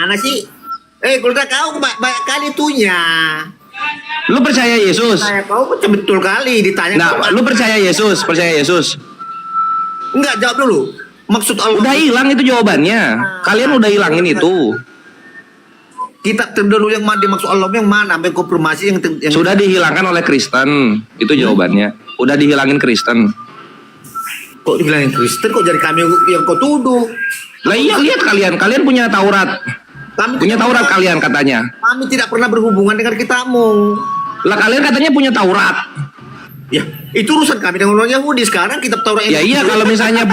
Gimana sih? Kalau kau banyak kali tuhnya. Lu percaya Yesus? Saya kau betul kali ditanya. Nah, lu percaya Yesus? Percaya Yesus? Enggak, jawab dulu. Maksud Allah. Udah hilang itu jawabannya. Kalian udah hilangin itu. Kitab terdahulu yang mana dimaksud Allah yang mana? Sampai konfirmasi yang Sudah dihilangkan oleh Kristen. Itu jawabannya. Udah dihilangin Kristen. Kok dihilangin Kristen? Kok jadi kami yang kau tuduh? Lah iya, lihat kalian punya Taurat. Punya Taurat kalian katanya. Kami tidak pernah berhubungan dengan kitamu. Lah kalian katanya punya Taurat. Ya, itu urusan kami dengan orang Yahudi. Sekarang kitab Taurat Ya iya, kalau misalnya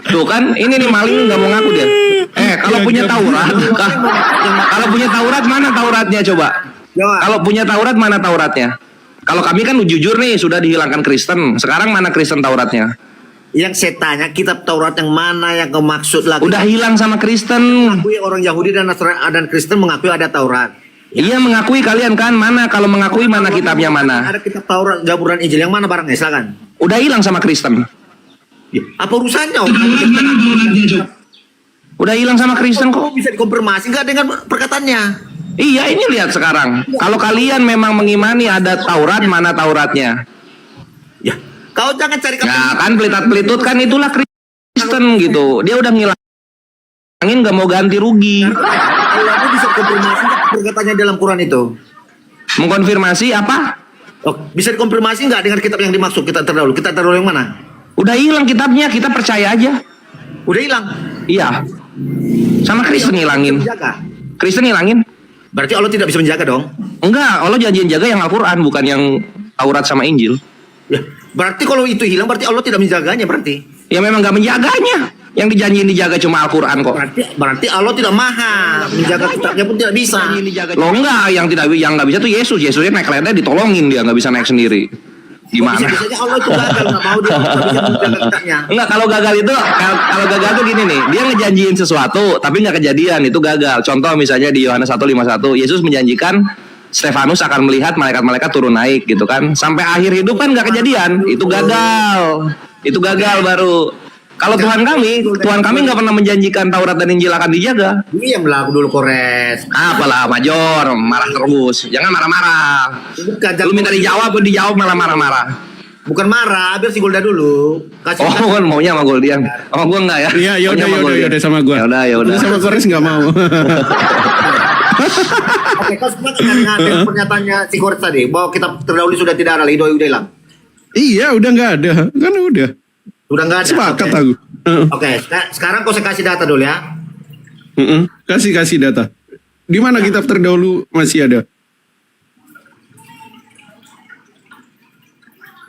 tuh kan ini nih maling nggak mau ngaku dia. Kalau punya Taurat, kalau punya Taurat mana Tauratnya coba? Kalau punya Taurat mana Tauratnya? Kalau kami kan jujur nih sudah dihilangkan Kristen. Sekarang mana Kristen Tauratnya? Yang saya tanya kitab Taurat yang mana yang kau maksud lagi? Udah hilang sama Kristen. Mengakui orang Yahudi dan Nasrani dan Kristen mengakui ada Taurat. Iya mengakui kalian kan, mana kalau mengakui mana kitabnya mana? Ada kitab Taurat, Zabur dan Injil yang mana barangnya? Silakan. Udah hilang sama Kristen. Ya, apa urusannya? Udah hilang sama Kristen kok. Bisa dikonfirmasi nggak dengan perkataannya? Iya ini lihat sekarang. Kalau kalian memang mengimani ada Taurat, mana Tauratnya? Ya, kau jangan cari Ya kan pelitat-pelitut kan itulah Kristen gitu. Dia udah ngilangin nggak mau ganti rugi. Allah bisa konfirmasi nggak perkataannya dalam Quran itu? Mengkonfirmasi apa? Oh, bisa dikonfirmasi nggak dengan kitab yang dimaksud kita terdahulu? Kita terdahulu yang mana? Udah hilang kitabnya, kita percaya aja. Udah hilang. Iya. Sama Kristen ngilangin. Menjaga. Kristen ngilangin. Berarti Allah tidak bisa menjaga dong? Enggak, Allah janjiin jaga yang Al-Quran, bukan yang Taurat sama Injil. Ya, berarti kalau itu hilang berarti Allah tidak menjaganya berarti. Ya memang nggak menjaganya. Yang dijanjiin dijaga cuma Al-Quran kok. Berarti Allah tidak maha menjaga kitabnya pun tidak bisa. Lo enggak, yang nggak bisa tuh Yesus. Yesusnya naik lednya ditolongin, dia nggak bisa naik sendiri. Gimana? Bisa-bisanya Allah itu gagal nggak mau dia nggak bisa menjaga kitabnya. Enggak, kalau gagal itu kalau gagal tuh gini nih, dia ngejanjiin sesuatu tapi nggak kejadian, itu gagal. Contoh misalnya di Yohanes 1:51, Yesus menjanjikan Stefanus akan melihat malaikat-malaikat turun naik gitu kan. Sampai akhir hidup kan nggak kejadian, itu gagal. Itu gagal baru. Kalau Tuhan kami nggak pernah menjanjikan Taurat dan Injil akan dijaga. Ini yang berlaku dulu Kores. Apalah Major, marah terus. Jangan marah-marah. Lu minta dijawab malah marah-marah. Bukan marah, biar si Golda dulu. Kasih kan maunya sama Goldian. Sama gua enggak ya? Iya, yaudah sama gua. Yaudah. Sama Kores nggak mau. Oke, kau sepakat dengan pernyataannya si Kores tadi bahwa kita terdahulu sudah tidak ada, udah hilang. Iya, udah nggak ada. Kan udah. Sudah nggak ada. Sepakat okay. aku. Oke, sekarang kau saya kasih data dulu ya. Kasih data. Di mana kitab terdahulu masih ada?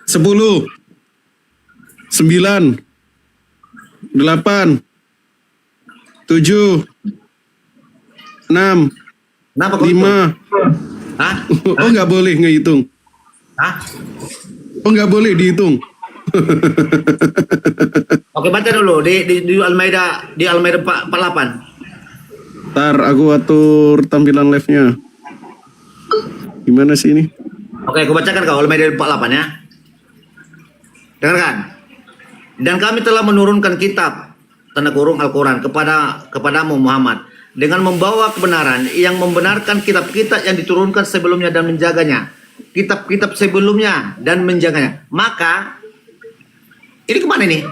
10 9 8 7 6 Kenapa kau 5. Hah? Oh nggak boleh ngehitung. Hah? Oh nggak boleh dihitung. Oke, baca dulu di Al-Maidah 48. Ntar aku atur tampilan live-nya. Gimana sih ini? Oke, aku bacakan kau Al-Maidah 48 ya. Dengarkan. Dan kami telah menurunkan kitab tanda kurung Al-Quran kepadamu Muhammad dengan membawa kebenaran yang membenarkan kitab-kitab yang diturunkan sebelumnya dan menjaganya. Kitab-kitab sebelumnya dan menjaganya. Maka ini kemana nih?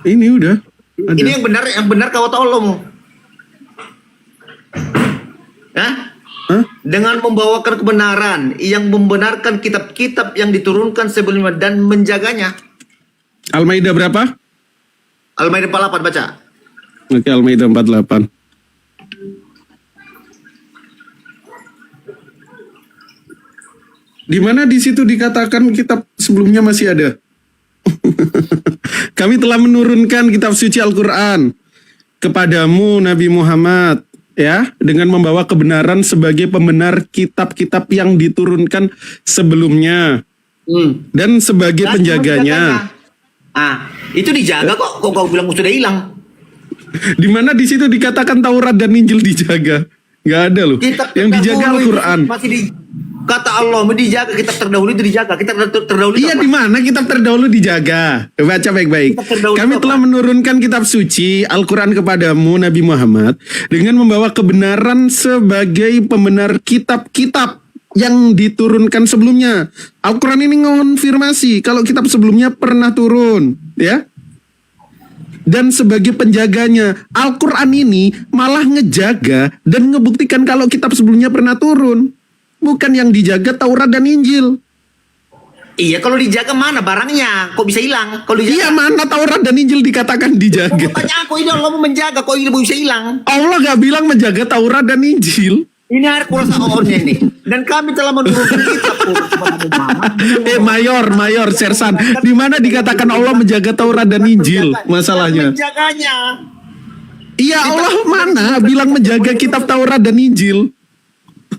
Ini udah. Ada. Ini yang benar kau tahu Allahmu. Hah? Dengan membawakan kebenaran yang membenarkan kitab-kitab yang diturunkan sebelumnya dan menjaganya. Al-Maidah berapa? Al-Maidah 48 baca. Oke, Al-Maidah 48. Di mana di situ dikatakan kitab sebelumnya masih ada? Kami telah menurunkan kitab suci Al-Quran kepadamu Nabi Muhammad ya, dengan membawa kebenaran sebagai pembenar kitab-kitab yang diturunkan sebelumnya dan sebagai penjaganya. Itu dijaga kok kau bilang sudah hilang. Di mana di situ dikatakan Taurat dan Injil dijaga? Nggak ada loh. Yang dijaga Al-Quran. Kata Allah, dijaga kitab terdahulu itu dijaga. Kitab terdahulu itu Iya, apa? di mana kitab terdahulu dijaga? Baca baik-baik. Kitab terdahulu Kami apa? telah menurunkan kitab suci Al-Quran kepadamu Nabi Muhammad dengan membawa kebenaran sebagai pembenar kitab-kitab yang diturunkan sebelumnya. Al-Quran ini mengonfirmasi kalau kitab sebelumnya pernah turun, ya. Dan sebagai penjaganya, Al-Quran ini malah ngejaga dan ngebuktikan kalau kitab sebelumnya pernah turun. Bukan yang dijaga Taurat dan Injil. Iya, kalau dijaga mana barangnya? Kok bisa hilang? Kalau Iya, dijaga. mana Taurat dan Injil dikatakan dijaga. Tanya aku ini Allah mau menjaga, kok ini bisa hilang? Allah gak bilang menjaga Taurat dan Injil. Ini hari kurasa orangnya ini. Dan kami telah menurunkan kitab kepada Muhammad. Mayor, Sersan. Di mana dikatakan Allah menjaga Taurat dan Injil? Masalahnya. Menjaganya. Iya, Allah mana bilang menjaga kitab Taurat dan Injil?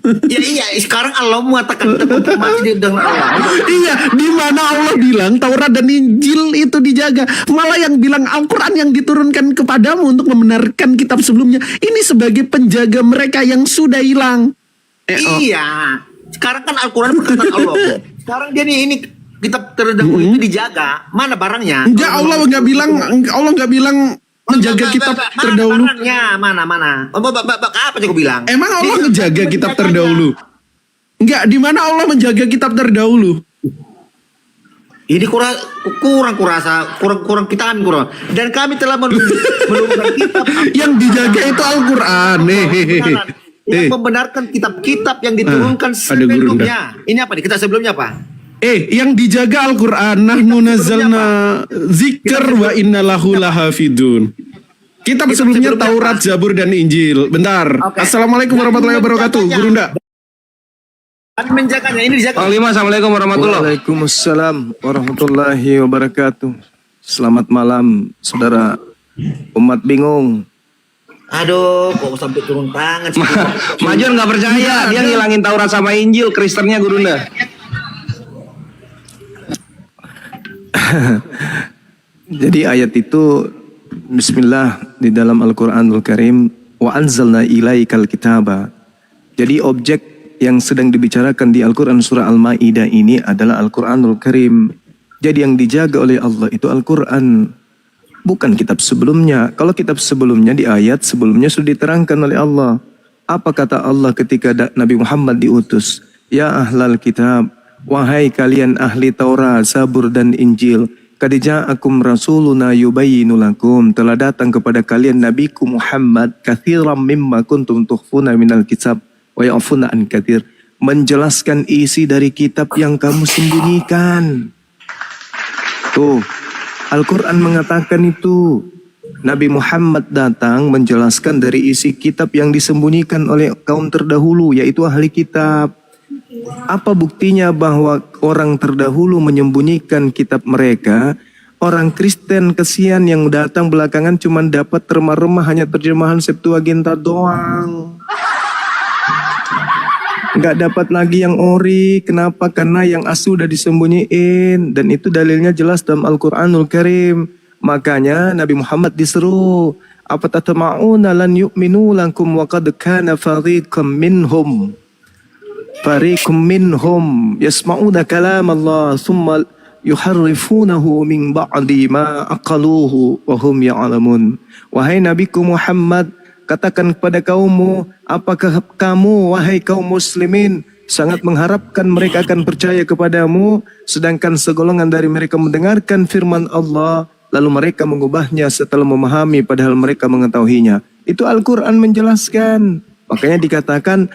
Iya, sekarang Allah mengatakan kita konfirmasi dengan Allah. Iya, di mana Allah bilang Taurat dan Injil itu dijaga. Malah yang bilang Al-Quran yang diturunkan kepadamu untuk membenarkan kitab sebelumnya. Ini sebagai penjaga mereka yang sudah hilang. Iya. Sekarang kan Al-Quran perkataan Allah. Sekarang dia nih ini kitab terdahulu itu dijaga. Mana barangnya? Enggak, Allah nggak bilang menjaga kitab terdahulu. Mana? Apa yang aku bilang? Emang Allah menjaga kitab terdahulu? Enggak, di mana Allah menjaga kitab terdahulu? Ini kurang kurang. Dan kami telah menurunkan kitab Yang dijaga itu Al-Quran. yang membenarkan kitab-kitab yang diturunkan ada guru sebelumnya. Ini apa nih? Kita sebelumnya apa? Yang dijaga Al-Quran, nahnu nazzalna zikr wa inna lahu lahafidun. Kitab sebelumnya Taurat, Zabur, dan Injil. Bentar. Oke. Assalamualaikum warahmatullahi wabarakatuh. Guru Nda. Kami menjaganya. Ini dijaga. Panglima, assalamualaikum warahmatullahi. Waalaikumsalam warahmatullahi wabarakatuh. Selamat malam, saudara umat bingung. Aduh, kok sampai turun tangan sih? Major nggak percaya, dia ngilangin Taurat sama Injil, Kristennya Guru Nda. Jadi ayat itu Bismillah di dalam Al-Quranul Karim, wa anzalna ilaikal kitaba. Jadi objek yang sedang dibicarakan di Al-Quran surah Al-Ma'idah ini adalah Al-Quranul Karim. Jadi yang dijaga oleh Allah itu Al-Quran, bukan kitab sebelumnya. Kalau kitab sebelumnya di ayat sebelumnya sudah diterangkan oleh Allah. Apa kata Allah ketika Nabi Muhammad diutus? Ya ahlal kitab, wahai kalian ahli Taurat, Zabur, dan Injil, qad ja'akum rasuluna yubayyinu lakum, telah datang kepada kalian nabiku Muhammad katsiran mimma kuntum tukhfuna minal kitab wa ya'funa an katsir, menjelaskan isi dari kitab yang kamu sembunyikan. Tuh, Al-Quran mengatakan itu. Nabi Muhammad datang menjelaskan dari isi kitab yang disembunyikan oleh kaum terdahulu, yaitu ahli kitab. Apa buktinya bahwa orang terdahulu menyembunyikan kitab mereka? Orang Kristen kesian yang datang belakangan cuma dapat remah-remah hanya terjemahan Septuaginta doang. Nggak dapat lagi yang ori. Kenapa? Karena yang asli udah disembunyiin. Dan itu dalilnya jelas dalam Al-Quranul Karim. Makanya Nabi Muhammad diseru, apa tatama'una lan yu'minu lakum wa qad kana fariqam minhum yasma'una kalam Allah thumma yuharrifunahu min ba'di ma aqaluhu wa hum ya'lamun. Wahai Nabiku Muhammad, katakan kepada kaummu, apakah kamu wahai kaum muslimin sangat mengharapkan mereka akan percaya kepadamu, sedangkan segolongan dari mereka mendengarkan firman Allah lalu mereka mengubahnya setelah memahami padahal mereka mengetahuinya. Itu Al-Quran menjelaskan. Makanya dikatakan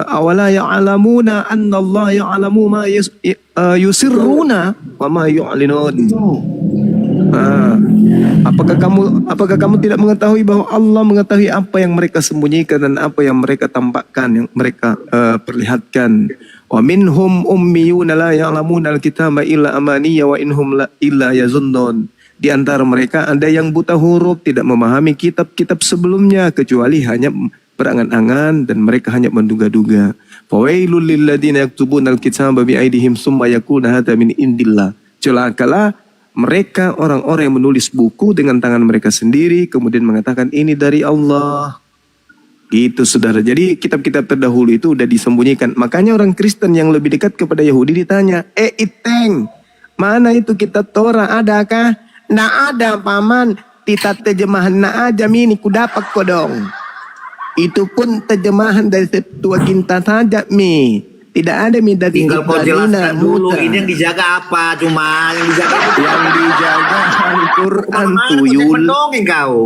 awala ya'lamuna anna Allah ya'lamu ma yusirruna wa ma yu'linun. Apakah kamu tidak mengetahui bahwa Allah mengetahui apa yang mereka sembunyikan dan apa yang mereka tampakkan, yang mereka perlihatkan. Wa minhum ummiyuna la ya'lamuna al-kitaba illa amaniya wa inhum illa yazunnun. Di antara mereka ada yang buta huruf, tidak memahami kitab-kitab sebelumnya kecuali hanya berangan-angan dan mereka hanya menduga-duga. Fawailul lil ladzina yaktubuna al-kitaba bi aydihim tsumma yaquluna hadza min indillah. Celakalah mereka orang-orang yang menulis buku dengan tangan mereka sendiri kemudian mengatakan ini dari Allah. Gitu saudara. Jadi kitab-kitab terdahulu itu udah disembunyikan. Makanya orang Kristen yang lebih dekat kepada Yahudi ditanya, Iteng, mana itu kitab Torah, adakah? Nggak ada paman. Tita terjemahan na aja mini ku dapat kodong. Itu pun terjemahan dari Septuaginta saja mi. Tidak ada mi dari Tinggal kau Ibrani, jelaskan dulu Muta. ini yang dijaga apa, cuma yang dijaga itu Yang dijaga Al-Quran tuyul. Mendongeng kau.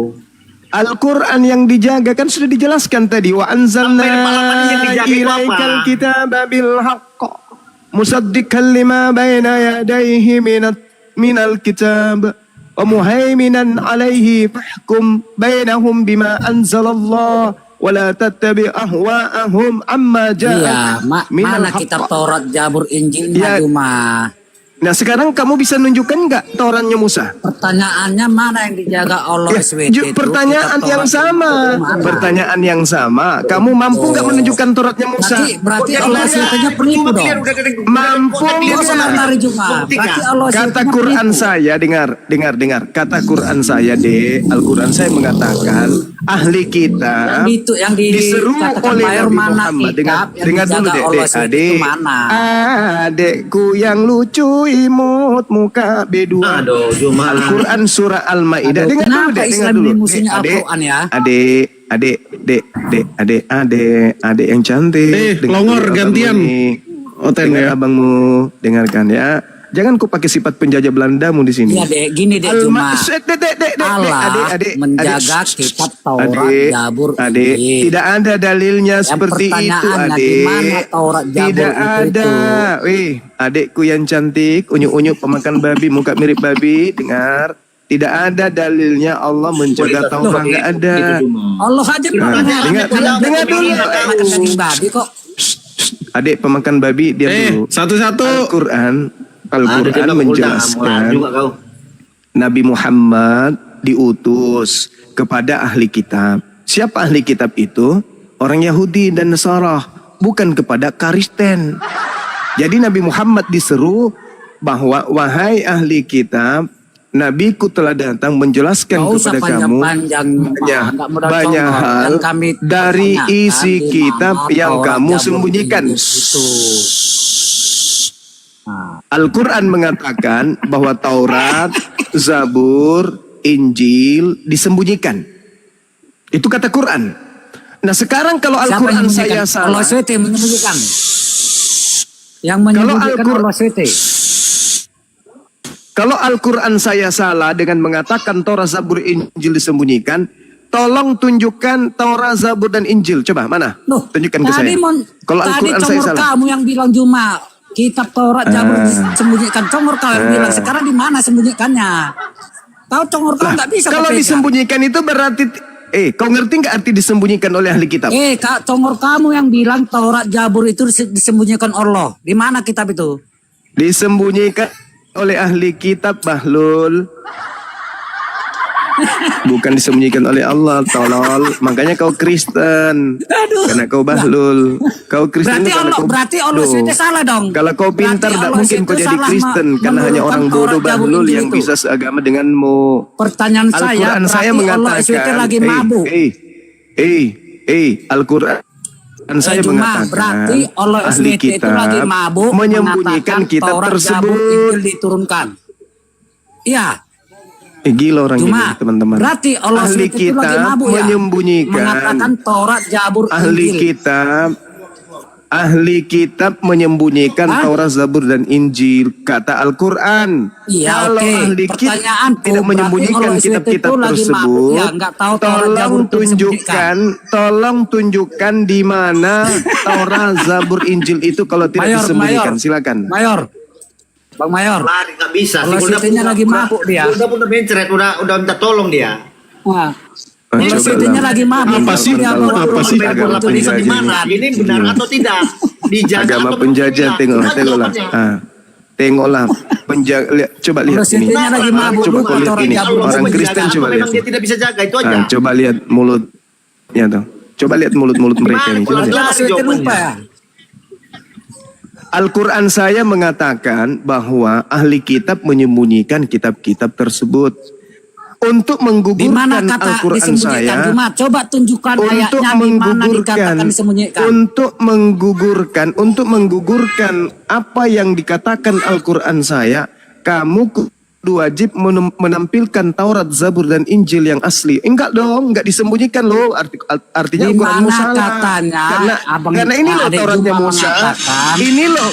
Al-Quran yang dijaga kan sudah dijelaskan tadi. Wa anzalna Sampai palapan yang dijaga itu apa? ilaikal kitaba bil haqq musaddiqan lima baina yadayhi minal kitab wa muhaiminan alaihi fahkum bainahum bima anzalallah wa la tattabi ahwa'ahum amma Iya, ja'ak minal mana kitab haqq. Taurat, Zabur, Injilnya Ya. cuma. Nah sekarang kamu bisa nunjukkan nggak Tauratnya Musa? Pertanyaannya mana yang dijaga Allah Ya, SWT itu? pertanyaan Kitab yang Taurat sama. itu mana? Pertanyaan yang sama. Kamu mampu nggak menunjukkan Tauratnya Musa? Berarti Allah SWT-nya penipu dong. Mampu Nggak usah lari cuma. Berarti Allah Kata SWT-nya Quran penipu. saya, dengar. Kata Quran saya, Al-Quran saya mengatakan ahli kita yang diseru dikatakan oleh Mayor Nabi mana Muhammad. kitab yang Dengar dulu dijaga dek, Allah SWT itu adik. mana? Adekku yang lucu imut muka B2. Aduh, cuma Al-Quran surah Al-Maidah. Aduh, Dengar dulu kenapa dek, dengar Islam dulu. ini musuhnya Dek, Al-Quran ya? Adek yang cantik. Dengar Longor dulu gantian. abangmu nih. Oten Dengar ya. abangmu, dengarkan ya. Jangan kau pakai sifat penjajah Belandamu di sini. Iya dek, gini dek cuma. Allah menjaga kitab Taurat, Zabur, Adik, Injil. tidak ada dalilnya Yang seperti itu, pertanyaannya, adik. di mana Taurat, Zabur Tidak itu? ada. Wih, adikku yang cantik, unyuk-unyuk pemakan babi, muka mirip babi, dengar. Tidak ada dalilnya Allah menjaga Taurat, nggak ada. Allah aja dengar dulu. daging babi kok. Adik pemakan babi, dia dulu. Satu-satu. Al-Quran menjelaskan juga kau. Nabi Muhammad diutus kepada ahli kitab. Siapa ahli kitab itu? Orang Yahudi dan Nasara, bukan kepada Kristen. Jadi Nabi Muhammad diseru bahwa wahai ahli kitab, Nabiku telah datang menjelaskan Nggak usah kepada kamu panjang-panjang, nggak mudah banyak congol. hal Yang kami dari pertanyakan isi di kitab mana yang Taurat, kamu Zabur, sembunyikan. Injil itu. Al-Quran mengatakan bahwa Taurat, Zabur, Injil disembunyikan. Itu kata Quran. Nah sekarang kalau Siapa Al-Quran yang saya menyembunyikan? salah, Allah SWT menyembunyikan. Yang menyembunyikan Al-Quran- Allah SWT. kalau Al-Quran saya salah dengan mengatakan Taurat, Zabur, Injil disembunyikan, tolong tunjukkan Taurat, Zabur, dan Injil. Coba mana? Loh, Tunjukkan ke saya. Kalau tadi Al-Quran saya congor salah. kamu yang bilang cuma kitab Taurat, Zabur disembunyikan. Congor kau yang bilang. Sekarang di mana sembunyikannya? Tahu congor kau nggak bisa Kalau kau pegang. disembunyikan itu berarti, kau ngerti nggak arti disembunyikan oleh ahli kitab? Kak, congor kamu yang bilang Taurat, Zabur itu disembunyikan Allah. Di mana kitab itu? Disembunyikan oleh ahli kitab, Bahlul. Bukan disembunyikan oleh Allah, tolol. Makanya kau Kristen. Aduh. Karena kau Bahlul. Kau Kristen Berarti itu karena Allah, kau berarti Allah bodoh. SWT salah dong. Kalau kau pintar, Berarti tidak Allah mungkin kau SWT jadi salah Kristen. Karena hanya orang menurunkan bodoh Taurat, Zabur, Bahlul Injil yang itu. bisa seagama denganmu. Pertanyaan saya, Al-Quran berarti saya Allah mengatakan, SWT lagi mabuk. Al-Quran saya Cuma mengatakan berarti Allah ahli SWT itu kitab lagi mabuk menyembunyikan mengatakan kitab Taurat, tersebut. Zabur, Injil diturunkan. Iya. Gila orang Cuma ini teman-teman. berarti Allah Ahli SWT itu lagi kitab mabuk ya. menyembunyikan. Mengatakan Taurat, Zabur, Injil. Ahli kitab menyembunyikan Hah? Taurat, Zabur, dan Injil. Kata Al-Quran. Iya, Kalau oke. ahli kitab Pertanyaanku, tidak berarti menyembunyikan Allah SWT kitab-kitab itu lagi mabuk tersebut, ya, nggak tahu Taurat, Zabur itu tolong tunjukkan di mana Taurat, Zabur, Injil itu kalau tidak disembunyikan. Silakan. Mayor. Bang Mayor. Lari nggak bisa. Allah SWT-nya lagi mabuk dia. Udah mencret, udah minta tolong dia. Wah. Oh, Allah coba SWT-nya lah. lagi mabuk. Apa sih? Dia Apa bawa sih? Bible Agama itu penjajah. disembunyikan. Ini benar atau tidak? Dijaga Agama atau penjajah, tidak? tengoklah. Itu jawabannya. Tengoklah coba lihat Allah ini. SWT-nya lagi mabuk. Coba kau lihat Taurat, ini. Zabur, Orang Injil. Kristen Atau coba lihat. memang dia tidak bisa jaga itu aja. Coba lihat mulutnya tuh. Coba lihat mulut-mulut mereka ini. Coba lihat. Allah SWT lupa ya. Al-Quran saya mengatakan bahwa ahli kitab menyembunyikan kitab-kitab tersebut. untuk Di mana menggugurkan kata Al-Quran disembunyikan? saya, Cuma coba tunjukkan untuk ayatnya di mana menggugurkan, dikatakan disembunyikan. untuk menggugurkan apa yang dikatakan Al-Quran saya, kamu wajib menampilkan Taurat, Zabur dan Injil yang asli. Enggak dong, enggak disembunyikan loh. Artinya Di Al-Quranmu mana salah. katanya, Abang Karena ini loh Adik Tauratnya Juma Musa. mengatakan, Ini loh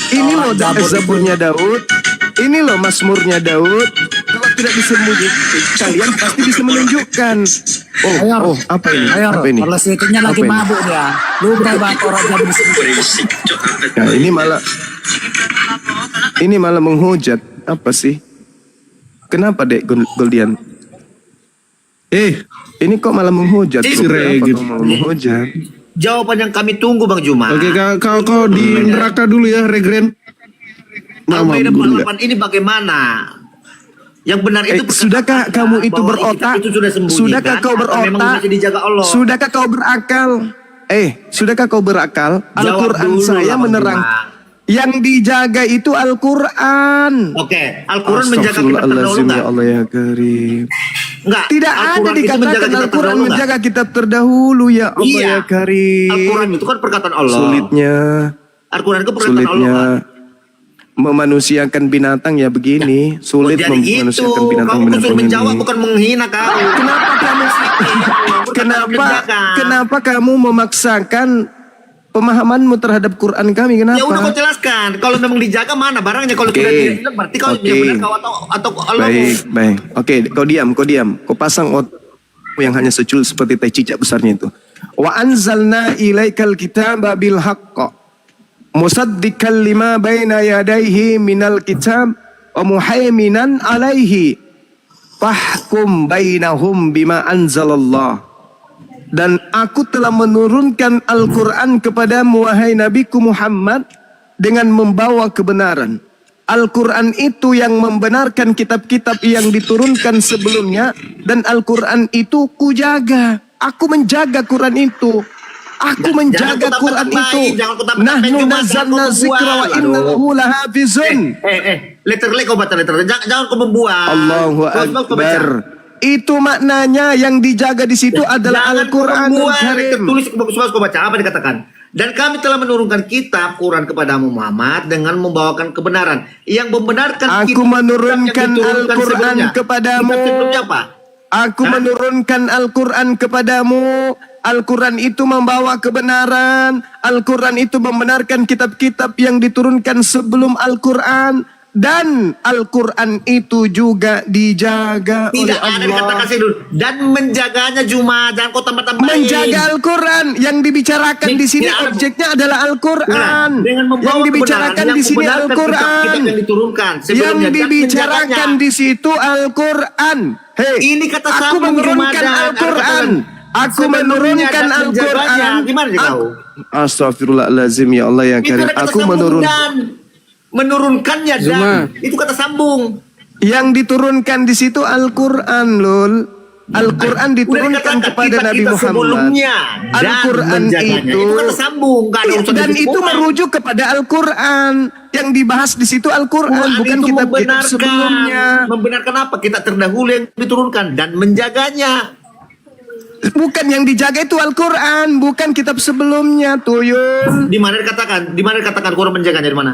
Taurat, Zabur, Zaburnya Daud. Ini loh Mazmurnya Daud. Kalau tidak disembunyikan, kalian pasti bisa menunjukkan. Ayo, Apa ini? ayo, Apa ini? kalau sedikitnya lagi Apa ini? mabuk dia. Lu berapa Taurat Zabur disembunyikan? Nah, ini malah menghujat. Apa sih? Kenapa Dek Goldian? Ini kok malah menghujat? Si Kenapa Regit. kau malah menghujat? Jawaban yang kami tunggu Bang Juma. Oke, kau di neraka dulu ya, Regren. Mama Al-Maidah dulu ya. 48 ini bagaimana? Yang benar itu Sudahkah perkataan kamu itu bahwa berotak? itu sudah sembunyikan, Sudahkah kau atau memang berotak? masih dijaga Allah? Sudahkah kau berakal? Sudahkah kau berakal? Jawab Al-Quran dulu saya lah, Bang menerang. Juma. Yang dijaga itu Al-Quran. Oke, Al-Quran menjaga kita terdahulu Astagfirullahaladzim, nggak? ya Allah ya Karim. Enggak. Tidak ada Al-Quran itu dikatakan menjaga kita Al-Quran terdahulu nggak? menjaga kitab terdahulu ya Allah Iya. ya Karim. Al-Quran itu kan perkataan Allah. Sulitnya, Al-Quran itu perkataan Allah. sulitnya Pak. memanusiakan binatang ya begini. Sulit Jadi itu, memanusiakan kamu binatang-binatang disuruh menjawab ini. bukan menghina kau. Kenapa kamu kenapa kamu memaksakan pemahamanmu terhadap Quran kami? Kenapa? Ya udah kau jelaskan. Kalau memang dijaga mana barangnya? Kalau Oke. tidak dijaga berarti kau Oke. yang benar kau atau Allah. Baik. Oke, kau diam. Kau pasang yang hanya secul seperti tai cicak besarnya itu. Wa anzalna ilaikal kitaba bil haqq musaddiqan lima baina yadayhi minal kitab wa muhaiminan alaihi fahkum bainahum bima anzalallah. Dan aku telah menurunkan Al-Quran kepadamu wahai Nabiku Muhammad dengan membawa kebenaran. Al-Quran itu yang membenarkan kitab-kitab yang diturunkan sebelumnya, dan Al-Quran itu kujaga. Aku menjaga Quran itu. Aku menjaga Jangan Quran itu. jangan kau tambah-tambahin, Nahnu cuma nazzalna jangan kau zikra wa membual. inna lahu lahafizun. Letterly kau baca letterly. Jangan kau membuat. Allahu Kau baca. Akbar. Itu maknanya yang dijaga di situ adalah Jangan kau Al-Quranul membuat. Karim. Tulis kau baca apa dikatakan. Dan kami telah menurunkan kitab Quran kepadamu Muhammad dengan membawakan kebenaran yang membenarkan Aku kitab menurunkan yang diturunkan Al-Quran sebelumnya. kepadamu. Kitab sebelumnya apa? Aku menurunkan Al-Quran kepadamu. Al-Quran itu membawa kebenaran. Al-Quran itu membenarkan kitab-kitab yang diturunkan sebelum Al-Quran. Dan Al-Quran itu juga dijaga oleh Tidak ada Allah. dikatakan sih dulu. Dan menjaganya Juma. Jangan kau tambah-tambahin. Menjaga Al-Quran. Yang dibicarakan di sini Tidak ada. objeknya adalah Al-Quran. Nah, dengan membawa Yang dibicarakan kebenaran, di sini membenarkan Al-Quran. kitab-kitab yang diturunkan Yang sebelumnya dan dibicarakan menjaganya. di situ Al-Quran. Hei, Ini kata aku sambung menurunkan Jumadan. Al-Quran. Aku Sebelumnya menurunkan dan Al-Quran. menjaganya. Gimana sih kau? Astagfirullahaladzim ya Allah ya Itu Karim. ada kata Aku sambung dan menurunkannya dan itu kata sambung. Yang diturunkan di situ Al-Quran, lul. Al-Quran diturunkan Udah dikatakan kepada Nabi kitab-kitab Muhammad. sebelumnya dan Al-Quran menjaganya. itu kata sambung, nggak ada urusan dan itu disebutkan. merujuk kepada Al-Quran. Yang dibahas di situ Al-Quran, Quran bukan itu kitab-kitab sebelumnya. Membenarkan apa? Kitab terdahulu yang diturunkan dan menjaganya. Bukan yang dijaga itu Al-Quran, bukan kitab sebelumnya, tuyul. Di mana dikatakan? Di mana dikatakan Quran menjaganya di mana?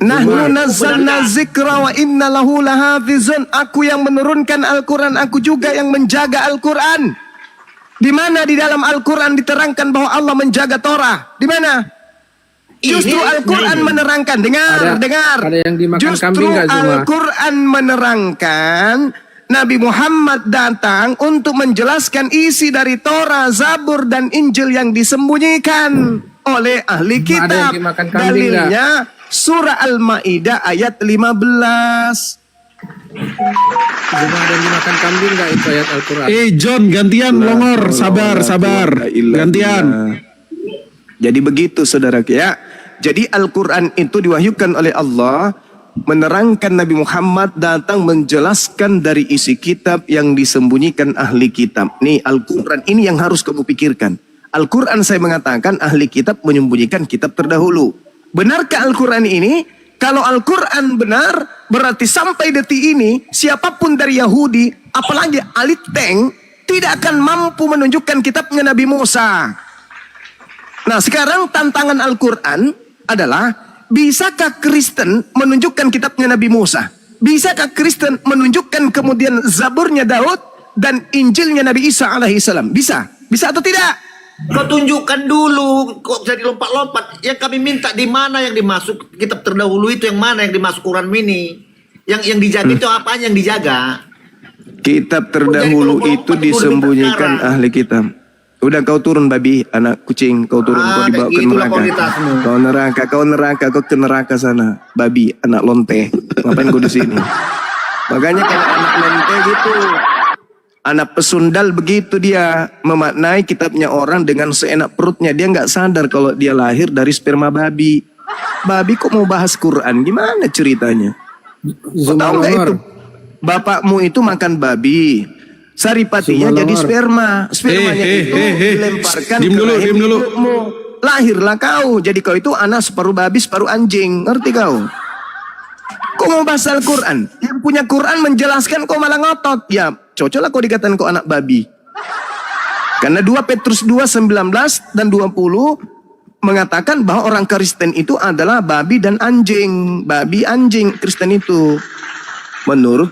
Nahnu nazzalna zikra wa inna lahu lahafizun. Aku yang menurunkan Al-Quran, aku juga yang menjaga Al-Quran. Di mana di dalam Al-Quran diterangkan bahwa Allah menjaga Torah? Di mana? Justru Al-Quran menerangkan. Dengar. Ada yang dimakan Justru kambing nggak, Zuma? Al-Quran menerangkan Nabi Muhammad datang untuk menjelaskan isi dari Torah, Zabur, dan Injil yang disembunyikan oleh ahli Ada kitab. yang dimakan kambing nggak? Dalilnya Surah Al-Ma'idah ayat 15. Cuma ada yang dimakan kambing nggak itu ayat Al-Quran? John, gantian Longor, sabar. Gantian. Jadi begitu saudara ya. Jadi Al-Quran itu diwahyukan oleh Allah, menerangkan Nabi Muhammad datang menjelaskan dari isi kitab yang disembunyikan ahli kitab. Nih Al-Quran ini yang harus kamu pikirkan. Al-Quran saya mengatakan ahli kitab menyembunyikan kitab terdahulu. Benarkah Al-Quran ini? Kalau Al-Quran benar, berarti sampai detik ini, siapapun dari Yahudi, apalagi elit tank, tidak akan mampu menunjukkan kitabnya Nabi Musa. Nah, sekarang tantangan Al-Quran adalah, bisakah Kristen menunjukkan kitabnya Nabi Musa? Bisakah Kristen menunjukkan kemudian Zaburnya Daud dan Injilnya Nabi Isa alaihissalam? Bisa? Bisa atau tidak? Kau tunjukkan dulu, kok jadi lompat-lompat. Yang kami minta di mana yang dimasuk kitab terdahulu itu, yang mana yang dimasuk Quran ini? Yang dijaga itu apanya yang dijaga? Kitab terdahulu itu disembunyikan ahli kitab. Udah kau turun babi, anak kucing, kau turun, kau dibawa ke itulah neraka. kualitasmu. Kau neraka, kau ke neraka sana. Babi, anak lonte. Ngapain kau di sini? Makanya kalau anak lonte gitu, anak pesundal begitu dia memaknai kitabnya orang dengan seenak perutnya. Dia nggak sadar kalau dia lahir dari sperma babi. Babi kok mau bahas Quran? Gimana ceritanya? Kau tahu nggak itu? Bapakmu itu makan babi. Saripatinya jadi sperma. Spermanya itu dilemparkan Diam ke dulu, rahim diam dulu. ibumu. Lahirlah kau. Jadi kau itu anak separuh babi, separuh anjing. Ngerti kau? Kau mau bahas Al-Quran? Yang punya Quran menjelaskan, kau malah ngotot. Ya, cocoklah kau dikatakan kau anak babi. Karena 2 Petrus 2, 19 dan 20 mengatakan bahwa orang Kristen itu adalah babi dan anjing. Babi, anjing, Kristen itu. Menurut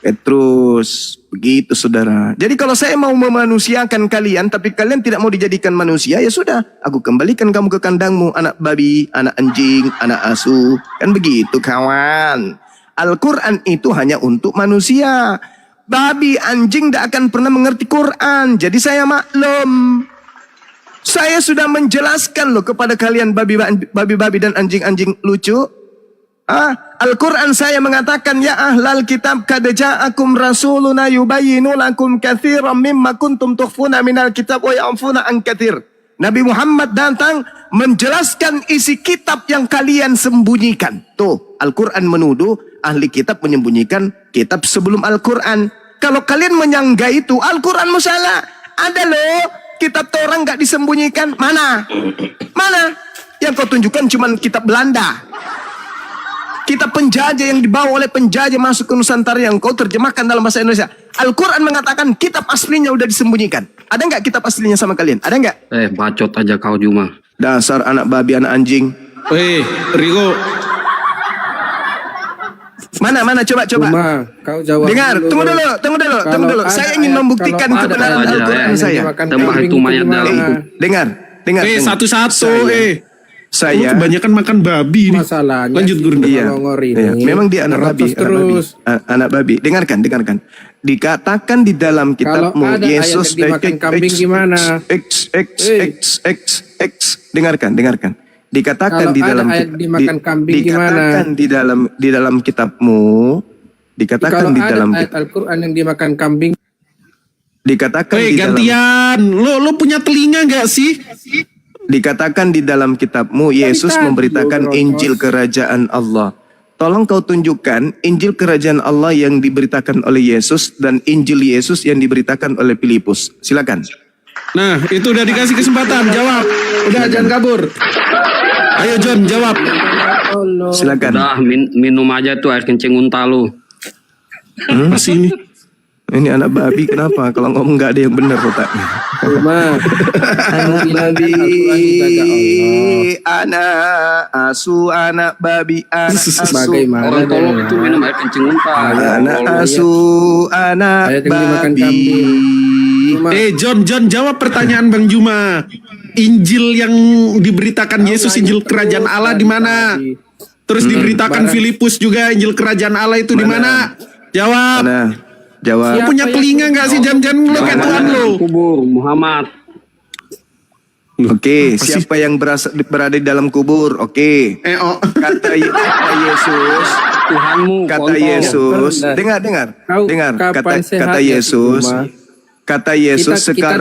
Petrus. Begitu saudara. Jadi kalau saya mau memanusiakan kalian, tapi kalian tidak mau dijadikan manusia, ya sudah. Aku kembalikan kamu ke kandangmu. Anak babi, anak anjing, anak asu. Kan begitu kawan. Al-Quran itu hanya untuk manusia. Babi, anjing tidak akan pernah mengerti Quran. Jadi saya maklum. Saya sudah menjelaskan loh kepada kalian babi-babi dan anjing-anjing lucu. Al-Quran saya mengatakan, ya ahlal kitab kad ja'akum rasuluna yubayyinu lakum katsiran mimma kuntum tukhfuna minal kitab wa ya'funa an katsir. Nabi Muhammad datang menjelaskan isi kitab yang kalian sembunyikan. Tuh, Al-Quran menuduh ahli kitab menyembunyikan kitab sebelum Al-Quran. Kalau kalian menyangga itu, Al-Quran salah. Ada loh kitab Torah nggak disembunyikan. Mana? Mana? Yang kau tunjukkan cuma kitab Belanda. Kitab penjajah yang dibawa oleh penjajah masuk ke Nusantara yang kau terjemahkan dalam bahasa Indonesia. Al-Quran mengatakan kitab aslinya udah disembunyikan. Ada nggak kitab aslinya sama kalian? Ada nggak? Bacot aja kau Juma. Dasar anak babi, anak anjing. Rigo. Mana coba. Juma, kau jawab. Dengar, tunggu dulu. Kalau Saya ada ingin ayat- membuktikan kalau ada kebenaran ayat Al-Quran yang saya. dimakan Tembak kambing itu mayat gimana? dalam. Dengar. Satu-satu. Saya Kebanyakan makan babi nih. Masalahnya Lanjut Guru. Iya, Ngongor ini. iya. Memang dia anak babi, terus. anak babi. Dengarkan. Dikatakan di dalam kitabmu, Kalau ada Yesus ayat yang dimakan kambing gimana? Dengarkan. Dikatakan Kalau di dalam ada ayat dimakan kambing dikatakan di dalam kitabmu, dikatakan Kalau di ada dalam ayat Al-Quran yang dimakan kambing, dikatakan di dalam Gantian. Lo punya telinga nggak sih? Dikatakan di dalam kitabmu, Yesus tadi memberitakan lo Injil kerajaan Allah. Tolong kau tunjukkan Injil kerajaan Allah yang diberitakan oleh Yesus dan Injil Yesus yang diberitakan oleh Filipus. Silakan. Nah, itu udah dikasih kesempatan. Jawab. Udah, jangan kabur. Ayo John, jawab. Silakan. Nah, Udah minum aja tuh air kencing unta lu. Masih ini. Ini anak babi kenapa? Kalau ngomong nggak ada yang benar otaknya. Juma, Anak babi, Al-Quran dijaga Allah. anak asu, anak babi, anak asu. Bagaimana Orang tolong dengan- itu minum air kencing unta. Anak asu, anak Ayat yang dimakan babi. kambing. Juma, John jawab pertanyaan Bang Juma. Injil yang diberitakan Yesus, Injil kerajaan Allah di mana? Terus diberitakan Filipus juga Injil kerajaan Allah itu di mana? Jawab. Mana? Jawab. Lo punya telinga nggak sih? Jangan lo kayak Tuhan lo. Kubur Muhammad. Oke, siapa yang berada di dalam kubur? Oke. Kata Yesus, Tuhanmu. kata kontol. Yesus, Nah, dengar, kau dengar. kapan Kata sehatnya, Yesus, Juma? kata Yesus Kita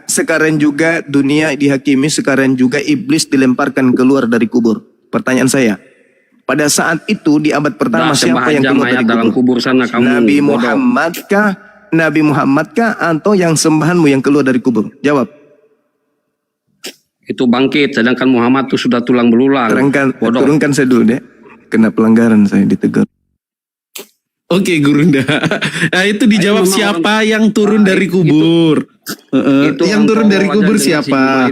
sekarang juga dunia dihakimi, sekarang juga iblis dilemparkan keluar dari kubur. Pertanyaan saya, pada saat itu di abad pertama Dah, siapa sembah yang aja keluar mayat dari dalam kubur? kubur sana kamu. Nabi bodoh. Nabi Muhammadkah atau yang sembahanmu yang keluar dari kubur? Jawab. Itu bangkit, sedangkan Muhammad tuh sudah tulang belulang. Turunkan saya dulu deh. kena pelanggaran saya ditegur. Oke, Gurunda. Nah, itu dijawab Ayo, siapa yang turun dari kubur? Itu Yang turun dari kubur siapa?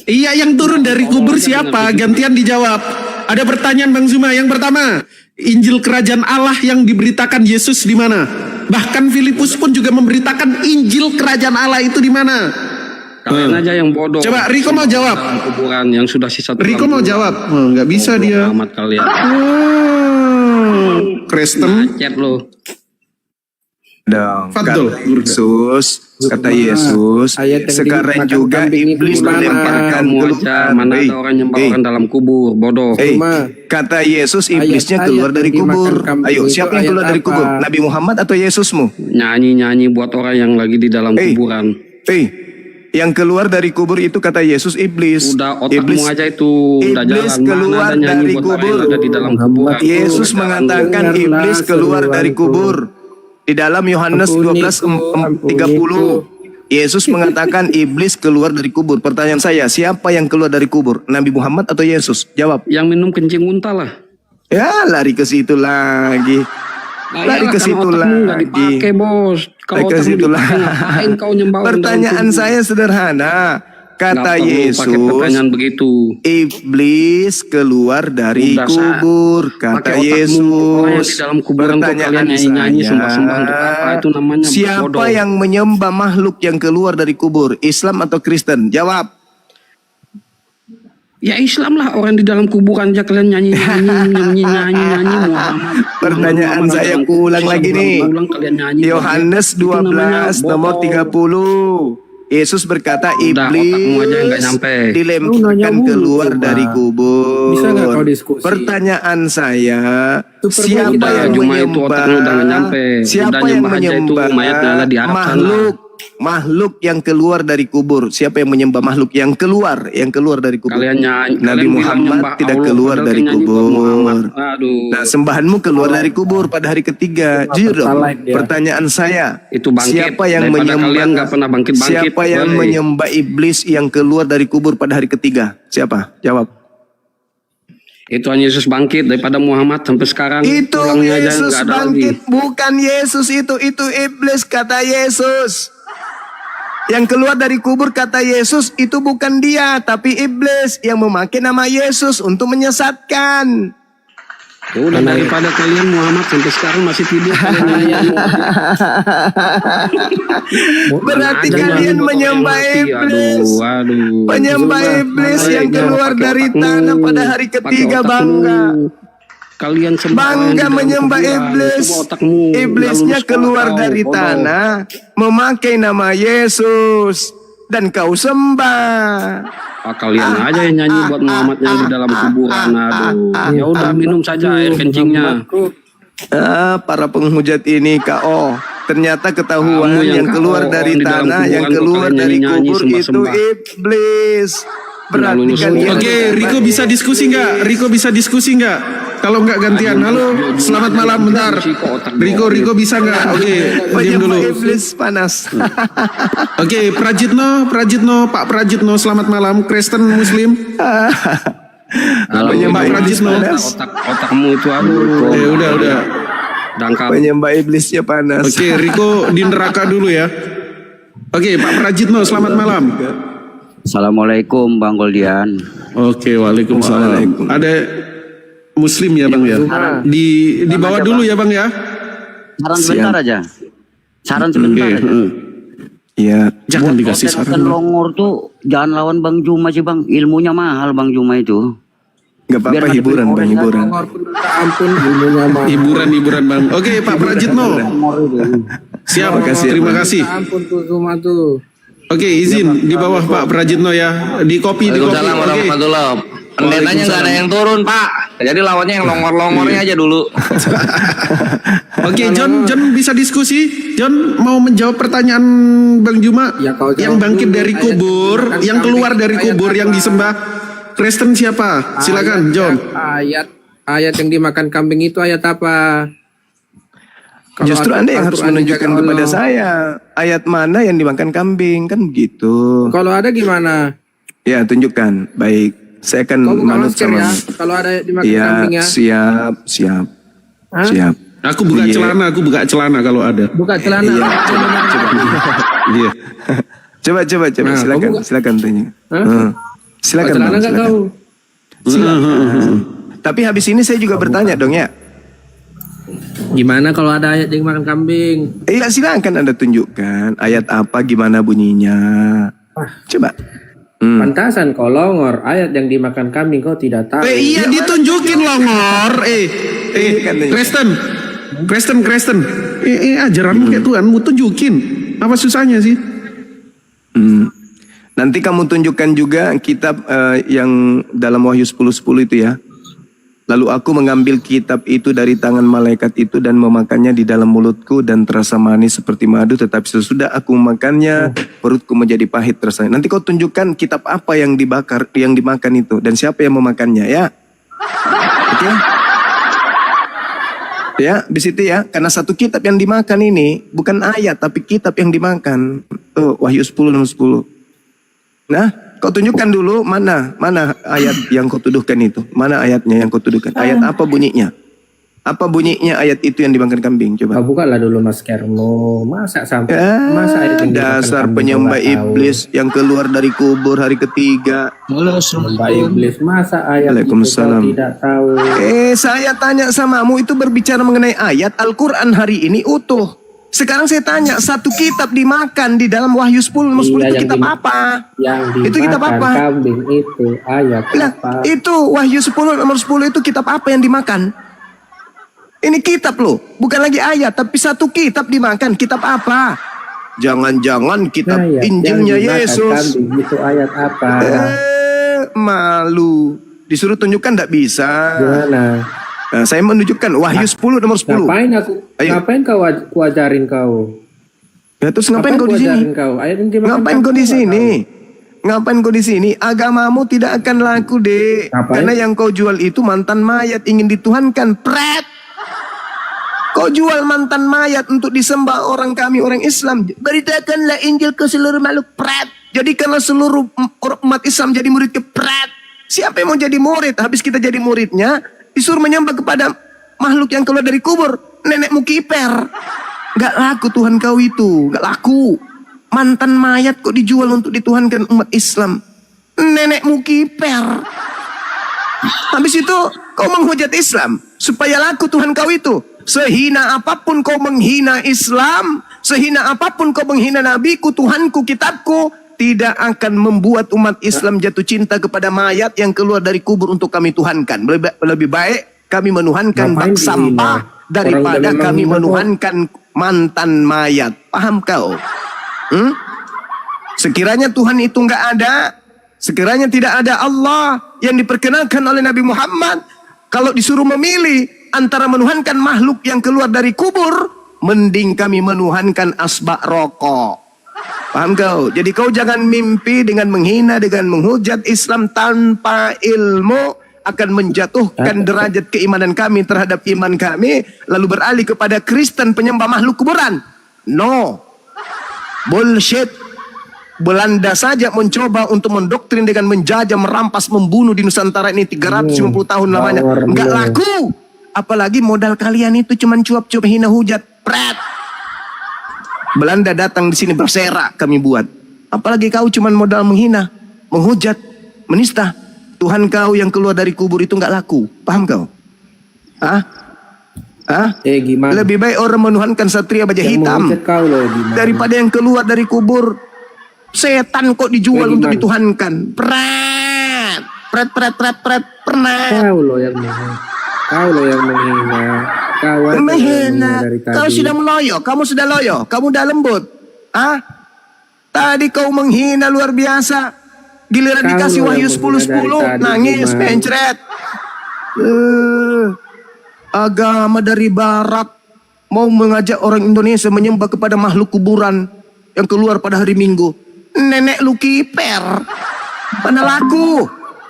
Iya, yang turun dari kubur siapa? Gantian dijawab. Ada pertanyaan Bang Zuma. Yang pertama, Injil Kerajaan Allah yang diberitakan Yesus di mana? Bahkan Filipus pun juga memberitakan Injil Kerajaan Allah itu di mana? Kalian aja yang bodoh. Coba Riko mau jawab. Dalam kuburan yang sudah sisa. Riko mau jawab. Nggak bisa dia. Amat kalian. Kristen. Chat lo. Dong, Fadol. kata Yesus, Ayat yang sekarang dimakan juga kambing itu iblis mana? melemparkan Kamu aja mana ada orang yang bawa orang dalam kubur, bodoh. Kata Yesus iblisnya Ayat-ayat keluar dari yang dimakan kubur. kambing Ayo, itu siapa yang keluar ayat dari apa? kubur? Nabi Muhammad atau Yesusmu? Nyanyi-nyanyi buat orang yang lagi di dalam kuburan. Yang keluar dari kubur itu kata Yesus iblis. Udah otakmu Iblis, aja itu udah iblis jalan. keluar Mana ada nyanyi dari buat orang yang kubur. ada di dalam kuburan. Yesus mengatakan iblis keluar dari kubur. Di dalam Yohanes 12:30, Yesus mengatakan iblis keluar dari kubur. Pertanyaan saya, siapa yang keluar dari kubur? Nabi Muhammad atau Yesus? Jawab. Yang minum kencing muntah lah. Ya, lari ke situ lagi. Lari ke situ Nggak dipakai, lagi. bos. Kalau Lari ke otakmu situ dipakai, ngapain kau nyembah orang dalam Pertanyaan kubur? saya sederhana. Kata Nggak perlu Yesus, pakai pertanyaan begitu. iblis keluar dari Udah, kubur. Kata Pakai otakmu. Orang yang Yesus. di dalam kuburan tuh kalian Pertanyaan nyanyi-nyanyi saya, sembah-sembah untuk apa itu namanya? siapa Bodoh. yang menyembah makhluk yang keluar dari kubur? Islam atau Kristen? Jawab. Ya Islam lah, orang di dalam kuburan aja kalian nyanyi-nyanyi Muhammad. Pertanyaan Muhammad saya dalam ulang kuburan, lagi nih. ulang kalian nyanyi. Yohanes Itu namanya 12 nomor bohong. 30. Yesus berkata Udah, otakmu aja yang nggak iblis nyampe. dilemparkan keluar dari kubur. Bisa nggak kau diskusi? Pertanyaan saya, siapa Udah, yang cuma itu menyembah? otakmu udah nggak nyampe. Siapa Udah yang nyembah aja itu, menyembah mayatnya ada di Arab sana. makhluk yang keluar dari kubur? Siapa yang menyembah makhluk yang keluar dari kubur? Kalian nyanyi. Nabi kalian bilang Muhammad nyembah tidak Allah, keluar padahal dari kalian nyanyi buat kubur. Muhammad. Aduh. Nah, sembahanmu keluar dari kubur pada hari ketiga. Jujur dong. Pertanyaan saya, Itu bangkit. siapa yang Daripada menyembah? kalian nggak pernah bangkit-bangkit, Siapa yang boleh. menyembah iblis yang keluar dari kubur pada hari ketiga? Siapa? Jawab. Itu hanya Yesus bangkit daripada Muhammad sampai sekarang. Itu tulangnya aja Yesus nggak ada bangkit, lagi. bukan Yesus itu iblis kata Yesus. Yang keluar dari kubur kata Yesus itu bukan dia, tapi iblis yang memakai nama Yesus untuk menyesatkan. Ya udah, daripada kalian Muhammad sampai sekarang masih tidur kalian nyanyi. Berarti Ada kalian yang menyembah mati. iblis. Aduh. Penyembah iblis yang keluar Pakai dari otakmu. tanah pada hari Pakai ketiga otakmu. bangga. Kalian sembah orang Bangga di dalam menyembah kuburan. iblis. Coba otakmu. Iblisnya Nggak lulus keluar sekolah, dari bodoh. tanah, memakai nama Yesus, dan kau sembah. Kalian aja yang nyanyi buat Muhammad yang di dalam kuburan. Aduh. Ya udah, minum saja air kencingnya. Para penghujat ini KO. Ternyata ketahuan Kamu yang yang keluar KO, dari orang di dalam tanah, yang kuburan kok keluar kalian dari nyanyi-nyanyi, kubur itu sembah-sembah. iblis. Berarti lulus kalian sekolah. Oke, Riko bisa diskusi nggak? Riko bisa diskusi nggak? Kalau nggak gantian. Halo, selamat malam, bentar. Riko bisa nggak? Oke, diam dulu. penyembah iblis panas. Oke, Prajitno, Pak Prajitno, selamat malam. Kristen Muslim. Kalau Penyembah Pak iblis Prajitno. panas. otakmu itu aduh. Udah. Dangkal. Penyembah iblisnya panas. Oke, Riko di neraka dulu ya. Oke, Pak Prajitno, selamat malam. Assalamualaikum Bang Goldian. Oke, waalaikumsalam. Ada Muslim ya Bang ya? Di bawah dulu ya Bang ya? Saran sebentar aja. Saran sebentar aja. Iya. Jangan dikasih Konten saran. longor tuh jangan lawan Bang Juma sih Bang. Ilmunya mahal Bang Juma itu. Gak apa-apa, Biar hiburan ngadepin Bang, orang hiburan. Minta ampun ilmunya mah. Hiburan Bang. Oke, Pak Prajitno. Siap, terima kasih. Minta ampun tuh cuma tuh. Oke, izin di bawah Pak Prajitno ya. Di kopi. Waalaikumsalam Oke. warahmatullahi wabarakatuh. Pendetanya nggak ada yang turun Pak. Jadi lawannya yang longor-longornya aja dulu. Oke, John bisa diskusi. John mau menjawab pertanyaan Bang Juma Ya, kau jawab yang bangkit dulu. dari Ayat kubur, yang yang keluar kambing dari itu kubur, ayat yang apa? disembah Kristen siapa? Silakan, John. Ayat yang dimakan kambing itu ayat apa? Kalau Justru Anda yang harus Al-Quran menunjukkan dijaga kepada Allah. saya ayat mana yang dimakan kambing, kan begitu. Kalau ada gimana? Ya, tunjukkan. Baik. Saya akan Kau buka manut masker sama. ya. Kalau ada dimakan Iya, kambing ya. siap, siap, Hah? siap. Aku buka Iya. aku buka celana kalau ada. Buka celana. Iya, Iya. Coba, Nah, silakan, kau buka. silakan tanya. Hah? Silakan, Celana Bang, nggak silakan. kau? Tapi habis ini saya juga bertanya dong ya. Gimana kalau ada ayat yang makan kambing? Iya, silakan Anda tunjukkan ayat apa, gimana bunyinya. Coba. Pantasan kau longor, ayat yang dimakan kambing kau tidak tahu. Iya ditunjukin longor. Kristen. Ajaranmu kayak Tuhanmu tunjukin. Apa susahnya sih? Nanti kamu tunjukkan juga kitab yang dalam Wahyu 10:10 itu ya. Lalu aku mengambil kitab itu dari tangan malaikat itu dan memakannya di dalam mulutku dan terasa manis seperti madu, tetapi sesudah aku memakannya perutku menjadi pahit rasanya. Nanti kau tunjukkan kitab apa yang dibakar, yang dimakan itu dan siapa yang memakannya ya. Oke? Ya, di situ ya. Karena satu kitab yang dimakan ini bukan ayat tapi kitab yang dimakan. Tuh, Wahyu 10:10. Nah, kau tunjukkan dulu mana ayat yang kau tuduhkan itu. Mana ayatnya yang kau tuduhkan? Ayat apa bunyinya? Apa bunyinya ayat itu yang dimakan kambing? Coba. Kau bukalah dulu maskermu. Masa sampai masa ayat yang dimakan Dasar kambing penyembah kau nggak tahu? iblis yang keluar dari kubur hari ketiga. Penyembah iblis. Masa ayat itu kau Waalaikumsalam. tidak tahu? Saya tanya samamu itu berbicara mengenai ayat Al-Quran hari ini utuh. Sekarang saya tanya, satu kitab dimakan di dalam Wahyu 10:10 Iya, itu yang kitab dimakan. apa? Yang Itu kitab dimakan apa? kambing itu ayat Lah, apa? itu Wahyu 10:10 itu kitab apa yang dimakan? Ini kitab loh, bukan lagi ayat, tapi satu kitab dimakan. Kitab apa? Jangan-jangan kitab Ayat Injilnya yang dimakan Yesus. kambing itu ayat apa? Malu. Disuruh tunjukkan tidak bisa. Gimana? Nah, saya menunjukkan Wahyu 10:10. Ayo. Ngapain ku ajarin kau? Ya, terus ngapain kau di ku sini? ajarin kau? Ayat yang dimakan Ngapain kau kambing di nggak sini? Ngapain kau di sini? Agamamu tidak akan laku, Dek. Ngapain? Karena yang kau jual itu mantan mayat ingin dituhankan. Pret. Kau jual mantan mayat untuk disembah orang kami, orang Islam. Beritakanlah Injil ke seluruh makhluk. Pret. Jadikanlah seluruh umat Islam jadi murid ke pret. Siapa yang mau jadi murid? Habis kita jadi muridnya, disuruh menyembah kepada makhluk yang keluar dari kubur. Nenekmu kiper. Gak laku Tuhan kau itu. Gak laku. Mantan mayat kok dijual untuk dituhankan umat Islam. Nenekmu kiper. Habis itu kau menghujat Islam. Supaya laku Tuhan kau itu. Sehina apapun kau menghina Islam. Sehina apapun kau menghina Nabiku, Tuhanku, kitabku. Tidak akan membuat umat Islam jatuh cinta kepada mayat yang keluar dari kubur untuk kami tuhankan. Lebih baik kami menuhankan Ngapain bak sampah dihina? daripada Orang udah kami memang menuhankan mantan mayat. Paham kau? Sekiranya Tuhan itu nggak ada, sekiranya tidak ada Allah yang diperkenalkan oleh Nabi Muhammad, kalau disuruh memilih antara menuhankan makhluk yang keluar dari kubur, mending kami menuhankan asbak rokok. Paham kau? Jadi kau jangan mimpi dengan menghina, dengan menghujat Islam tanpa ilmu akan menjatuhkan derajat keimanan kami terhadap iman kami, lalu beralih kepada Kristen penyembah makhluk kuburan. No. Bullshit. Belanda saja mencoba untuk mendoktrin dengan menjajah, merampas, membunuh di Nusantara ini 350 tahun lamanya. Enggak laku. Apalagi modal kalian itu cuman cuap-cuap hina hujat. Pret. Belanda datang di sini berserak kami buat. Apalagi kau cuman modal menghina, menghujat, menista. Tuhan kau yang keluar dari kubur itu enggak laku. Paham kau? Gimana? Lebih baik orang menuhankan satria baja Yang hitam menghujat kau loh, gimana? daripada yang keluar dari kubur. Setan kok dijual untuk dituhankan. Pret. Pernah. Kau loh yang menghina. Kau loh yang menghina. Kau aja yang Menghina. dari tadi. Kau sudah meloyo. Kamu sudah loyo. Kamu udah lembut. Tadi kau menghina luar biasa. Giliran Kau dikasih loh Wahyu yang menghina 10:10 dari tadi, nangis gimana? mencret. Agama dari barat mau mengajak orang Indonesia menyembah kepada makhluk kuburan yang keluar pada hari Minggu. Nenek lu kiper. Mana laku?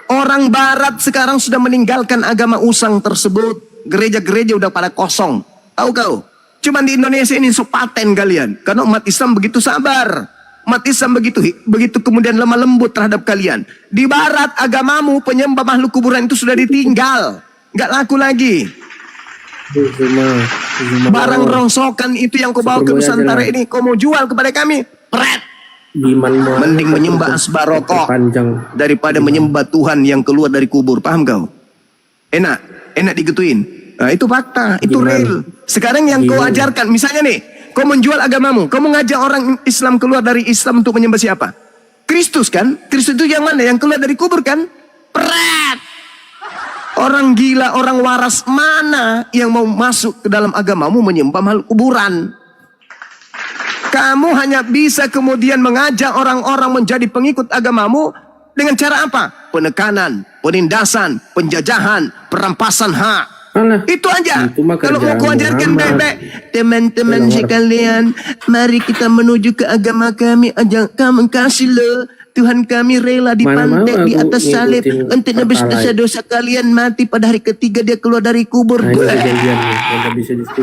Orang barat sekarang sudah meninggalkan agama usang tersebut. Gereja-gereja udah pada kosong. Tahu kau? Cuman di Indonesia ini so paten kalian. Karena umat Islam begitu sabar. umat Islam begitu kemudian lemah lembut terhadap kalian. Di barat agamamu penyembah makhluk kuburan itu sudah ditinggal, nggak laku lagi. Barang rongsokan itu yang kau bawa ke Nusantara ini, kau mau jual kepada kami, pret. Mending menyembah asbarokok daripada menyembah Tuhan yang keluar dari kubur. Paham kau? Enak digituin. Nah, itu fakta, itu real. Sekarang yang kau ajarkan, misalnya nih, kau menjual agamamu, kau mengajak orang Islam keluar dari Islam untuk menyembah siapa? Kristus kan? Kristus itu yang mana? Yang keluar dari kubur kan? Pret. Orang gila, orang waras mana yang mau masuk ke dalam agamamu menyembah makhluk kuburan? Kamu hanya bisa kemudian mengajak orang-orang menjadi pengikut agamamu dengan cara apa? Penekanan, penindasan, penjajahan, perampasan hak. Itu aja. Kalau mau kau ajarkan baik-baik, teman-teman sekalian, mari kita menuju ke agama kami. Ajak kamu kasih lo. Tuhan kami rela dipantek di atas salib untuk nebus dosa-dosa kalian, mati pada hari ketiga dia keluar dari kubur.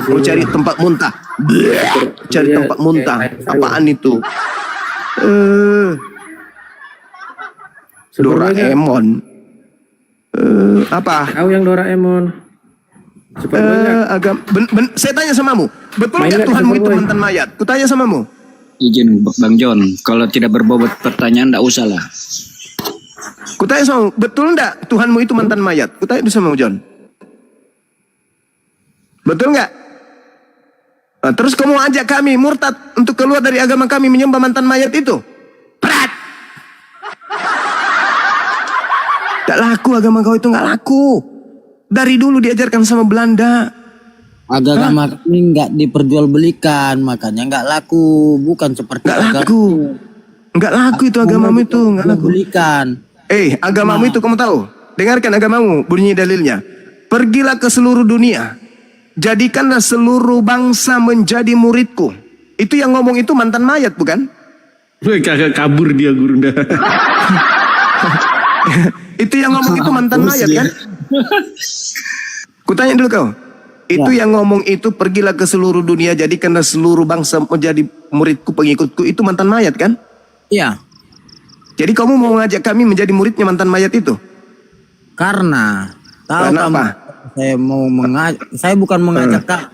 Mau cari tempat muntah. Cari tempat muntah. Apaan itu? Doraemon. Apa? Tahu yang Doraemon? Saya tanya samamu, betul nggak Tuhanmu itu mantan mayat? Kutanya samamu. Izin Bang John, kalau tidak berbobot pertanyaan tidak usah lah. Kutanya samamu, betul nggak Tuhanmu itu mantan mayat? Kutanya itu samamu John. Betul nggak? Nah, terus kamu ajak kami murtad untuk keluar dari agama kami menyembah mantan mayat itu? Prat! Gak laku agama kau itu, gak laku. Dari dulu diajarkan sama Belanda. Agama kami nggak diperjualbelikan, makanya nggak laku. Bukan seperti nggak laku. Nggak laku itu agamamu itu, nggak laku. Agamamu itu kamu tahu? Dengarkan agamamu, bunyi dalilnya. Pergilah ke seluruh dunia, jadikanlah seluruh bangsa menjadi muridku. Itu yang ngomong itu mantan mayat bukan? Kagak kabur dia Gurunda. Itu yang ngomong itu mantan mayat kan? Kutanya dulu kau. Itu yang ngomong itu pergilah ke seluruh dunia, jadikanlah seluruh bangsa menjadi muridku, pengikutku. Itu mantan mayat kan? Iya. Jadi kamu mau ngajak kami menjadi muridnya mantan mayat itu? Karena tahu Karena kamu, apa? saya bukan mengajak kamu.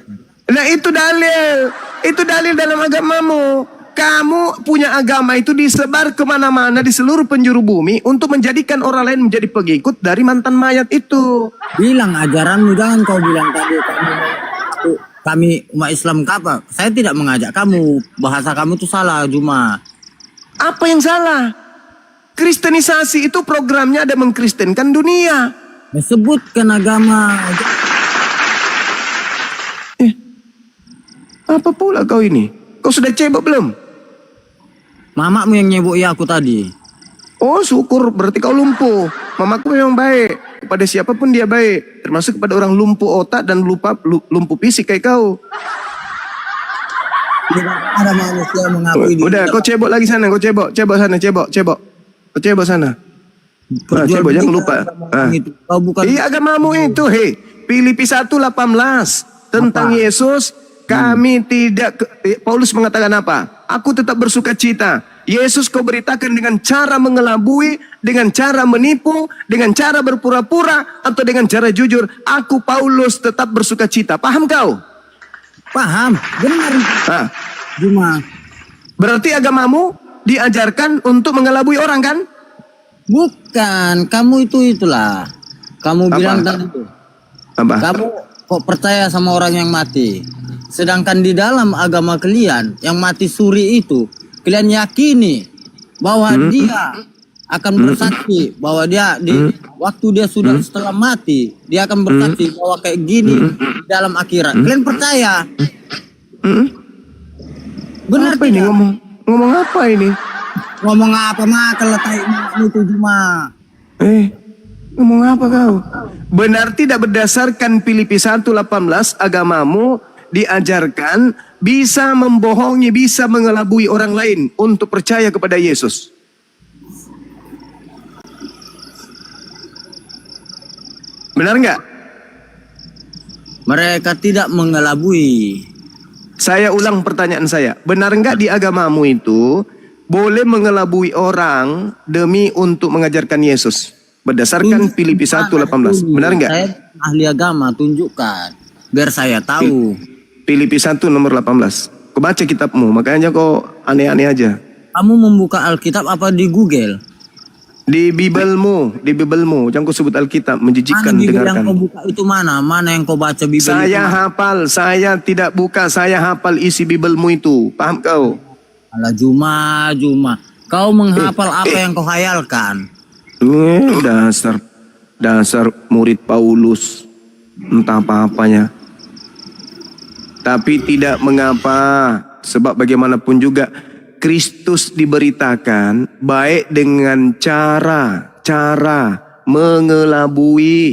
Nah itu dalil. Itu dalil dalam agamamu. Kamu punya agama itu disebar kemana-mana di seluruh penjuru bumi untuk menjadikan orang lain menjadi pengikut dari mantan mayat itu. Bilang ajaranmu, jangan kau bilang tadi kami umat Islam apa? Saya tidak mengajak kamu. Bahasa kamu itu salah, Juma. Apa yang salah? Kristenisasi itu programnya ada mengkristenkan dunia. Sebutkan agama. Apa pula kau ini? Kau sudah cebok belum? Mamamu yang nyebok ya aku tadi. Oh syukur, berarti kau lumpuh. Mamaku memang baik. Kepada siapapun dia baik. Termasuk kepada orang lumpuh otak dan lumpuh fisik kayak kau. Ada manusia mengakui. Udah, kau cebok lagi sana. Kau cebok sana, cebok. Kau cebok sana. Cebok, jangan lupa. Kau bukan. Iya agamamu itu, Filipi 1:18 tentang apa? Yesus. Kami tidak, Paulus mengatakan apa? Aku tetap bersuka cita. Yesus kau beritakan dengan cara mengelabui, dengan cara menipu, dengan cara berpura-pura, atau dengan cara jujur. Aku Paulus tetap bersuka cita. Paham kau? Paham, benar. Cuma berarti agamamu diajarkan untuk mengelabui orang kan? Bukan, kamu itulah. Kamu bilang tadi itu. Apa? Kamu kok percaya sama orang yang mati? Sedangkan di dalam agama kalian yang mati suri itu, kalian yakini bahwa dia akan bersaksi bahwa dia di waktu dia sudah setelah mati, dia akan bersaksi bahwa kayak gini di dalam akhirat. Kalian percaya? Benar apa ini ngomong apa ini? Ngomong apa mah kalau itu cuma ngomong apa kau? Benar tidak berdasarkan Filipi 1:18 agamamu diajarkan bisa membohongi, bisa mengelabui orang lain untuk percaya kepada Yesus. Benar nggak? Mereka tidak mengelabui. Saya ulang pertanyaan saya. Benar nggak di agamamu itu boleh mengelabui orang demi untuk mengajarkan Yesus. Berdasarkan Filipi 1:18. Benar nggak? Saya ahli agama, tunjukkan. Biar saya tahu. Filipi 1 nomor 18. Kau baca kitabmu, makanya kau aneh-aneh aja. Kamu membuka Alkitab apa di Google? Di Bibelmu, jangan kau sebut Alkitab, Mana menjijikkan Bibel yang dengarkan. kau buka itu mana? Mana yang kau baca Bibel Saya itu? hafal, saya tidak buka, saya hafal isi Bibelmu itu. Paham kau? Alah Juma. Kau menghafal apa yang kau hayalkan? Dasar murid Paulus, entah apa-apanya. Tapi tidak mengapa, sebab bagaimanapun juga Kristus diberitakan baik dengan cara mengelabui,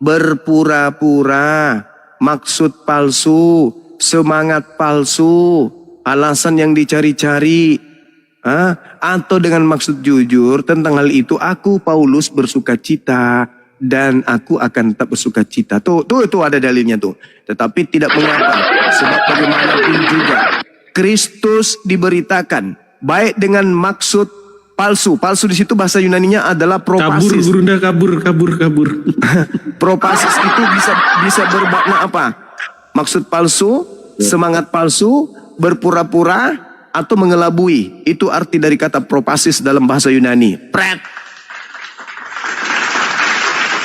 berpura-pura, maksud palsu, semangat palsu, alasan yang dicari-cari, atau dengan maksud jujur. Tentang hal itu aku Paulus bersuka cita dan aku akan tetap bersuka cita. Tuh ada dalilnya tuh. Tetapi tidak mengapa, sebab bagaimanapun juga Kristus diberitakan baik dengan maksud palsu. Palsu di situ bahasa Yunaninya adalah propasis. Kabur, kabur. Propasis itu bisa bermakna apa? Maksud palsu, semangat palsu, berpura-pura, atau mengelabui. Itu arti dari kata propasis dalam bahasa Yunani. Pret.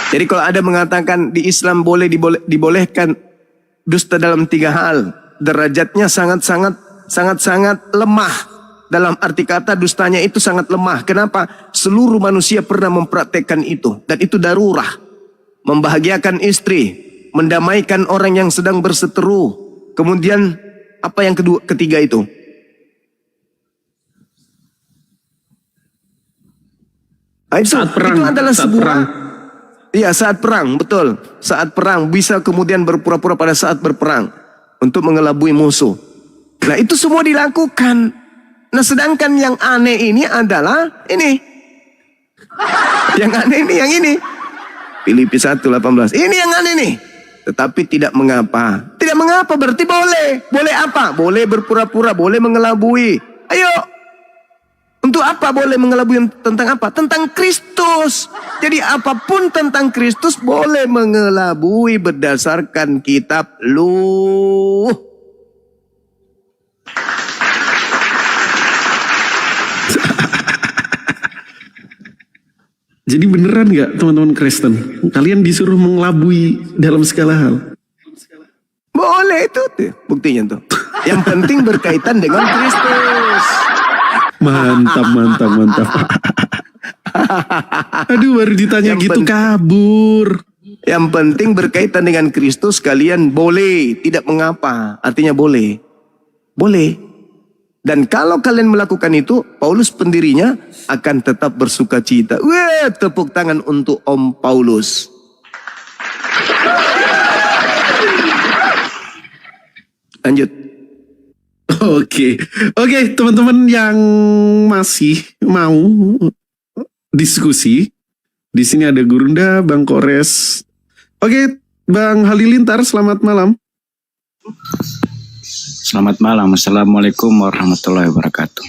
Jadi kalau ada mengatakan di Islam dibolehkan dusta dalam 3 hal, derajatnya sangat-sangat lemah. Dalam arti kata dustanya itu sangat lemah. Kenapa? Seluruh manusia pernah mempraktekkan itu. Dan itu darurah. Membahagiakan istri. Mendamaikan orang yang sedang berseteru. Kemudian apa yang ketiga itu? Saat perang. Itu adalah saat sebuah... perang. Iya, saat perang, betul. Saat perang, bisa kemudian berpura-pura pada saat berperang. Untuk mengelabui musuh. Nah itu semua dilakukan. Nah sedangkan yang aneh ini adalah ini. Yang aneh ini, yang ini. Filipi 1:18. Ini yang aneh nih. Tetapi tidak mengapa. Tidak mengapa berarti boleh. Boleh apa? Boleh berpura-pura, boleh mengelabui. Ayo. Untuk apa boleh mengelabui? Tentang apa? Tentang Kristus. Jadi apapun tentang Kristus boleh mengelabui berdasarkan kitab lu. Jadi beneran nggak teman-teman Kristen? Kalian disuruh mengelabui dalam segala hal? Boleh itu tuh, buktinya tuh. Yang penting berkaitan dengan Kristus. Mantap. Aduh, baru ditanya Yang gitu kabur. Yang penting berkaitan dengan Kristus kalian boleh, tidak mengapa. Artinya boleh. Boleh. Dan kalau kalian melakukan itu, Paulus pendirinya akan tetap bersuka cita. Wah, tepuk tangan untuk Om Paulus. Lanjut. Oke, teman-teman yang masih mau diskusi, di sini ada Gurunda, Bang Kores. Oke, Bang Halilintar, selamat malam. Selamat malam. Assalamualaikum warahmatullahi wabarakatuh.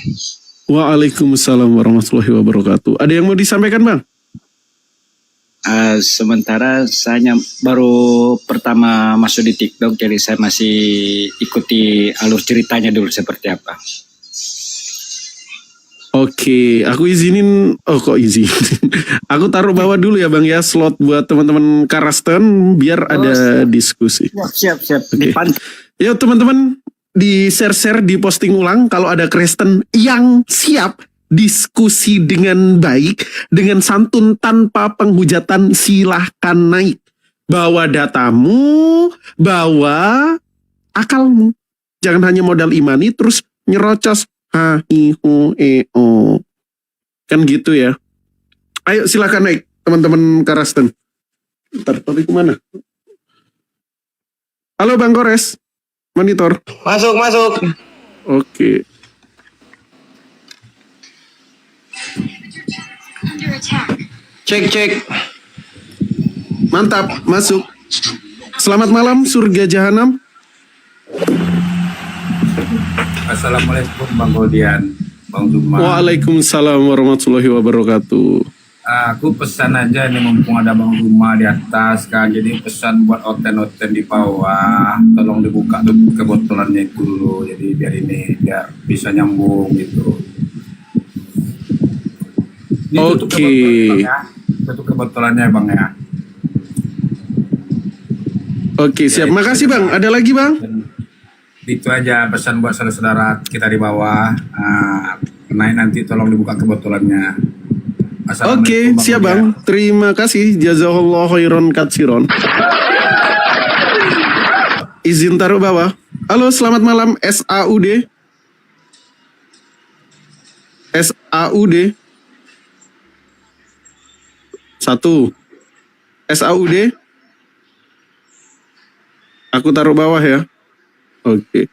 Waalaikumsalam warahmatullahi wabarakatuh. Ada yang mau disampaikan, Bang? Sementara saya baru pertama masuk di TikTok, jadi saya masih ikuti alur ceritanya dulu seperti apa. Oke, aku izinin. Oh, kok izin? Aku taruh bawah dulu ya, Bang ya, slot buat teman-teman Karasten biar ada diskusi. Siap. Okay. Ya, teman-teman, di share-share, di posting ulang kalau ada Kristen yang siap diskusi dengan baik, dengan santun tanpa penghujatan, silahkan naik. Bawa datamu, bawa akalmu. Jangan hanya modal imani terus nyerocos ha hi hu e o. Kan gitu ya. Ayo silahkan naik teman-teman Karasten. Ntar tapi kemana? Halo Bang Kores, monitor. Masuk. Oke. Cek. Mantap, masuk. Selamat malam, surga jahanam. Assalamualaikum Bang Godian. Bang Zuma. Waalaikumsalam warahmatullahi wabarakatuh. Aku pesan aja nih mumpung ada Bang Zuma di atas kan. Jadi pesan buat oten-oten di bawah, tolong dibuka tuh kebotolannya itu dulu. Jadi biar bisa nyambung gitu. Ditutup Oke. kebotolannya ya. Tutup kebotolannya Bang ya. Oke, siap. Makasih Bang. Ada lagi Bang? Itu aja pesan buat saudara-saudara kita di bawah. Naik nanti tolong dibuka kebotolannya. Oke, siap Bang. Terima kasih. Jazakallahu khairan katsiron. Izin taruh bawah. Halo, selamat malam SAUD. SAUD. 1. SAUD. Aku taruh bawah ya. Oke.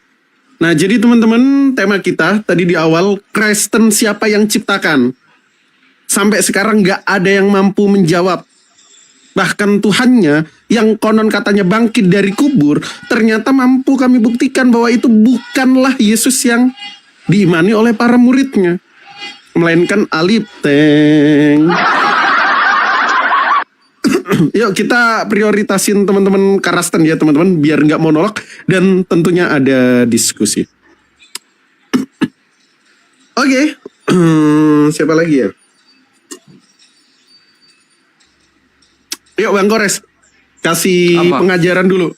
Nah, jadi teman-teman, tema kita tadi di awal, Kristen siapa yang ciptakan? Sampai sekarang nggak ada yang mampu menjawab. Bahkan Tuhannya yang konon katanya bangkit dari kubur, ternyata mampu kami buktikan bahwa itu bukanlah Yesus yang diimani oleh para muridnya, melainkan Alip Teng. Yuk kita prioritasin teman-teman Karasten ya teman-teman, biar nggak monolog dan tentunya ada diskusi. Oke. Siapa lagi ya? Yuk Bang Kores, kasih Apa? pengajaran dulu.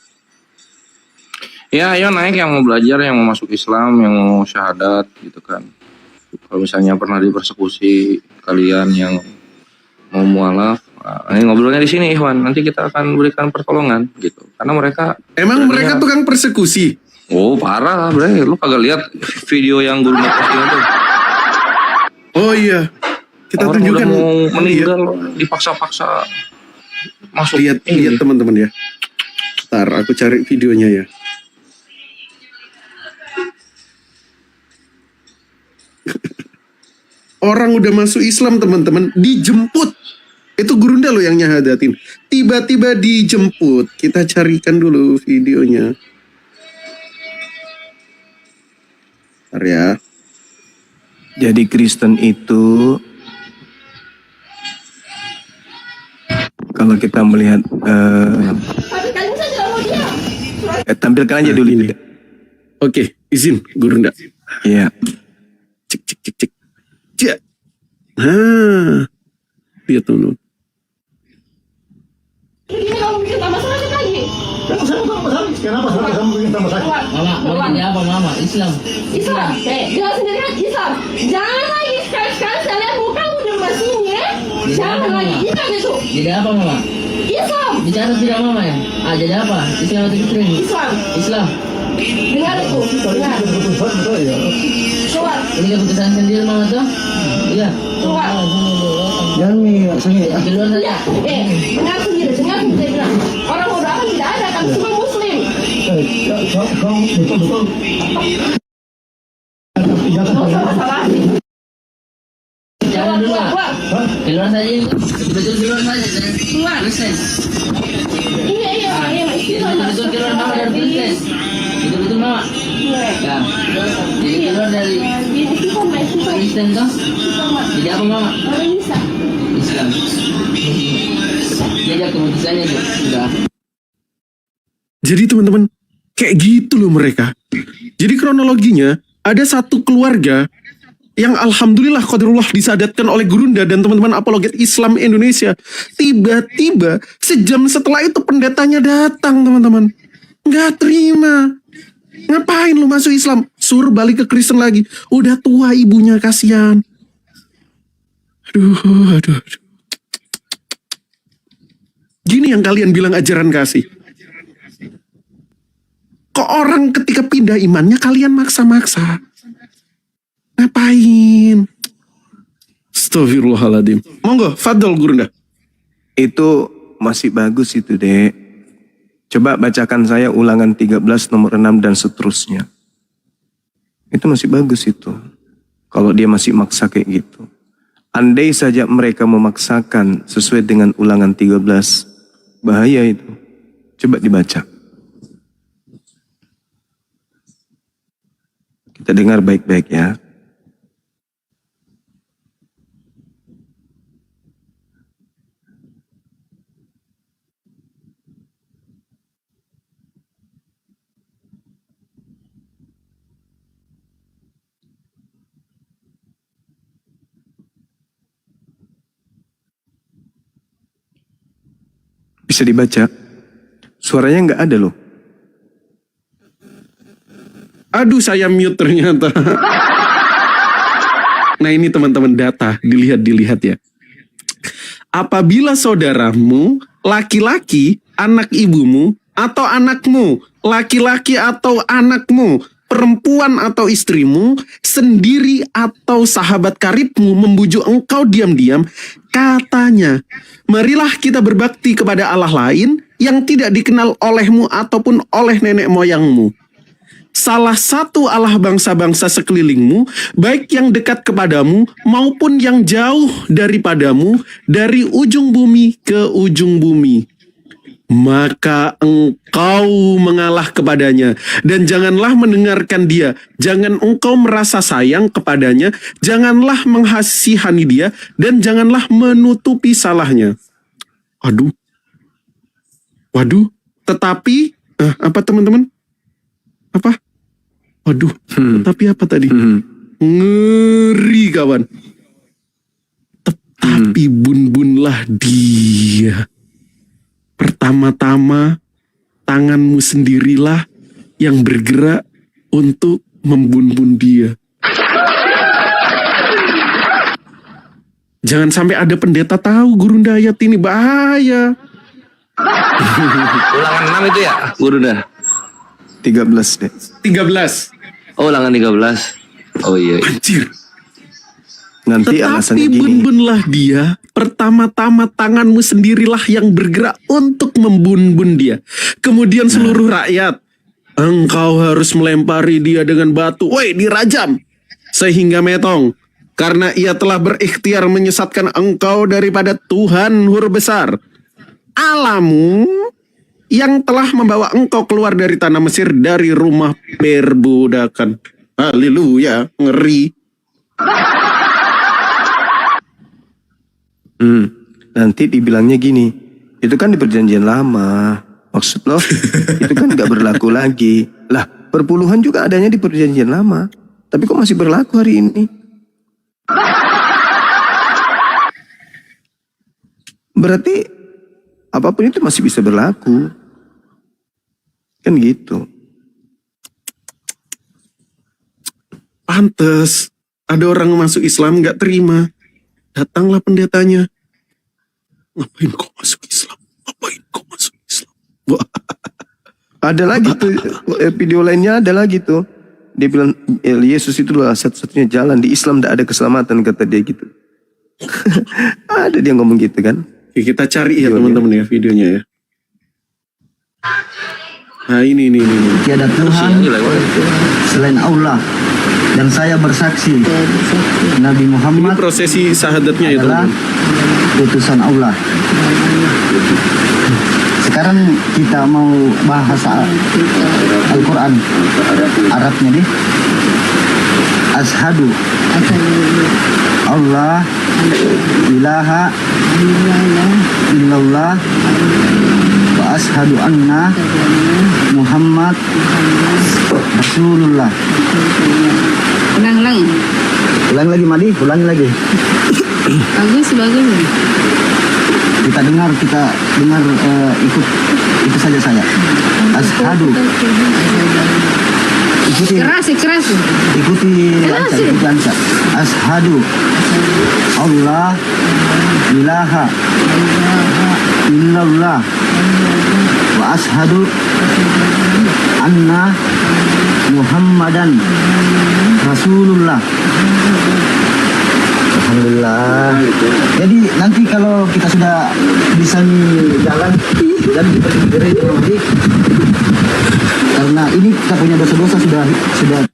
Ya, ayo naik yang mau belajar, yang mau masuk Islam, yang mau syahadat gitu kan. Kalau misalnya pernah dipersekusi kalian yang mau mualaf, ini ngobrolnya di sini Ikhwan. Nanti kita akan berikan pertolongan gitu. Karena mereka Emang mereka tukang persekusi? Oh parah bre, lu kagak lihat video yang guru posting itu? Oh iya, kita Orang tunjukkan. udah mau Oh, meninggal dipaksa-paksa masuk. Lihat teman-teman ya. Ntar aku cari videonya ya. Orang udah masuk Islam teman-teman, dijemput. Itu Gurunda loh yang nyahadatin. Tiba-tiba dijemput. Kita carikan dulu videonya. Ntar ya. Jadi Kristen itu kalau kita melihat tampilkan aja dulu ini. Oke, izin Gurunda. Iya. Cek cek cek cek. Cek. Nah. Lihat teman-teman. Mama ini apa mama? Islam. Islam. Dia sendiri kan Islam. Jangan lagi sekali-sekali saya lihat muka udah masih ya. Jangan lagi Islam itu. Jadi apa mama? Islam. Bicara tidak mama ya? Jadi apa? Islam atau Kristen? Islam. Islam. Dengar itu. Dengar. Keluar. Ini keputusan sendiri mama tuh? Iya. Keluar. Jangan keluar saja. Dengar sendiri. Dengar saya bilang. Orang bodoh tidak ada kan semua Muslim. Jangan dulu. Keluar saja. Betul keluar saja. Keluar. Kristen. Iya. Betul keluar mama dari Kristen. Betul mama. Ya. Jadi keluar dari Kristen tuh. Jadi apa mama? Islam. Jadi keputusannya tuh sudah. Jadi teman-teman, kayak gitu loh mereka. Jadi kronologinya, ada satu keluarga yang alhamdulillah qadarullah disadatkan oleh Gurunda dan teman-teman apologet Islam Indonesia. Tiba-tiba sejam setelah itu pendetanya datang teman-teman. Nggak terima. Ngapain lu masuk Islam? Suruh balik ke Kristen lagi. Udah tua ibunya, kasihan. Aduh. Gini yang kalian bilang ajaran kasih. Kok orang ketika pindah imannya kalian maksa-maksa? Ngapain? Astagfirullahaladzim. Monggo, Fadol Gurunda. Itu masih bagus itu, Dek. Coba bacakan saya ulangan 13 nomor 6 dan seterusnya. Itu masih bagus itu. Kalau dia masih maksa kayak gitu. Andai saja mereka memaksakan sesuai dengan ulangan 13, bahaya itu. Coba dibaca. Kita dengar baik-baik ya. bisa dibaca. Suaranya nggak ada loh. Aduh, saya mute ternyata. Nah ini teman-teman data, dilihat ya. Apabila saudaramu, laki-laki, anak ibumu, atau anakmu, laki-laki atau anakmu, perempuan atau istrimu, sendiri atau sahabat karibmu membujuk engkau diam-diam, katanya, marilah kita berbakti kepada Allah lain yang tidak dikenal olehmu ataupun oleh nenek moyangmu. Salah satu Allah bangsa-bangsa sekelilingmu, baik yang dekat kepadamu maupun yang jauh daripadamu, dari ujung bumi ke ujung bumi. Maka engkau mengalah kepadanya, dan janganlah mendengarkan dia. Jangan engkau merasa sayang kepadanya, janganlah menghasihani dia, dan janganlah menutupi salahnya. Waduh, tetapi, apa teman-teman? Apa? Waduh, tapi apa tadi? Ngeri kawan. Tetapi bun-bunlah dia. Pertama-tama tanganmu sendirilah yang bergerak untuk membun-bun dia. Jangan sampai ada pendeta tahu Gurunda ayat ini, bahaya. Ulangan 6 itu ya, Gurunda? 13 deh. 13. Oh, ulangan 13. Oh iya. Anjir. Nanti alasannya Tetapi gini. bun-bunlah dia, pertama-tama tanganmu sendirilah yang bergerak untuk membun-bun dia. Kemudian seluruh rakyat, engkau harus melempari dia dengan batu. Woi, dirajam. Sehingga metong. Karena ia telah berikhtiar menyesatkan engkau daripada Tuhan huruf besar, Allahmu, yang telah membawa engkau keluar dari tanah Mesir, dari rumah perbudakan. Haleluya, ngeri. Nanti dibilangnya gini, itu kan di perjanjian lama. Maksud lo, itu kan nggak berlaku lagi. Lah, perpuluhan juga adanya di perjanjian lama. Tapi kok masih berlaku hari ini? Berarti apapun itu masih bisa berlaku. Kan gitu. Pantes ada orang masuk Islam nggak terima. Datanglah pendetanya. Ngapain kau masuk Islam? Ngapain kau masuk Islam? Wah. Ada lagi tuh, video lainnya ada lagi tuh. Dia bilang, Yesus itu adalah satu-satunya jalan. Di Islam tidak ada keselamatan, kata dia gitu. Ada dia ngomong gitu kan. Oke, kita cari ya teman-teman ya videonya ya. Nah ini. Tiada Tuhan selain Allah, dan saya bersaksi Nabi Ini Muhammad prosesi syahadatnya ya adalah teman-teman. utusan Allah. Sekarang kita mau bahasa Al-Quran Arabnya nih. Ashadu Allah ilaha illallah wa ashadu anna Muhammad Rasulullah. Ulang lagi Madi, ulangi lagi. Bagus. Kita dengar ikut saja saya. Ashadu. Ikuti lancar. Ashadu Allah ilaha illallah wa ashadu anna Muhammadan Rasulullah. Alhamdulillah. Jadi nanti kalau kita sudah bisa jalan dan berdiri nanti, karena ini kita punya dosa-dosa sudah.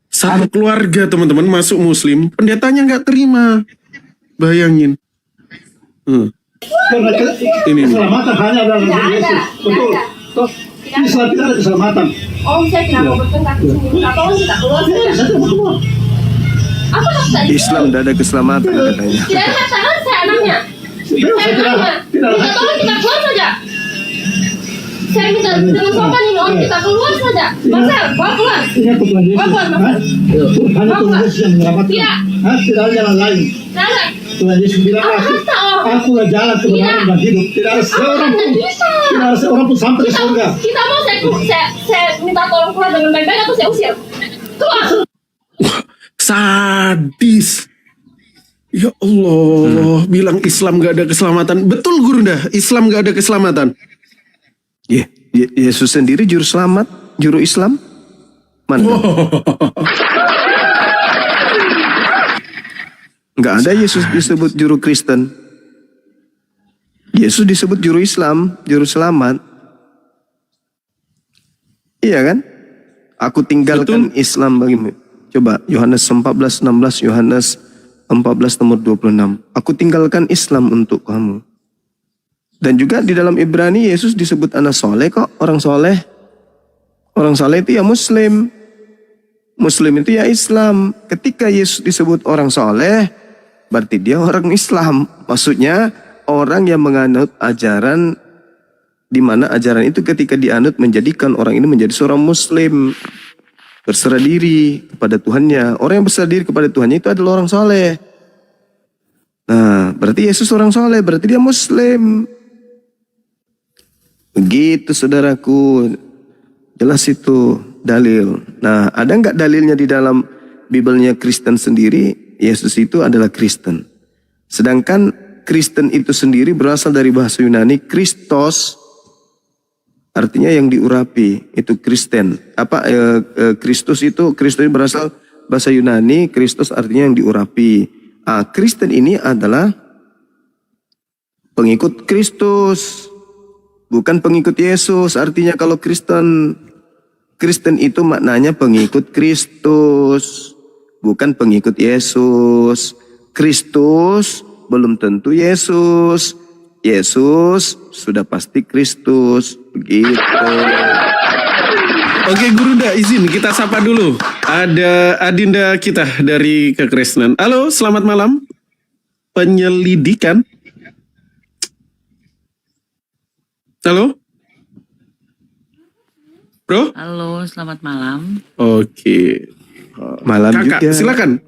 Satu keluarga teman-teman masuk Muslim, pendetanya nggak terima. Bayangin. Ini. Keselamatan hanya dalam Yesus. Betul. Islam tidak ada keselamatan. Oh, saya kenapa bertengkar di sini? Tolong kita keluar saja. Apa maksud tadi? Islam tidak ada keselamatan katanya. Tidak ada pasangan, saya anaknya. Tolong kita keluar saja. Saya minta dengan sopan ini orang kita keluar saja. Marcel, bawa keluar. Bawa keluar, Marcel. Hanya Tuhan Yesus yang menyelamatkan. Tidak. Tidak ada jalan lain. Tidak ada. Tuhan Yesus bilang Apa kata Aku lah jalan kebenaran dan hidup. Tidak ada seorang pun. Tidak ada seorang pun sampai ke surga. Kita mau saya minta tolong keluar dengan baik-baik atau saya usir? Keluar. Sadis. Ya Allah, bilang Islam gak ada keselamatan. Betul Gurunda, Islam gak ada keselamatan. Yesus sendiri juru selamat, juru Islam. Mana? Nggak ada Yesus disebut juru Kristen. Yesus disebut juru Islam, juru selamat. Iya kan? Aku tinggalkan Islam bagimu. Coba Yohanes 14:16, Yohanes 14 nomor 26. Aku tinggalkan Islam untuk kamu. Dan juga di dalam Ibrani Yesus disebut anak soleh kok, orang soleh. Orang soleh itu ya Muslim. Muslim itu ya Islam. Ketika Yesus disebut orang soleh, berarti dia orang Islam. Maksudnya orang yang menganut ajaran, di mana ajaran itu ketika dianut menjadikan orang ini menjadi seorang Muslim. Berserah diri kepada Tuhannya. Orang yang berserah diri kepada Tuhannya itu adalah orang soleh. Nah, berarti Yesus orang soleh, berarti dia Muslim. Begitu saudaraku. Jelas itu dalil. Nah, ada nggak dalilnya di dalam Bibelnya Kristen sendiri? Yesus itu adalah Kristen. Sedangkan Kristen itu sendiri berasal dari bahasa Yunani Kristos. Artinya yang diurapi, itu Kristen. Kristus itu berasal bahasa Yunani, Kristus artinya yang diurapi. Kristen ini adalah pengikut Kristus, bukan pengikut Yesus. Artinya kalau Kristen itu maknanya pengikut Kristus, bukan pengikut Yesus. Kristus belum tentu Yesus. Yesus sudah pasti Kristus. Begitu. Oke Gurunda, izin kita sapa dulu. Ada adinda kita dari kekristenan. Halo, selamat malam. Penyelidikan. Halo? Bro? Halo, selamat malam. Oke. Malam Kakak, juga. silakan.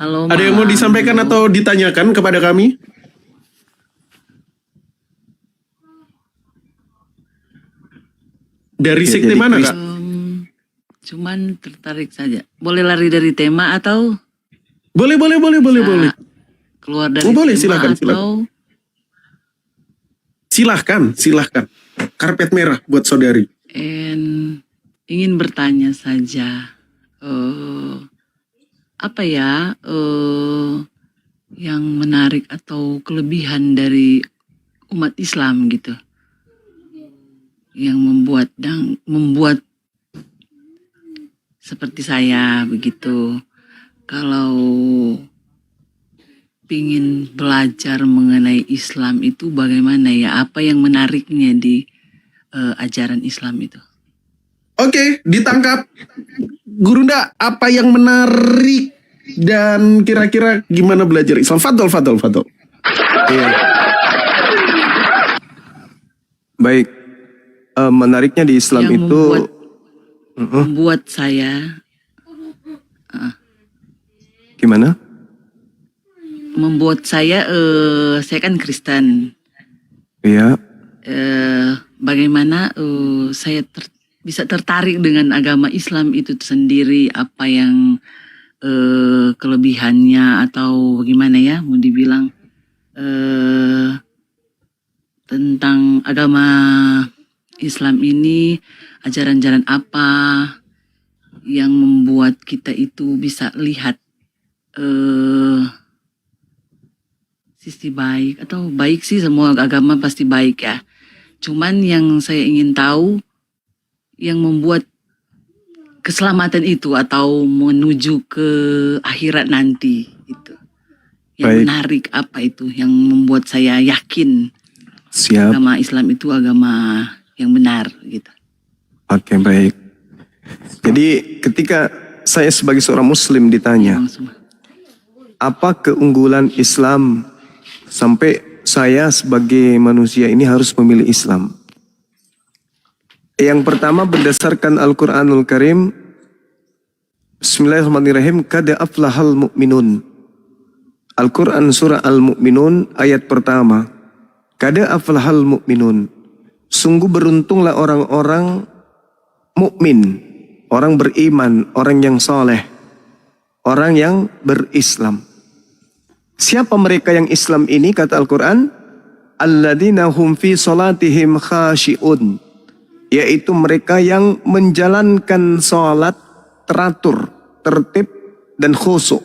Halo. Ada yang mau disampaikan atau ditanyakan kepada kami? Dari sekte mana, Kak? Cuman tertarik saja. Boleh lari dari tema atau? Boleh. Keluar dari boleh, tema silakan. Silahkan. Karpet merah buat saudari. Ingin bertanya saja. Apa ya yang menarik atau kelebihan dari umat Islam gitu? Yang membuat seperti saya begitu, kalau pingin belajar mengenai Islam itu bagaimana ya, apa yang menariknya di ajaran Islam itu? Oke, ditangkap. Gurunda, apa yang menarik dan kira-kira gimana belajar Islam? Fadol. Iya. Baik. Menariknya di Islam yang itu membuat saya gimana? Membuat saya kan Kristen. Iya. Bagaimana saya bisa tertarik dengan agama Islam itu sendiri, apa yang kelebihannya atau bagaimana ya mau dibilang tentang agama Islam ini, ajaran-ajaran apa yang membuat kita itu bisa lihat sisi baik, atau baik sih, semua agama pasti baik ya. Cuman yang saya ingin tahu yang membuat keselamatan itu atau menuju ke akhirat nanti itu. Yang Baik. menarik apa itu yang membuat saya yakin Siap. agama Islam itu agama yang benar gitu. Oke, baik. Jadi ketika saya sebagai seorang Muslim ditanya, apa keunggulan Islam sampai saya sebagai manusia ini harus memilih Islam? Yang pertama berdasarkan Al-Quranul Karim, Bismillahirrahmanirrahim, Qad aflahal mu'minun. Al-Quran surah Al-Mu'minun ayat pertama. Kada aflahal mu'minun. Sungguh beruntunglah orang-orang mukmin, orang beriman, orang yang soleh, orang yang berislam. Siapa mereka yang Islam ini kata Al-Quran? Alladzina hum fi salatihim khashi'un. Yaitu mereka yang menjalankan salat teratur, tertib dan khusyuk.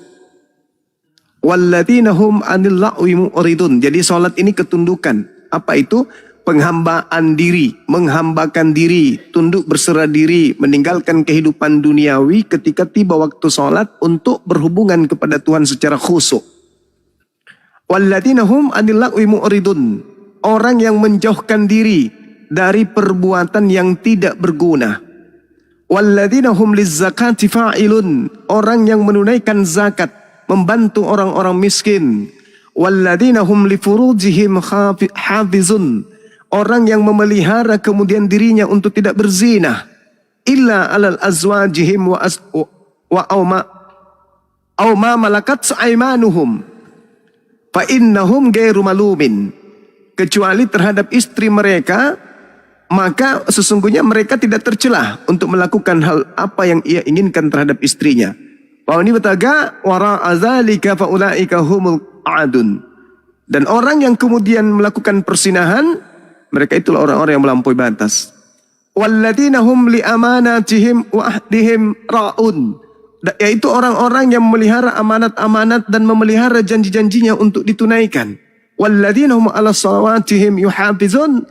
Walladzina hum 'anil la'wi mu'ridun. Jadi salat ini ketundukan. Apa itu? Penghambaan diri, menghambakan diri, tunduk berserah diri, meninggalkan kehidupan duniawi ketika tiba waktu salat untuk berhubungan kepada Tuhan secara khusyuk. Walladzina hum 'anil la'wi mu'ridun. Orang yang menjauhkan diri dari perbuatan yang tidak berguna. Walladzina hum lizzakati fa'ilun. Orang yang menunaikan zakat, membantu orang-orang miskin. Walladzina hum li furujihim hafizun. Orang yang memelihara kemudian dirinya untuk tidak berzina. Illa alal azwajihim wa ma malakat aimanuhum. Fa innahum ghairu malumin. Kecuali terhadap istri mereka, maka sesungguhnya mereka tidak tercelah untuk melakukan hal apa yang ia inginkan terhadap istrinya. Wa ini bataga wara azalika fa ulaika humul adun. Dan orang yang kemudian melakukan persinahan, mereka itulah orang-orang yang melampaui batas. Walladzina hum li amanatihim wa ahdihim ra'un. Yaitu orang-orang yang memelihara amanat-amanat dan memelihara janji-janjinya untuk ditunaikan. Walladzina hum 'ala salawatihim yuhafizun.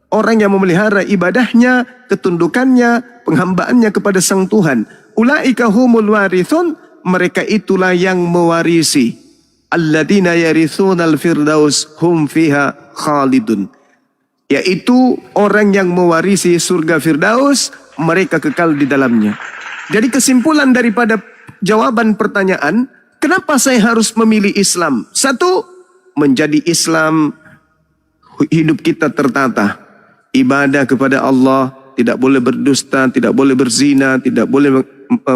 Orang yang memelihara ibadahnya, ketundukannya, penghambaannya kepada Sang Tuhan. Ulaika humul warithun. Mereka itulah yang mewarisi. Alladzina yarithunal firdaus hum fiha khalidun. Yaitu orang yang mewarisi surga Firdaus, mereka kekal di dalamnya. Jadi kesimpulan daripada jawaban pertanyaan, kenapa saya harus memilih Islam? Satu, menjadi Islam, hidup kita tertata. Ibadah kepada Allah, tidak boleh berdusta, tidak boleh berzina, tidak boleh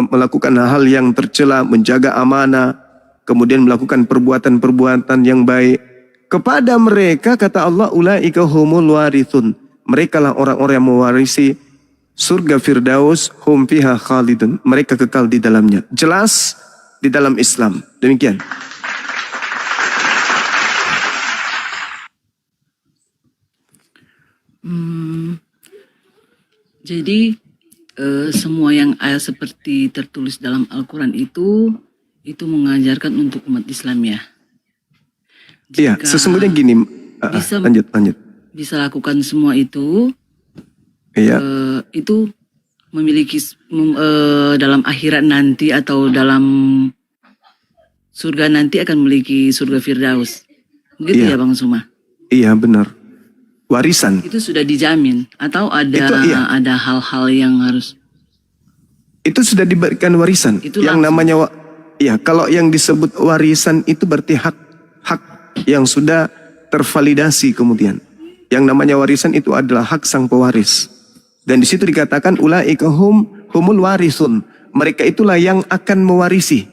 melakukan hal yang tercela, menjaga amanah, kemudian melakukan perbuatan-perbuatan yang baik. Kepada mereka kata Allah, ulaika humul warithun. Mereka lah orang-orang yang mewarisi surga Firdaus, hum fiha khalidun. Mereka kekal di dalamnya. Jelas di dalam Islam. Demikian. Jadi semua yang seperti tertulis dalam Al-Quran itu mengajarkan untuk umat Islam ya. Iya, sesungguhnya gini. Lanjut. Bisa lakukan semua itu. Iya. Itu memiliki dalam akhirat nanti atau dalam surga nanti akan memiliki surga Firdaus. Begitu ya Bang Suma? Iya benar. Warisan. Itu sudah dijamin atau ada hal-hal yang harus? Itu sudah diberikan warisan. Itu yang namanya kalau yang disebut warisan itu berarti hak yang sudah tervalidasi kemudian. Yang namanya warisan itu adalah hak sang pewaris. Dan di situ dikatakan ulaika humul warisun. Mereka itulah yang akan mewarisi.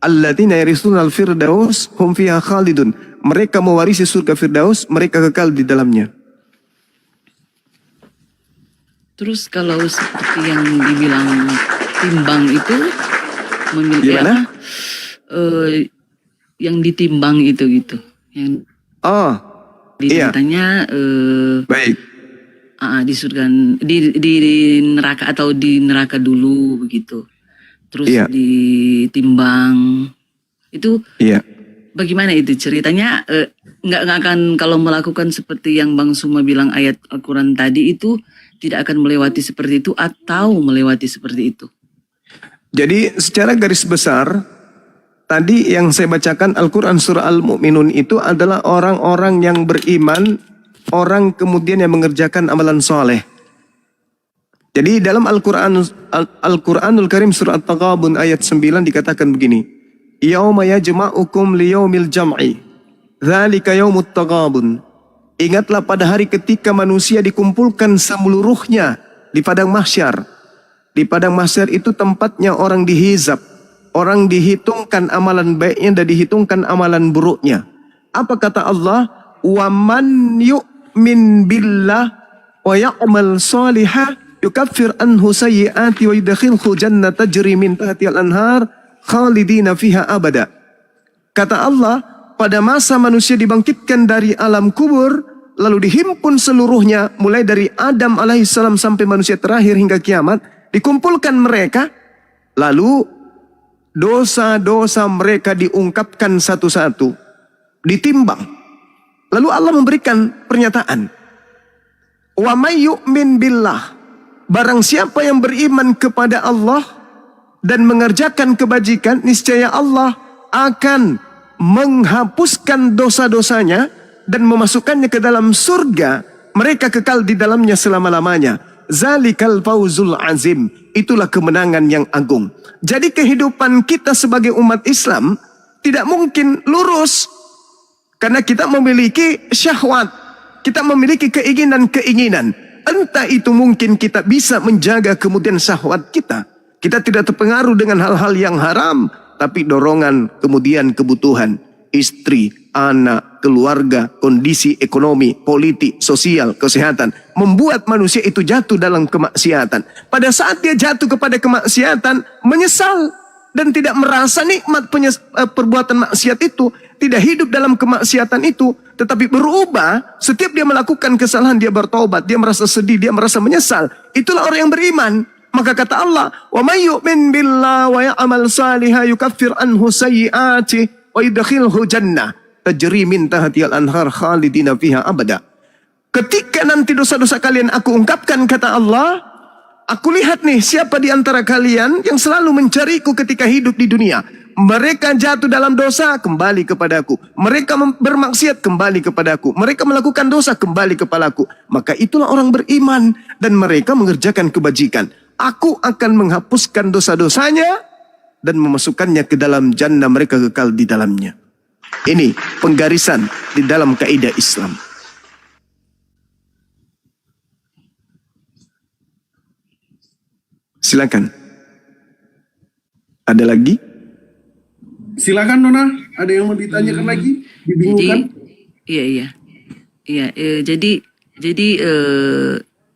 Alladzina yarisunal firdaus hum fiha khalidun. Mereka mewarisi surga Firdaus, mereka kekal di dalamnya. Terus kalau seperti yang dibilang timbang itu memiliki yang ditimbang itu gitu. Yang iya. Baik. Di surga, di neraka atau di neraka dulu begitu. Terus ditimbang itu. Iya. Bagaimana itu ceritanya? Nggak akan kalau melakukan seperti yang Bang Suma bilang ayat Al-Quran tadi itu tidak akan melewati seperti itu atau melewati seperti itu. Jadi secara garis besar tadi yang saya bacakan Al-Quran surah Al-Mu'minun itu adalah orang-orang yang beriman, orang kemudian yang mengerjakan amalan soleh. Jadi dalam Al-Quranul Karim surah At-Taghabun ayat 9 dikatakan begini. Yauma yajma'ukum liyaumil jam'i. Dzalika yaumut taghabun. Ingatlah pada hari ketika manusia dikumpulkan seluruhnya di padang mahsyar. Di padang mahsyar itu tempatnya orang dihizab. Orang dihitungkan amalan baiknya dan dihitungkan amalan buruknya. Apa kata Allah? Wa man yu'min billah wa ya'mal salihah yukaffir anhu sayyi'ati wa yudkhilhu jannata tajri min tahtiha al-anhar khalidina fiha abada. Kata Allah, pada masa manusia dibangkitkan dari alam kubur, lalu dihimpun seluruhnya, mulai dari Adam alaihissalam sampai manusia terakhir hingga kiamat, dikumpulkan mereka, lalu dosa-dosa mereka diungkapkan satu-satu, ditimbang. Lalu Allah memberikan pernyataan, wa may yu'min billah, barang siapa yang beriman kepada Allah dan mengerjakan kebajikan, niscaya Allah akan menghapuskan dosa-dosanya dan memasukkannya ke dalam surga, mereka kekal di dalamnya selama-lamanya. Zalikal fawzul azim, itulah kemenangan yang agung. Jadi kehidupan kita sebagai umat Islam tidak mungkin lurus karena kita memiliki syahwat, kita memiliki keinginan-keinginan. Entah itu mungkin kita bisa menjaga kemudian syahwat kita. Kita tidak terpengaruh dengan hal-hal yang haram, tapi dorongan kemudian kebutuhan istri, anak, keluarga, kondisi ekonomi, politik, sosial, kesehatan membuat manusia itu jatuh dalam kemaksiatan. Pada saat dia jatuh kepada kemaksiatan, menyesal dan tidak merasa nikmat perbuatan maksiat itu, tidak hidup dalam kemaksiatan itu, tetapi berubah. Setiap dia melakukan kesalahan, dia bertobat, dia merasa sedih, dia merasa menyesal. Itulah orang yang beriman. Maka kata Allah, wa may yu'min billah wa ya'mal salihah yukaffir anhu sayyi'ati wa yudkhilhu jannah tajri min tahtiha al-anhar khalidina fiha abada. Ketika nanti dosa-dosa kalian aku ungkapkan, kata Allah, aku lihat nih siapa di antara kalian yang selalu mencariku ketika hidup di dunia. Mereka jatuh dalam dosa, kembali kepadaku. Mereka bermaksiat, kembali kepadaku. Mereka melakukan dosa, kembali kepadaku. Maka itulah orang beriman dan mereka mengerjakan kebajikan. Aku akan menghapuskan dosa-dosanya dan memasukkannya ke dalam jannah, mereka kekal di dalamnya. Ini penggarisan di dalam kaidah Islam. Silakan. Ada lagi? Silakan Nona, ada yang mau ditanyakan lagi? Dibingungkan? Jadi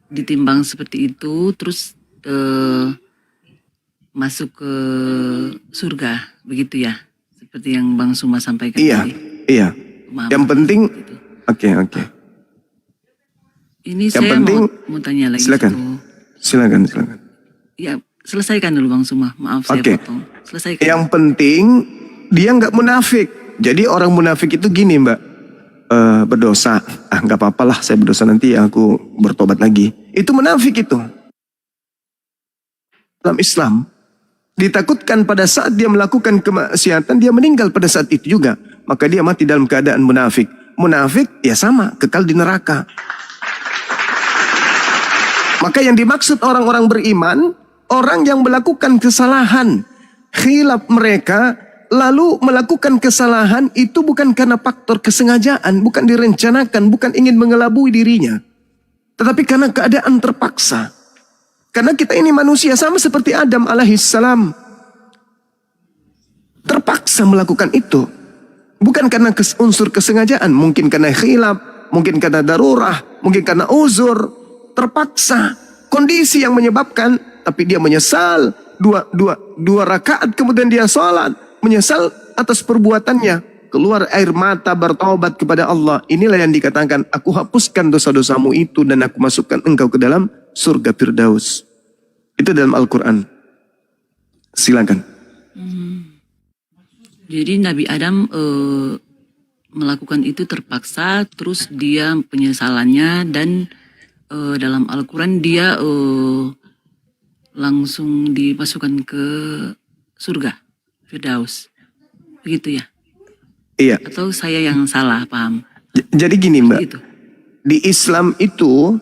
ditimbang seperti itu, terus masuk ke surga, begitu ya? Seperti yang Bang Suma sampaikan tadi. Maaf, Yang penting, oke. Ini Yang saya penting, mau tanya lagi. Silakan. Ya, selesaikan dulu Bang Suma. Maaf saya potong. Selesaikan. Yang penting dia nggak munafik. Jadi orang munafik itu gini Mbak, berdosa. Nggak apa-apalah saya berdosa, nanti aku bertobat lagi. Itu munafik itu. Dalam Islam ditakutkan pada saat dia melakukan kemaksiatan, dia meninggal pada saat itu juga. Maka dia mati dalam keadaan munafik. Munafik ya sama, kekal di neraka. Maka yang dimaksud orang-orang beriman, orang yang melakukan kesalahan, khilaf mereka, lalu melakukan kesalahan itu bukan karena faktor kesengajaan, bukan direncanakan, bukan ingin mengelabui dirinya, tetapi karena keadaan terpaksa. Karena kita ini manusia sama seperti Adam alaihissalam, terpaksa melakukan itu, bukan karena unsur kesengajaan, mungkin karena khilaf, mungkin karena darurah, mungkin karena uzur, terpaksa, kondisi yang menyebabkan, tapi dia menyesal. Dua rakaat kemudian dia sholat, menyesal atas perbuatannya, keluar air mata, bertaubat kepada Allah. Inilah yang dikatakan, aku hapuskan dosa-dosamu itu dan aku masukkan engkau ke dalam surga Firdaus. Itu dalam Al-Quran. Silakan. Jadi Nabi Adam melakukan itu terpaksa, terus dia penyesalannya, dan dalam Al-Quran dia langsung dimasukkan ke surga Firdaus, begitu ya? Iya. Atau saya yang salah paham? Jadi gini Mbak, di Islam itu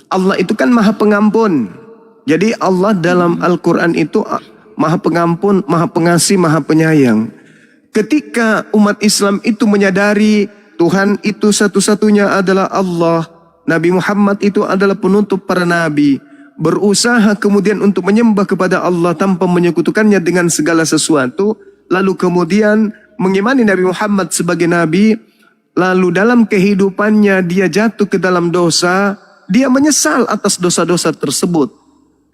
Allah itu kan maha pengampun. Jadi Allah dalam Al-Quran itu maha pengampun, maha pengasih, maha penyayang. Ketika umat Islam itu menyadari Tuhan itu satu-satunya adalah Allah, Nabi Muhammad itu adalah penutup para nabi, berusaha kemudian untuk menyembah kepada Allah tanpa menyekutukannya dengan segala sesuatu, lalu kemudian mengimani Nabi Muhammad sebagai Nabi, lalu dalam kehidupannya dia jatuh ke dalam dosa, dia menyesal atas dosa-dosa tersebut.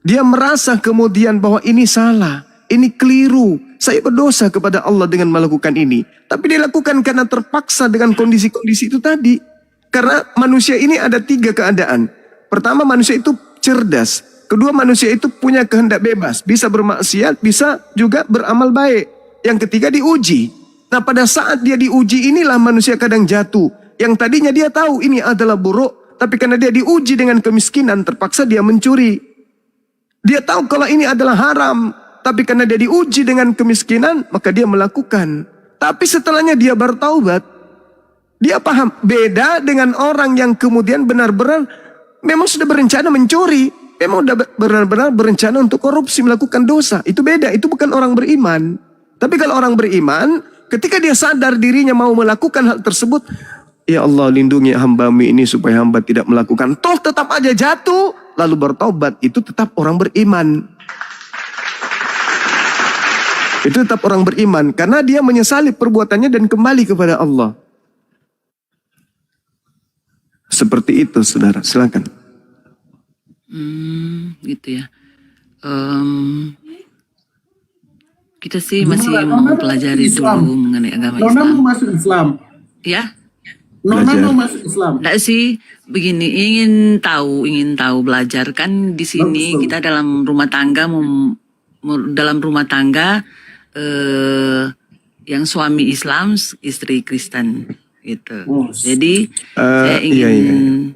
Dia merasa kemudian bahwa ini salah, ini keliru, saya berdosa kepada Allah dengan melakukan ini. Tapi dia lakukan karena terpaksa dengan kondisi-kondisi itu tadi. Karena manusia ini ada 3 keadaan. Pertama, manusia itu cerdas. Kedua, manusia itu punya kehendak bebas. Bisa bermaksiat, bisa juga beramal baik. Yang ketiga, diuji. Nah, pada saat dia diuji inilah manusia kadang jatuh. Yang tadinya dia tahu ini adalah buruk, tapi karena dia diuji dengan kemiskinan, terpaksa dia mencuri. Dia tahu kalau ini adalah haram, tapi karena dia diuji dengan kemiskinan, maka dia melakukan. Tapi setelahnya dia bertaubat, dia paham. Beda dengan orang yang kemudian benar-benar memang sudah berencana mencuri, memang sudah benar-benar berencana untuk korupsi, melakukan dosa. Itu beda, itu bukan orang beriman. Tapi kalau orang beriman, ketika dia sadar dirinya mau melakukan hal tersebut, ya Allah, lindungi hamba-Mu ini supaya hamba tidak melakukan. Toh tetap aja jatuh, lalu bertobat, itu tetap orang beriman. Itu tetap orang beriman, karena dia menyesali perbuatannya dan kembali kepada Allah. Seperti itu, saudara. Silakan. Gitu ya. Kita sih masih mau pelajari dulu mengenai agama Nona Islam. mau masuk Islam. Ya? Nona mau masuk Islam. Nggak sih, begini, ingin tahu belajar kan di sini kita dalam rumah tangga yang suami Islam, istri Kristen gitu. Jadi saya ingin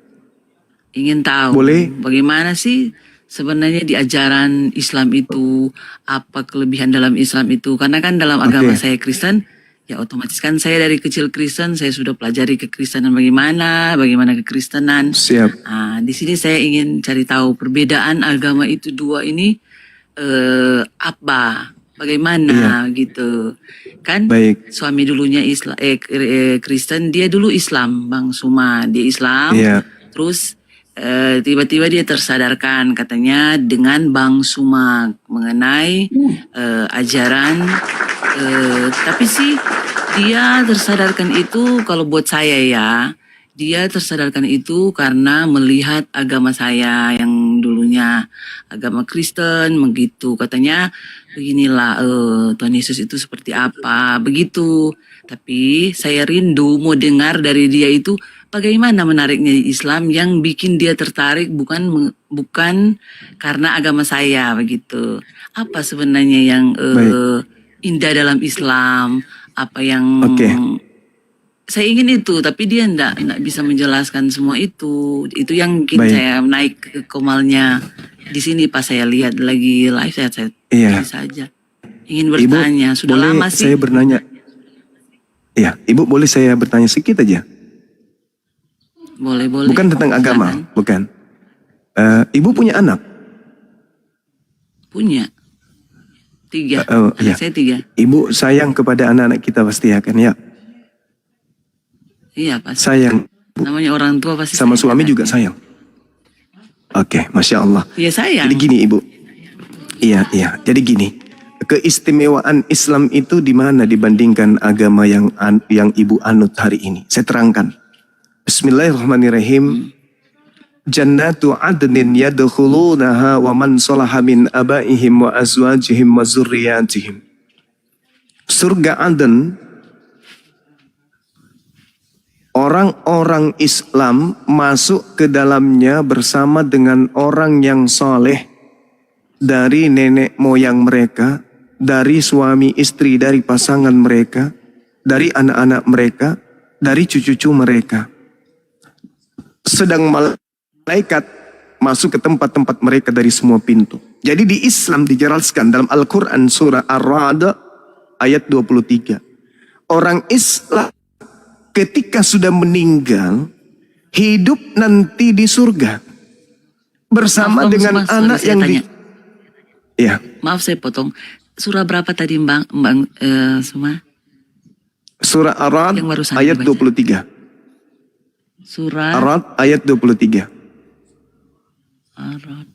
tahu bagaimana sih sebenarnya di ajaran Islam itu, apa kelebihan dalam Islam itu, karena kan dalam agama saya Kristen, ya otomatis kan saya dari kecil Kristen, saya sudah pelajari kekristenan bagaimana kekristenan. Siap. Nah, di sini saya ingin cari tahu perbedaan agama itu dua ini apa, bagaimana gitu. Kan suami dulunya Islam, Kristen, dia dulu Islam, Bang Suma, dia Islam. Terus tiba-tiba dia tersadarkan katanya dengan Bang Suma mengenai ajaran, tapi sih dia tersadarkan itu, kalau buat saya ya, dia tersadarkan itu karena melihat agama saya yang dulunya agama Kristen begitu, katanya beginilah Tuhan Yesus itu seperti apa begitu. Tapi saya rindu mau dengar dari dia itu bagaimana menariknya di Islam yang bikin dia tertarik, bukan karena agama saya begitu. Apa sebenarnya yang indah dalam Islam, apa yang saya ingin itu, tapi dia enggak bisa menjelaskan semua itu. Itu yang bikin saya naik ke komalnya di sini pas saya lihat lagi live, saya saja ingin bertanya. Sudah boleh lama sih saya bertanya. Ya, Ibu boleh saya bertanya sedikit aja? Boleh. Bukan tentang agama, bukan. Ibu punya anak? Punya 3. Anak saya 3. Ibu sayang kepada anak-anak kita pasti ya kan ya? Iya pasti. Sayang. Namanya orang tua pasti. Sama suami juga sayang. Oke, Masya Allah. Iya sayang. Jadi gini Ibu. Iya. Jadi gini. Keistimewaan Islam itu di mana dibandingkan agama yang Ibu anut hari ini? Saya terangkan. Bismillahirrahmanirrahim. Jannatu adnin yadkhulunaha wa man salaha min abaihim wa azwajihim wa zurriyatihim. Surga Aden, orang-orang Islam masuk ke dalamnya bersama dengan orang yang soleh dari nenek moyang mereka, dari suami istri, dari pasangan mereka, dari anak-anak mereka, dari cucu-cucu mereka. Sedang malaikat masuk ke tempat-tempat mereka dari semua pintu. Jadi di Islam dijelaskan dalam Al-Quran surah Ar-Ra'd ayat 23. Orang Islam ketika sudah meninggal, hidup nanti di surga. Bersama dengan anak yang Maaf saya potong. Surah berapa tadi Bang Suma? Surah Ar-Ra'd ayat 23. Surah Ar-Ra'd ayat 23. Ar-Ra'd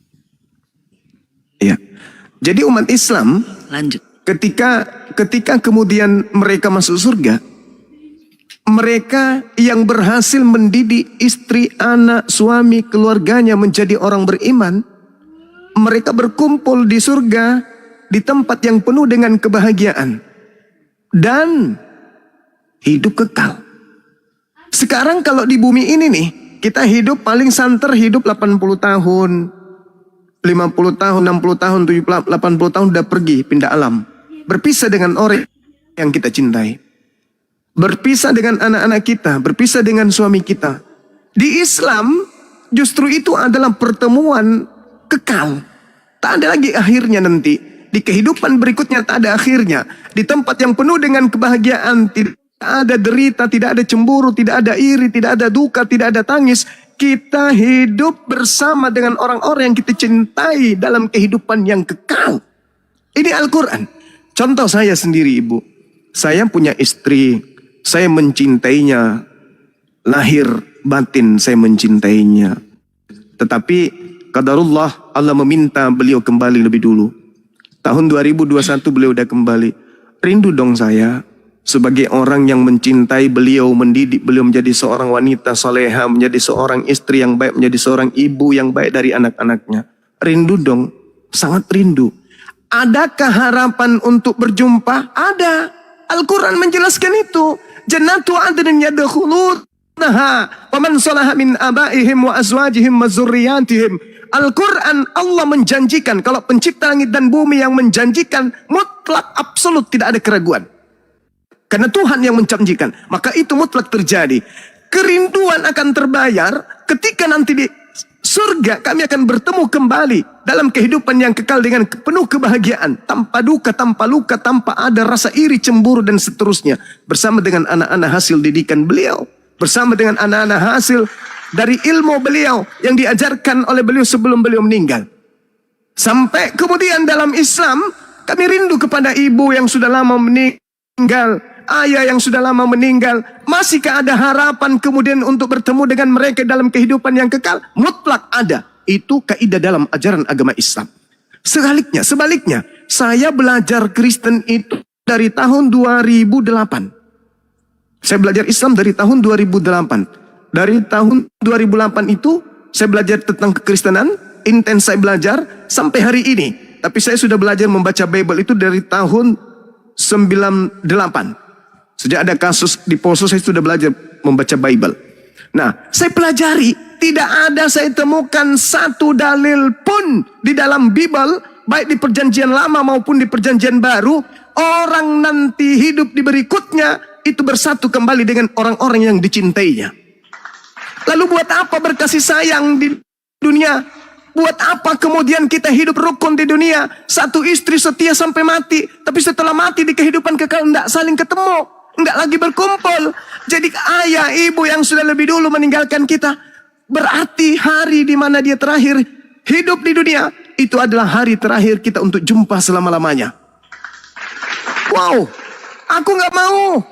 Jadi umat Islam Lanjut. ketika kemudian mereka masuk surga, mereka yang berhasil mendidik istri, anak, suami, keluarganya menjadi orang beriman, mereka berkumpul di surga di tempat yang penuh dengan kebahagiaan dan hidup kekal. Sekarang kalau di bumi ini nih, kita hidup paling santer hidup 80 tahun, 50 tahun, 60 tahun, 70, 80 tahun udah pergi, pindah alam. Berpisah dengan orang yang kita cintai. Berpisah dengan anak-anak kita, berpisah dengan suami kita. Di Islam, justru itu adalah pertemuan kekal. Tak ada lagi akhirnya nanti. Di kehidupan berikutnya tak ada akhirnya. Di tempat yang penuh dengan kebahagiaan, tidak ada derita, tidak ada cemburu, tidak ada iri, tidak ada duka, tidak ada tangis. Kita hidup bersama dengan orang-orang yang kita cintai dalam kehidupan yang kekal. Ini Al-Quran. Contoh saya sendiri, Ibu. Saya punya istri, saya mencintainya. Lahir batin saya mencintainya. Tetapi qadarullah, Allah meminta beliau kembali lebih dulu. Tahun 2021 beliau udah kembali. Rindu dong saya sebagai orang yang mencintai beliau, mendidik beliau menjadi seorang wanita soleha, menjadi seorang istri yang baik, menjadi seorang ibu yang baik dari anak-anaknya. Rindu dong, sangat rindu. Adakah harapan untuk berjumpa? Ada. Al-Quran menjelaskan itu. Jannatu adnin yadkhulunaha wa man salaha min abaihim wa azwajihim wa zurriyatihim. Al-Quran, Allah menjanjikan, kalau pencipta langit dan bumi yang menjanjikan mutlak absolut, tidak ada keraguan. Karena Tuhan yang menjanjikan, maka itu mutlak terjadi. Kerinduan akan terbayar ketika nanti di surga kami akan bertemu kembali dalam kehidupan yang kekal dengan penuh kebahagiaan, tanpa duka, tanpa luka, tanpa ada rasa iri, cemburu dan seterusnya, bersama dengan anak-anak hasil didikan beliau, bersama dengan anak-anak hasil dari ilmu beliau yang diajarkan oleh beliau sebelum beliau meninggal. Sampai kemudian dalam Islam kami rindu kepada ibu yang sudah lama meninggal, ayah yang sudah lama meninggal. Masihkah ada harapan kemudian untuk bertemu dengan mereka dalam kehidupan yang kekal? Mutlak ada. Itu kaidah dalam ajaran agama Islam. Sebaliknya, saya belajar Kristen itu dari tahun 2008. Saya belajar Islam dari tahun 2008. Dari tahun 2008 itu saya belajar tentang kekristenan, intens saya belajar sampai hari ini. Tapi saya sudah belajar membaca Bible itu dari tahun 98. Sejak ada kasus di Poso saya sudah belajar membaca Bible. Nah, saya pelajari, tidak ada saya temukan satu dalil pun di dalam Bible, baik di perjanjian lama maupun di perjanjian baru, orang nanti hidup di berikutnya itu bersatu kembali dengan orang-orang yang dicintainya. Lalu buat apa berkasih sayang di dunia? Buat apa kemudian kita hidup rukun di dunia? Satu istri setia sampai mati, tapi setelah mati di kehidupan kekal tidak saling ketemu, tidak lagi berkumpul. Jadi ayah, ibu yang sudah lebih dulu meninggalkan kita, berarti hari di mana dia terakhir hidup di dunia, itu adalah hari terakhir kita untuk jumpa selama-lamanya. Wow, aku nggak mau.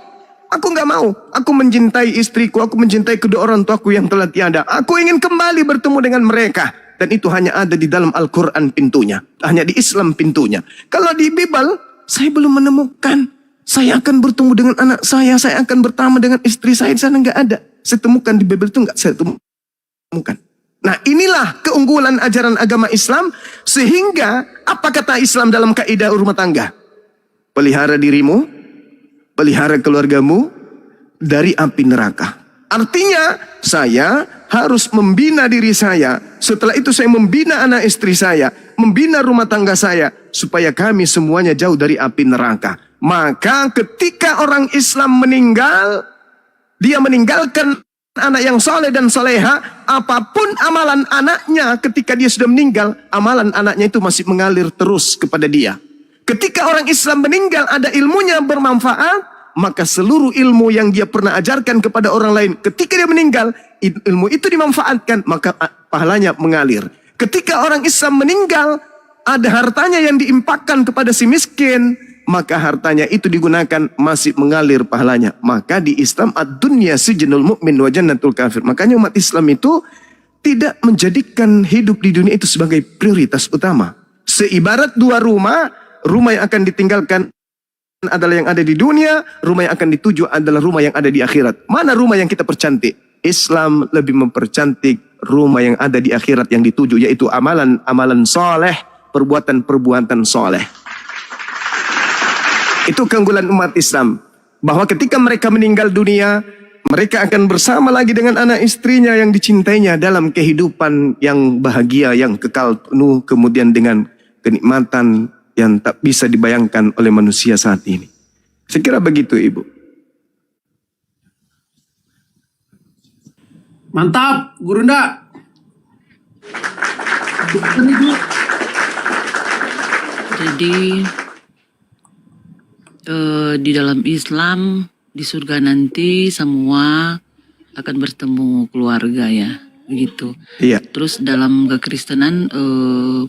Aku nggak mau. Aku mencintai istriku, aku mencintai kedua orang tuaku yang telah tiada. Aku ingin kembali bertemu dengan mereka. Dan itu hanya ada di dalam Al-Quran pintunya. Hanya di Islam pintunya. Kalau di Bible, saya belum menemukan. Saya akan bertemu dengan anak saya akan bertemu dengan istri saya. Di sana nggak ada. Saya temukan di Bible itu nggak saya temukan. Nah, inilah keunggulan ajaran agama Islam. Sehingga, apa kata Islam dalam kaidah rumah tangga? Pelihara dirimu, pelihara keluargamu dari api neraka. Artinya saya harus membina diri saya. Setelah itu saya membina anak istri saya, membina rumah tangga saya, supaya kami semuanya jauh dari api neraka. Maka ketika orang Islam meninggal, dia meninggalkan anak yang soleh dan soleha, apapun amalan anaknya ketika dia sudah meninggal, amalan anaknya itu masih mengalir terus kepada dia. Ketika orang Islam meninggal, ada ilmunya bermanfaat, maka seluruh ilmu yang dia pernah ajarkan kepada orang lain, ketika dia meninggal, ilmu itu dimanfaatkan, maka pahalanya mengalir. Ketika orang Islam meninggal, ada hartanya yang diimpakkan kepada si miskin, maka hartanya itu digunakan, masih mengalir pahalanya. Maka di Islam, ad-dunya sijnul mu'min wa jannatul kafir. Makanya umat Islam itu tidak menjadikan hidup di dunia itu sebagai prioritas utama. Seibarat dua rumah, rumah yang akan ditinggalkan adalah yang ada di dunia, rumah yang akan dituju adalah rumah yang ada di akhirat. Mana rumah yang kita percantik? Islam lebih mempercantik rumah yang ada di akhirat yang dituju, yaitu amalan-amalan soleh, perbuatan-perbuatan soleh. Itu keunggulan umat Islam, bahwa ketika mereka meninggal dunia, mereka akan bersama lagi dengan anak istrinya yang dicintainya dalam kehidupan yang bahagia, yang kekal penuh, kemudian dengan kenikmatan yang tak bisa dibayangkan oleh manusia saat ini. Saya kira begitu, Ibu. Mantap, Guru Nda. Jadi di dalam Islam, di surga nanti semua akan bertemu keluarga ya, begitu. Iya. Terus dalam kekristenan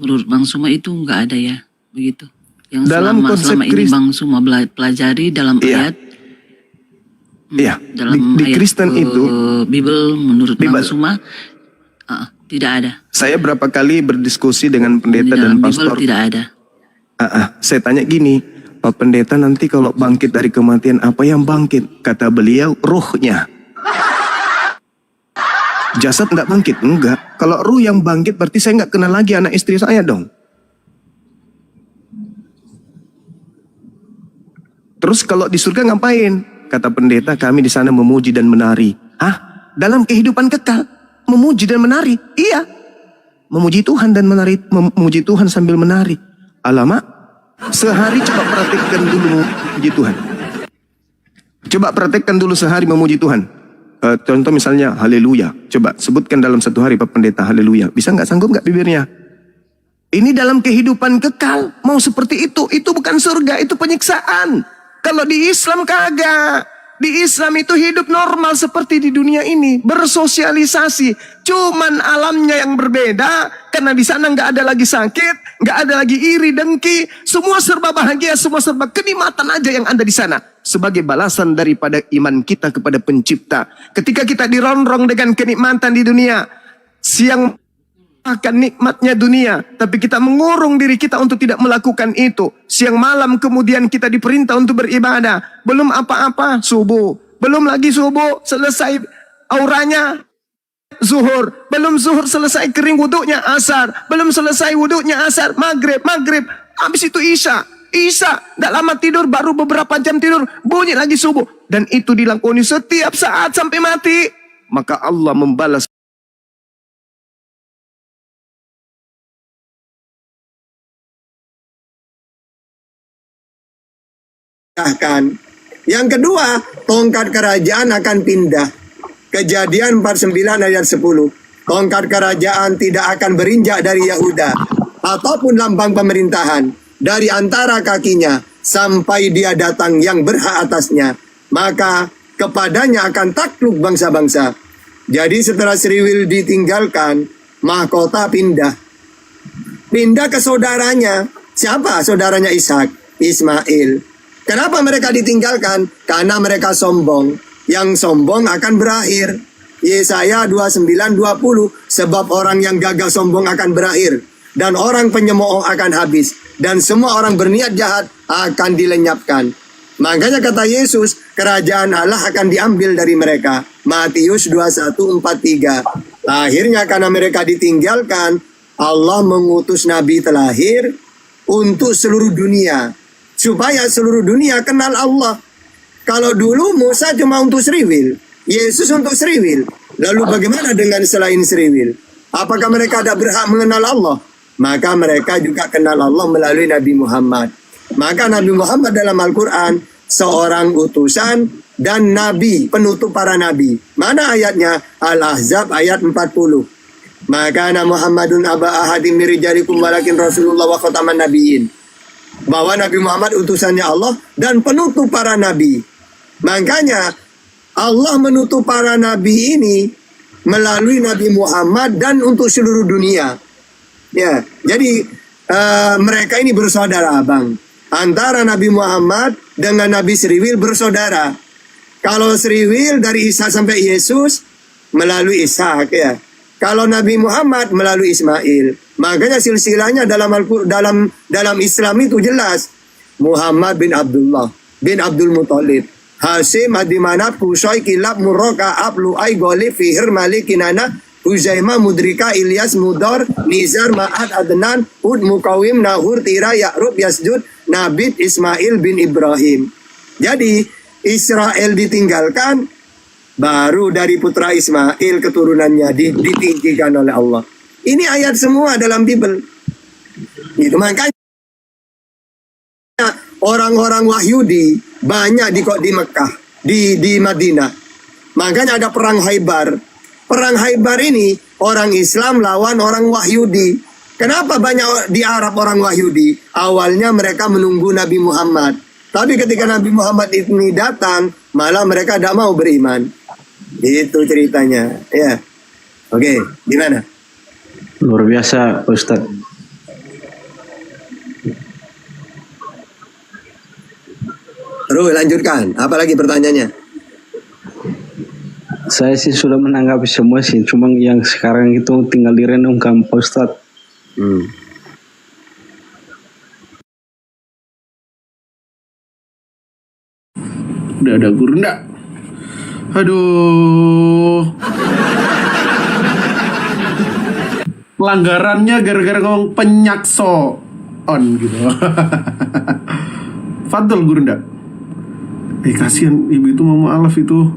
menurut Bang Suma itu nggak ada ya, begitu. Yang Dalam konsep selama ini Bang Suma pelajari dalam ayat. Iya. Dalam Di ayat, Kristen itu, Bible menurut Bang Suma tidak ada. saya berapa kali berdiskusi dengan pendeta Di dan dalam pastor. Bible tidak ada. Saya tanya gini, Pak Pendeta, nanti kalau bangkit dari kematian, apa yang bangkit? Kata beliau, ruhnya. Jasad enggak bangkit? Enggak. Kalau ruh yang bangkit, berarti saya enggak kenal lagi anak istri saya dong. Terus kalau di surga ngapain? Kata pendeta, kami di sana memuji dan menari. Hah? Dalam kehidupan kekal, memuji dan menari? Iya. Memuji Tuhan dan menari, memuji Tuhan sambil menari. Alamak, sehari coba praktekkan dulu memuji Tuhan. Coba praktekkan dulu sehari memuji Tuhan. Contoh misalnya haleluya. Coba sebutkan dalam satu hari Pak Pendeta haleluya. Bisa nggak, sanggup nggak bibirnya? Ini dalam kehidupan kekal. Mau seperti itu bukan surga, itu penyiksaan. Kalau di Islam kagak. Di Islam itu hidup normal seperti di dunia ini, bersosialisasi. Cuman alamnya yang berbeda, karena di sana nggak ada lagi sakit, nggak ada lagi iri dengki, semua serba bahagia, semua serba kenikmatan aja yang ada di sana. Sebagai balasan daripada iman kita kepada Pencipta. Ketika kita dirongrong dengan kenikmatan di dunia, siang akan nikmatnya dunia, tapi kita mengurung diri kita untuk tidak melakukan itu. Siang malam kemudian kita diperintah untuk beribadah. Belum apa-apa subuh, belum lagi subuh selesai auranya zuhur, belum zuhur selesai kering wuduknya asar, belum selesai wuduknya asar maghrib, habis itu isya, tidak lama tidur, baru beberapa jam tidur bunyi lagi subuh, dan itu dilakoni setiap saat sampai mati. Maka Allah membalas Yang kedua, tongkat kerajaan akan pindah. Kejadian 49 ayat 10. Tongkat kerajaan tidak akan berinjak dari Yahuda ataupun lambang pemerintahan dari antara kakinya sampai dia datang yang berhak atasnya. Maka kepadanya akan takluk bangsa-bangsa. Jadi setelah Sriwil ditinggalkan, mahkota pindah. Pindah ke saudaranya. Siapa saudaranya Ishak? Ismail. Kenapa mereka ditinggalkan? Karena mereka sombong. Yang sombong akan berakhir. Yesaya 29:20. Sebab orang yang gagah sombong akan berakhir. Dan orang penyemooh akan habis. Dan semua orang berniat jahat akan dilenyapkan. Makanya kata Yesus, kerajaan Allah akan diambil dari mereka. Matius 21:43. Akhirnya karena mereka ditinggalkan, Allah mengutus Nabi terakhir untuk seluruh dunia. Supaya seluruh dunia kenal Allah. Kalau dulu Musa cuma untuk Sriwil, Yesus untuk Sriwil. Lalu bagaimana dengan selain Sriwil? Apakah mereka tidak berhak mengenal Allah? Maka mereka juga kenal Allah melalui Nabi Muhammad. Maka Nabi Muhammad dalam Al-Quran seorang utusan dan Nabi, penutup para Nabi. Mana ayatnya? Al-Ahzab ayat 40. Maka Muhammadun aba ahadim mirijalikum walakin Rasulullah wa khataman nabiyyin. Bahwa Nabi Muhammad utusannya Allah dan penutup para nabi. Makanya Allah menutup para nabi ini melalui Nabi Muhammad dan untuk seluruh dunia. Ya, jadi mereka ini bersaudara abang. Antara Nabi Muhammad dengan Nabi Sriwil bersaudara. Kalau Sriwil dari Ishak sampai Yesus melalui Ishak ya. Kalau Nabi Muhammad melalui Ismail. Makanya silsilahnya dalam Islam itu jelas. Muhammad bin Abdullah bin Abdul Muthalib, Hasim, Adimanat, Kusoi, Kilab, Murroka, Ablu, Ay, Golib, Fihir, Malik, Kinana, Huzaimah, Mudrika, Ilyas, Mudor, Nizar, Ma'ad, Adnan, Hud, Mukawim, Nahur, Tira, Ya'rub, Yasjud, Nabit, Ismail bin Ibrahim. Jadi Israel ditinggalkan, baru dari putra Ismail keturunannya ditinggikan oleh Allah. Ini ayat semua dalam Bible. Itu makanya orang-orang Wahyudi banyak di Mekah, di Madinah. Makanya ada perang Khaybar. Perang Khaybar ini orang Islam lawan orang Wahyudi. Kenapa banyak di Arab orang Wahyudi? Awalnya mereka menunggu Nabi Muhammad. Tapi ketika Nabi Muhammad ini datang, malah mereka tidak mau beriman. Itu ceritanya. Ya. Oke, gimana? Luar biasa, Ustadz. Terus lanjutkan. Apa lagi pertanyaannya? Saya sih sudah menanggapi semua sih, cuma yang sekarang itu tinggal direnungkan, Pak Ustadz. Udah ada guru enggak? Aduh. Pelanggarannya gara-gara ngomong penyakso on gitu. Fadl guru enggak? Kasihan ibu itu mau mu'alaf itu.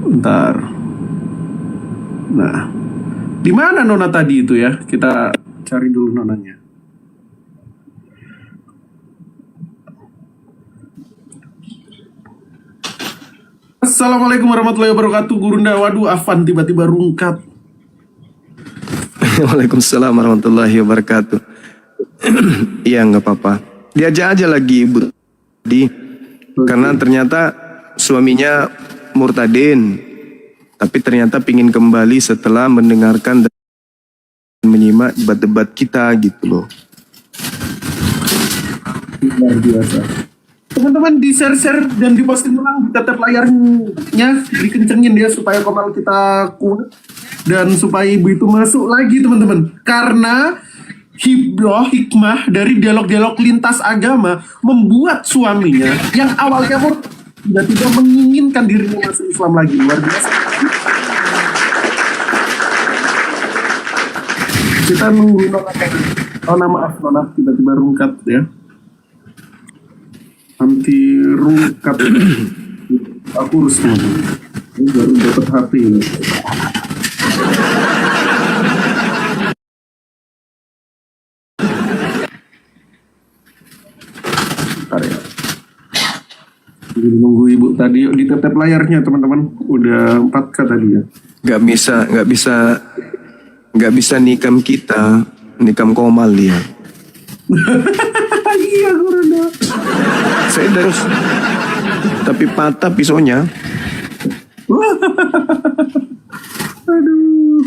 Bentar. Nah, di mana nona tadi itu ya? Kita cari dulu nonanya. Assalamualaikum warahmatullahi wabarakatuh. Gurunda, waduh, Afan tiba-tiba rungkat. Waalaikumsalam warahmatullahi wabarakatuh. Iya, nggak apa-apa. Diajak aja lagi Ibu Di, karena ternyata suaminya murtadin, tapi ternyata pingin kembali setelah mendengarkan dan menyimak debat-debat kita gitu loh. Luar biasa. Teman-teman di share dan di posting ulang, di tetap layarnya dikencengin ya supaya komal kita kuat dan supaya ibu itu masuk lagi teman-teman. Karena hikmah dari dialog-dialog lintas agama membuat suaminya yang awalnya tiba-tiba menginginkan dirinya masuk Islam lagi. Luar biasa. Kita nunggu nona maaf nona tiba-tiba rungkat ya. Anti rungkat. Aku harus teman-teman. Ini baru dapat HP ini. Bentar ya. Jadi nunggu ibu tadi, yuk ditetep layarnya teman-teman. Udah 4K tadi ya. Nggak bisa nikam kita, nikam komal dia. Iya Gurunda. Saya terus, tapi patah pisaunya. Aduh.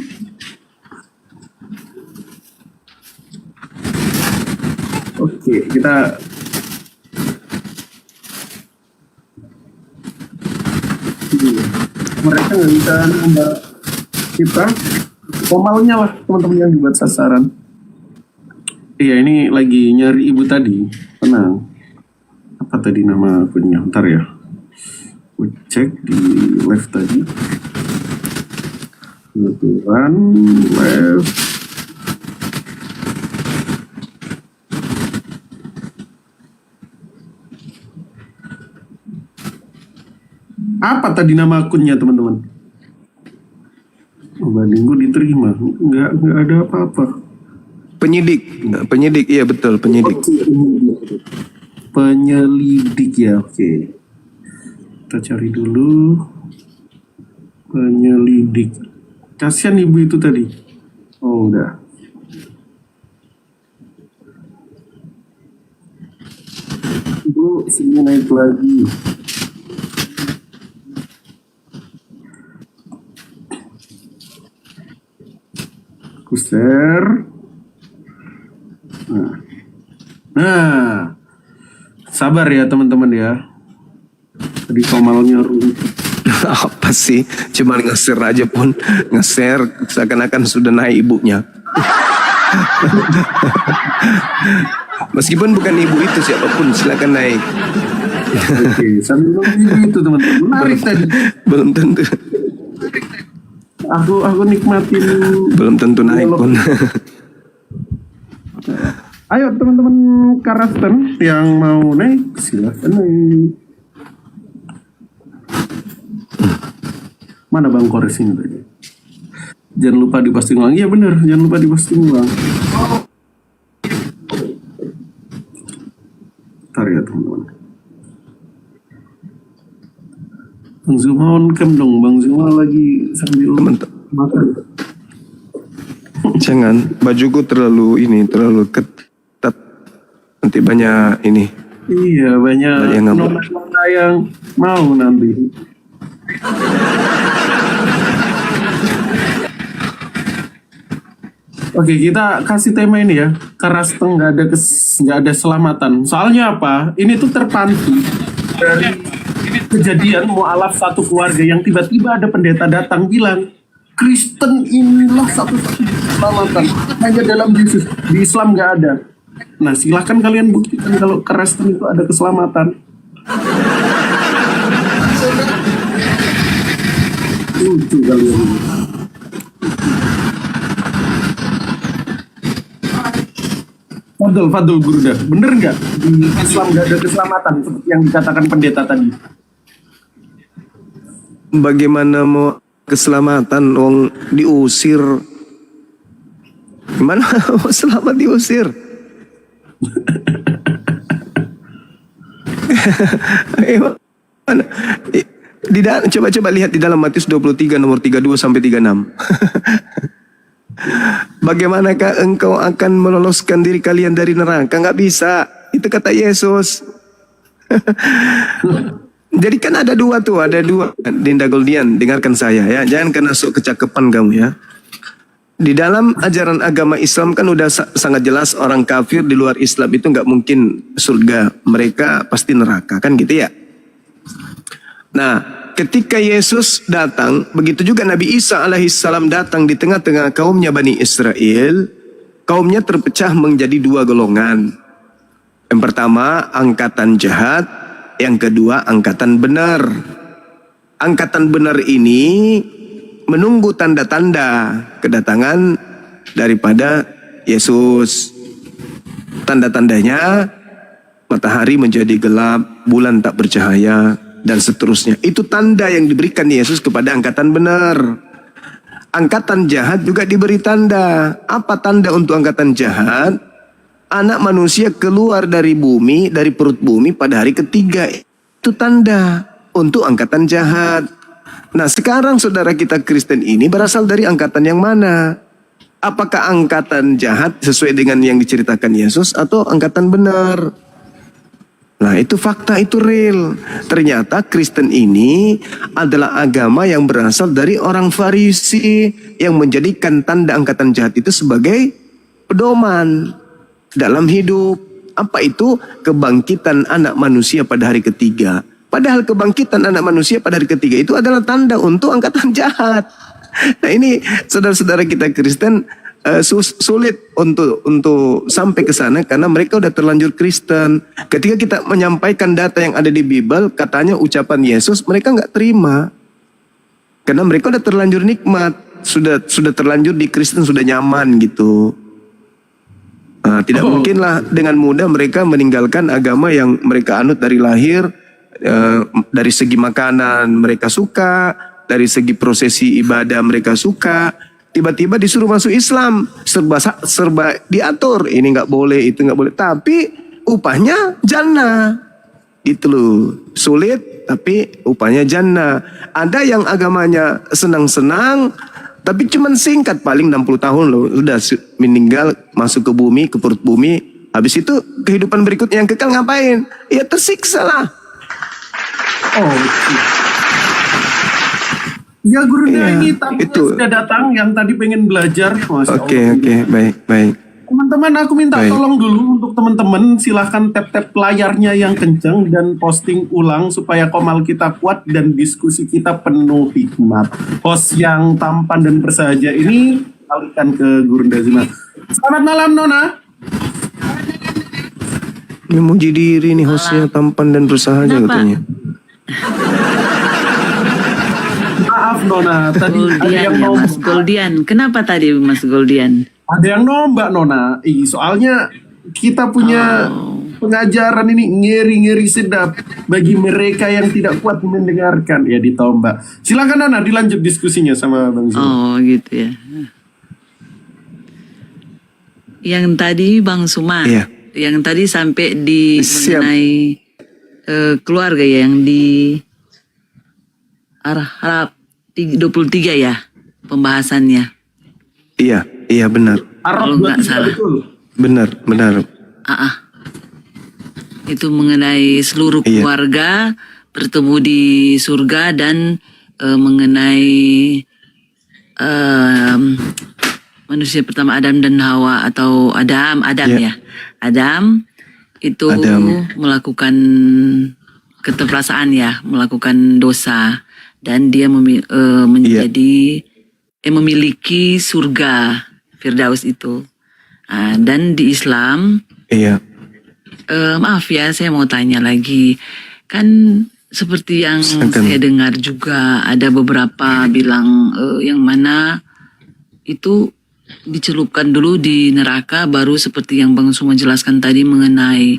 Oke, kita mereka nggak bisa nambah kita komalnya lah teman-teman yang dibuat sasaran. Iya, ini lagi nyari ibu tadi. Tenang. Apa tadi nama akunnya? Ntar ya. Gue cek di live tadi. Kebetulan live. Apa tadi nama akunnya teman-teman? Banding gue diterima. Nggak ada apa-apa. Penyidik, iya betul, penyidik. Penyelidik ya, oke. Kita cari dulu. Penyelidik. Kasihan ibu itu tadi. Oh, udah. Ibu, sini naik lagi. Aku share. Nah, sabar ya teman-teman ya. Tadi Komalnya runtuh. Apa sih? Cuma nge-share aja pun. Nge-share seakan-akan sudah naik ibunya. Meskipun bukan ibu itu, siapapun silakan naik. Oke, sambil nunggu itu teman-teman. Menarik tadi. Belum tentu. Aku nikmatin. Belum tentu naik pun. Ayo teman-teman Karasten yang mau naik silakan naik. Mana Bang Kores ini tadi? Jangan lupa diposting ulang. Iya bener, jangan lupa diposting ulang. Ntar ya teman-teman. Bang Zuma on cam dong. Bang Zuma lagi sambil makan. Jangan, bajuku terlalu ketat. Nanti banyak ini. Iya, banyak yang ngamuk. nona yang mau nanti. Oke, kita kasih tema ini ya. Karasten nggak ada selamatan. Soalnya apa? Ini tuh terpantu dari kejadian mualaf satu keluarga yang tiba-tiba ada pendeta datang bilang, Kristen inilah satu-satunya keselamatan. Hanya dalam Yesus. Di Islam nggak ada. Nah, silahkan kalian buktikan kalau Karasten itu ada keselamatan. Lucu kalian. Fadul Guruda, bener nggak di Islam nggak ada keselamatan seperti yang dikatakan pendeta tadi? Bagaimana mau keselamatan? Wong diusir. Gimana mau selamat diusir? Coba lihat di dalam Matius 23 nomor 32 sampai 36. Bagaimanakah engkau akan meloloskan diri kalian dari neraka? Nggak bisa. Itu kata Yesus. Jadi kan ada dua. Dinda Goldian, dengarkan saya ya. Jangan kena sok kecakapan kamu ya. Di dalam ajaran agama Islam kan udah sangat jelas orang kafir di luar Islam itu nggak mungkin surga. Mereka pasti neraka, kan gitu ya. Nah, ketika Yesus datang, begitu juga Nabi Isa alaihissalam datang di tengah-tengah kaumnya Bani Israel, kaumnya terpecah menjadi dua golongan. Yang pertama, angkatan jahat, yang kedua, angkatan benar. Angkatan benar ini menunggu tanda-tanda kedatangan daripada Yesus. Tanda-tandanya, matahari menjadi gelap, bulan tak bercahaya, dan seterusnya. Itu tanda yang diberikan Yesus kepada angkatan benar. Angkatan jahat juga diberi tanda. Apa tanda untuk angkatan jahat? Anak manusia keluar dari bumi, dari perut bumi pada hari ketiga. Itu tanda untuk angkatan jahat. Nah, sekarang saudara kita Kristen ini berasal dari angkatan yang mana? Apakah angkatan jahat sesuai dengan yang diceritakan Yesus atau angkatan benar? Nah, itu fakta, itu real. Ternyata Kristen ini adalah agama yang berasal dari orang Farisi yang menjadikan tanda angkatan jahat itu sebagai pedoman dalam hidup. Apa itu? Kebangkitan anak manusia pada hari ketiga. Padahal kebangkitan anak manusia pada hari ketiga itu adalah tanda untuk angkatan jahat. Nah, ini saudara-saudara kita Kristen sulit untuk sampai ke sana karena mereka udah terlanjur Kristen. Ketika kita menyampaikan data yang ada di Bible, katanya ucapan Yesus, mereka nggak terima karena mereka udah terlanjur nikmat, sudah terlanjur di Kristen, sudah nyaman gitu. Nah, tidak mungkinlah dengan mudah mereka meninggalkan agama yang mereka anut dari lahir. Dari segi makanan mereka suka, dari segi prosesi ibadah mereka suka. Tiba-tiba disuruh masuk Islam, serba diatur, ini nggak boleh, itu nggak boleh, tapi upahnya jannah, gitu loh. Sulit tapi upahnya jannah. Ada yang agamanya senang-senang, tapi cuman singkat, paling 60 tahun loh, udah meninggal, masuk ke bumi, ke perut bumi. Habis itu kehidupan berikutnya yang kekal ngapain? Ya tersiksa lah. Oh, ya gurunya ini tapi sudah datang yang tadi pengen belajar. Oke, baik. Teman-teman, aku minta Baik. tolong dulu untuk teman-teman, silahkan tap-tap layarnya yang kenceng dan posting ulang supaya komal kita kuat dan diskusi kita penuh hikmat. Host yang tampan dan bersahaja ini alihkan ke Guru Ndazima. Selamat malam Nona. Ini muji diri nih hostnya tampan dan bersahaja Kenapa? katanya. Maaf Nona, tadi ada Goldian yang ya Mas nombak. Goldian. Kenapa tadi Mas Goldian? Ada yang nombak Nona. Soalnya kita punya pengajaran ini ngeri-ngeri sedap bagi mereka yang tidak kuat mendengarkan, ya ditombak. Silakan Nona dilanjut diskusinya sama Bang Zul. Oh gitu ya. Yang tadi Bang Suma, Iya. yang tadi sampai di Siap. mengenai keluarga ya, yang di Arab 23 ya pembahasannya. Iya benar. Kalau nggak salah. Benar. Itu mengenai seluruh Iya. keluarga bertemu di surga dan mengenai manusia pertama Adam dan Hawa atau Adam Iya. ya. Adam itu Adam. melakukan keterperasaan ya, melakukan dosa dan dia memiliki surga Firdaus itu. Dan di Islam, Iya. maaf ya, saya mau tanya lagi. Kan seperti yang Silakan. saya dengar juga ada beberapa bilang yang mana itu dicelupkan dulu di neraka, baru seperti yang Bang Suma jelaskan tadi mengenai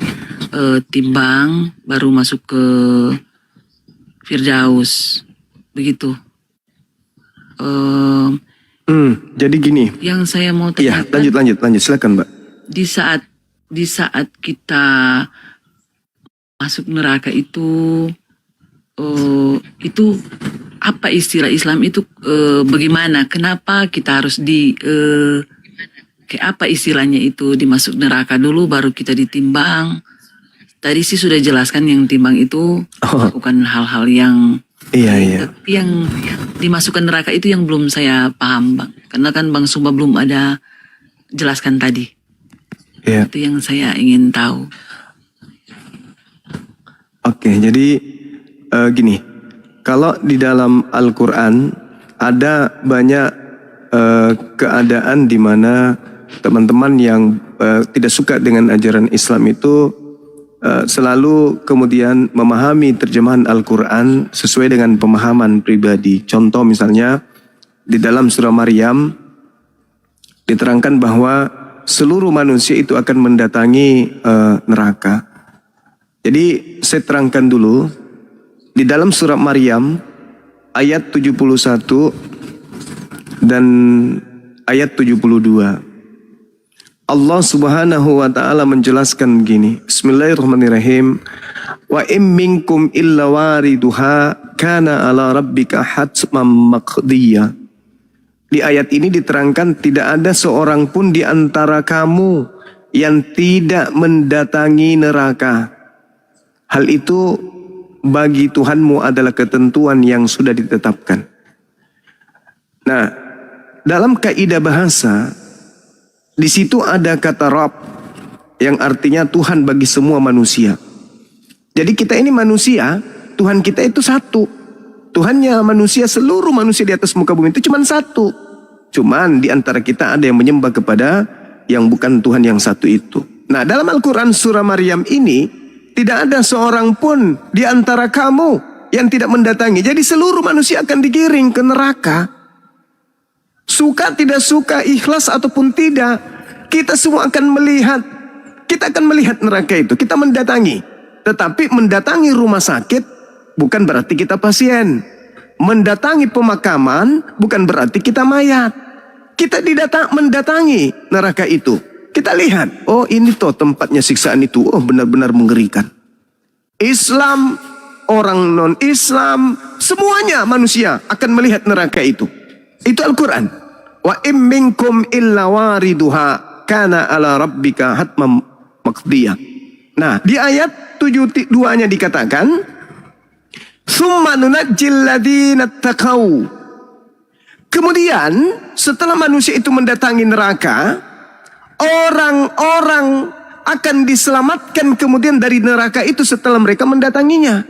timbang, baru masuk ke Firdaus. Begitu. Jadi gini. Yang saya mau Iya, tanyakan, lanjut. Silakan, Mbak. di saat kita masuk neraka itu apa istilah Islam itu, bagaimana, kenapa kita harus kayak apa istilahnya itu, dimasuk neraka dulu baru kita ditimbang. Tadi sih sudah jelaskan yang timbang itu bukan hal-hal yang Iya. yang dimasukkan neraka itu yang belum saya paham Bang, karena kan Bang Sumba belum ada jelaskan tadi. Iya. Itu yang saya ingin tahu. Oke, jadi gini, kalau di dalam Al-Quran ada banyak keadaan di mana teman-teman yang tidak suka dengan ajaran Islam itu selalu kemudian memahami terjemahan Al-Quran sesuai dengan pemahaman pribadi. Contoh misalnya di dalam surah Maryam diterangkan bahwa seluruh manusia itu akan mendatangi neraka. Jadi saya terangkan dulu di dalam surah Maryam ayat 71 dan ayat 72. Allah Subhanahu wa taala menjelaskan begini. Bismillahirrahmanirrahim. Wa im minkum illa wariduha kana ala rabbika hatman maqdiyya. Di ayat ini diterangkan tidak ada seorang pun di antara kamu yang tidak mendatangi neraka. Hal itu bagi Tuhanmu adalah ketentuan yang sudah ditetapkan. Nah, dalam kaidah bahasa di situ ada kata Rabb yang artinya Tuhan bagi semua manusia. Jadi kita ini manusia, Tuhan kita itu satu. Tuhannya manusia, seluruh manusia di atas muka bumi itu cuma satu. Cuman di antara kita ada yang menyembah kepada yang bukan Tuhan yang satu itu. Nah, dalam Al-Quran surah Maryam ini tidak ada seorang pun di antara kamu yang tidak mendatangi. Jadi seluruh manusia akan digiring ke neraka. Suka tidak suka, ikhlas ataupun tidak, kita semua akan melihat. Kita akan melihat neraka itu. Kita mendatangi. Tetapi mendatangi rumah sakit bukan berarti kita pasien. Mendatangi pemakaman bukan berarti kita mayat. Kita mendatangi neraka itu. Kita lihat, oh ini toh tempatnya siksaan itu. Oh benar-benar mengerikan. Islam, orang non-Islam, semuanya manusia akan melihat neraka itu. Itu Al-Quran. Wa im minkum illa wariduha kana ala rabbika hatmam maqdiyah. Nah, di ayat 72-nya dikatakan, "Tsumma nunajjil ladzina taqau." Kemudian, setelah manusia itu mendatangi neraka, orang-orang akan diselamatkan kemudian dari neraka itu setelah mereka mendatanginya.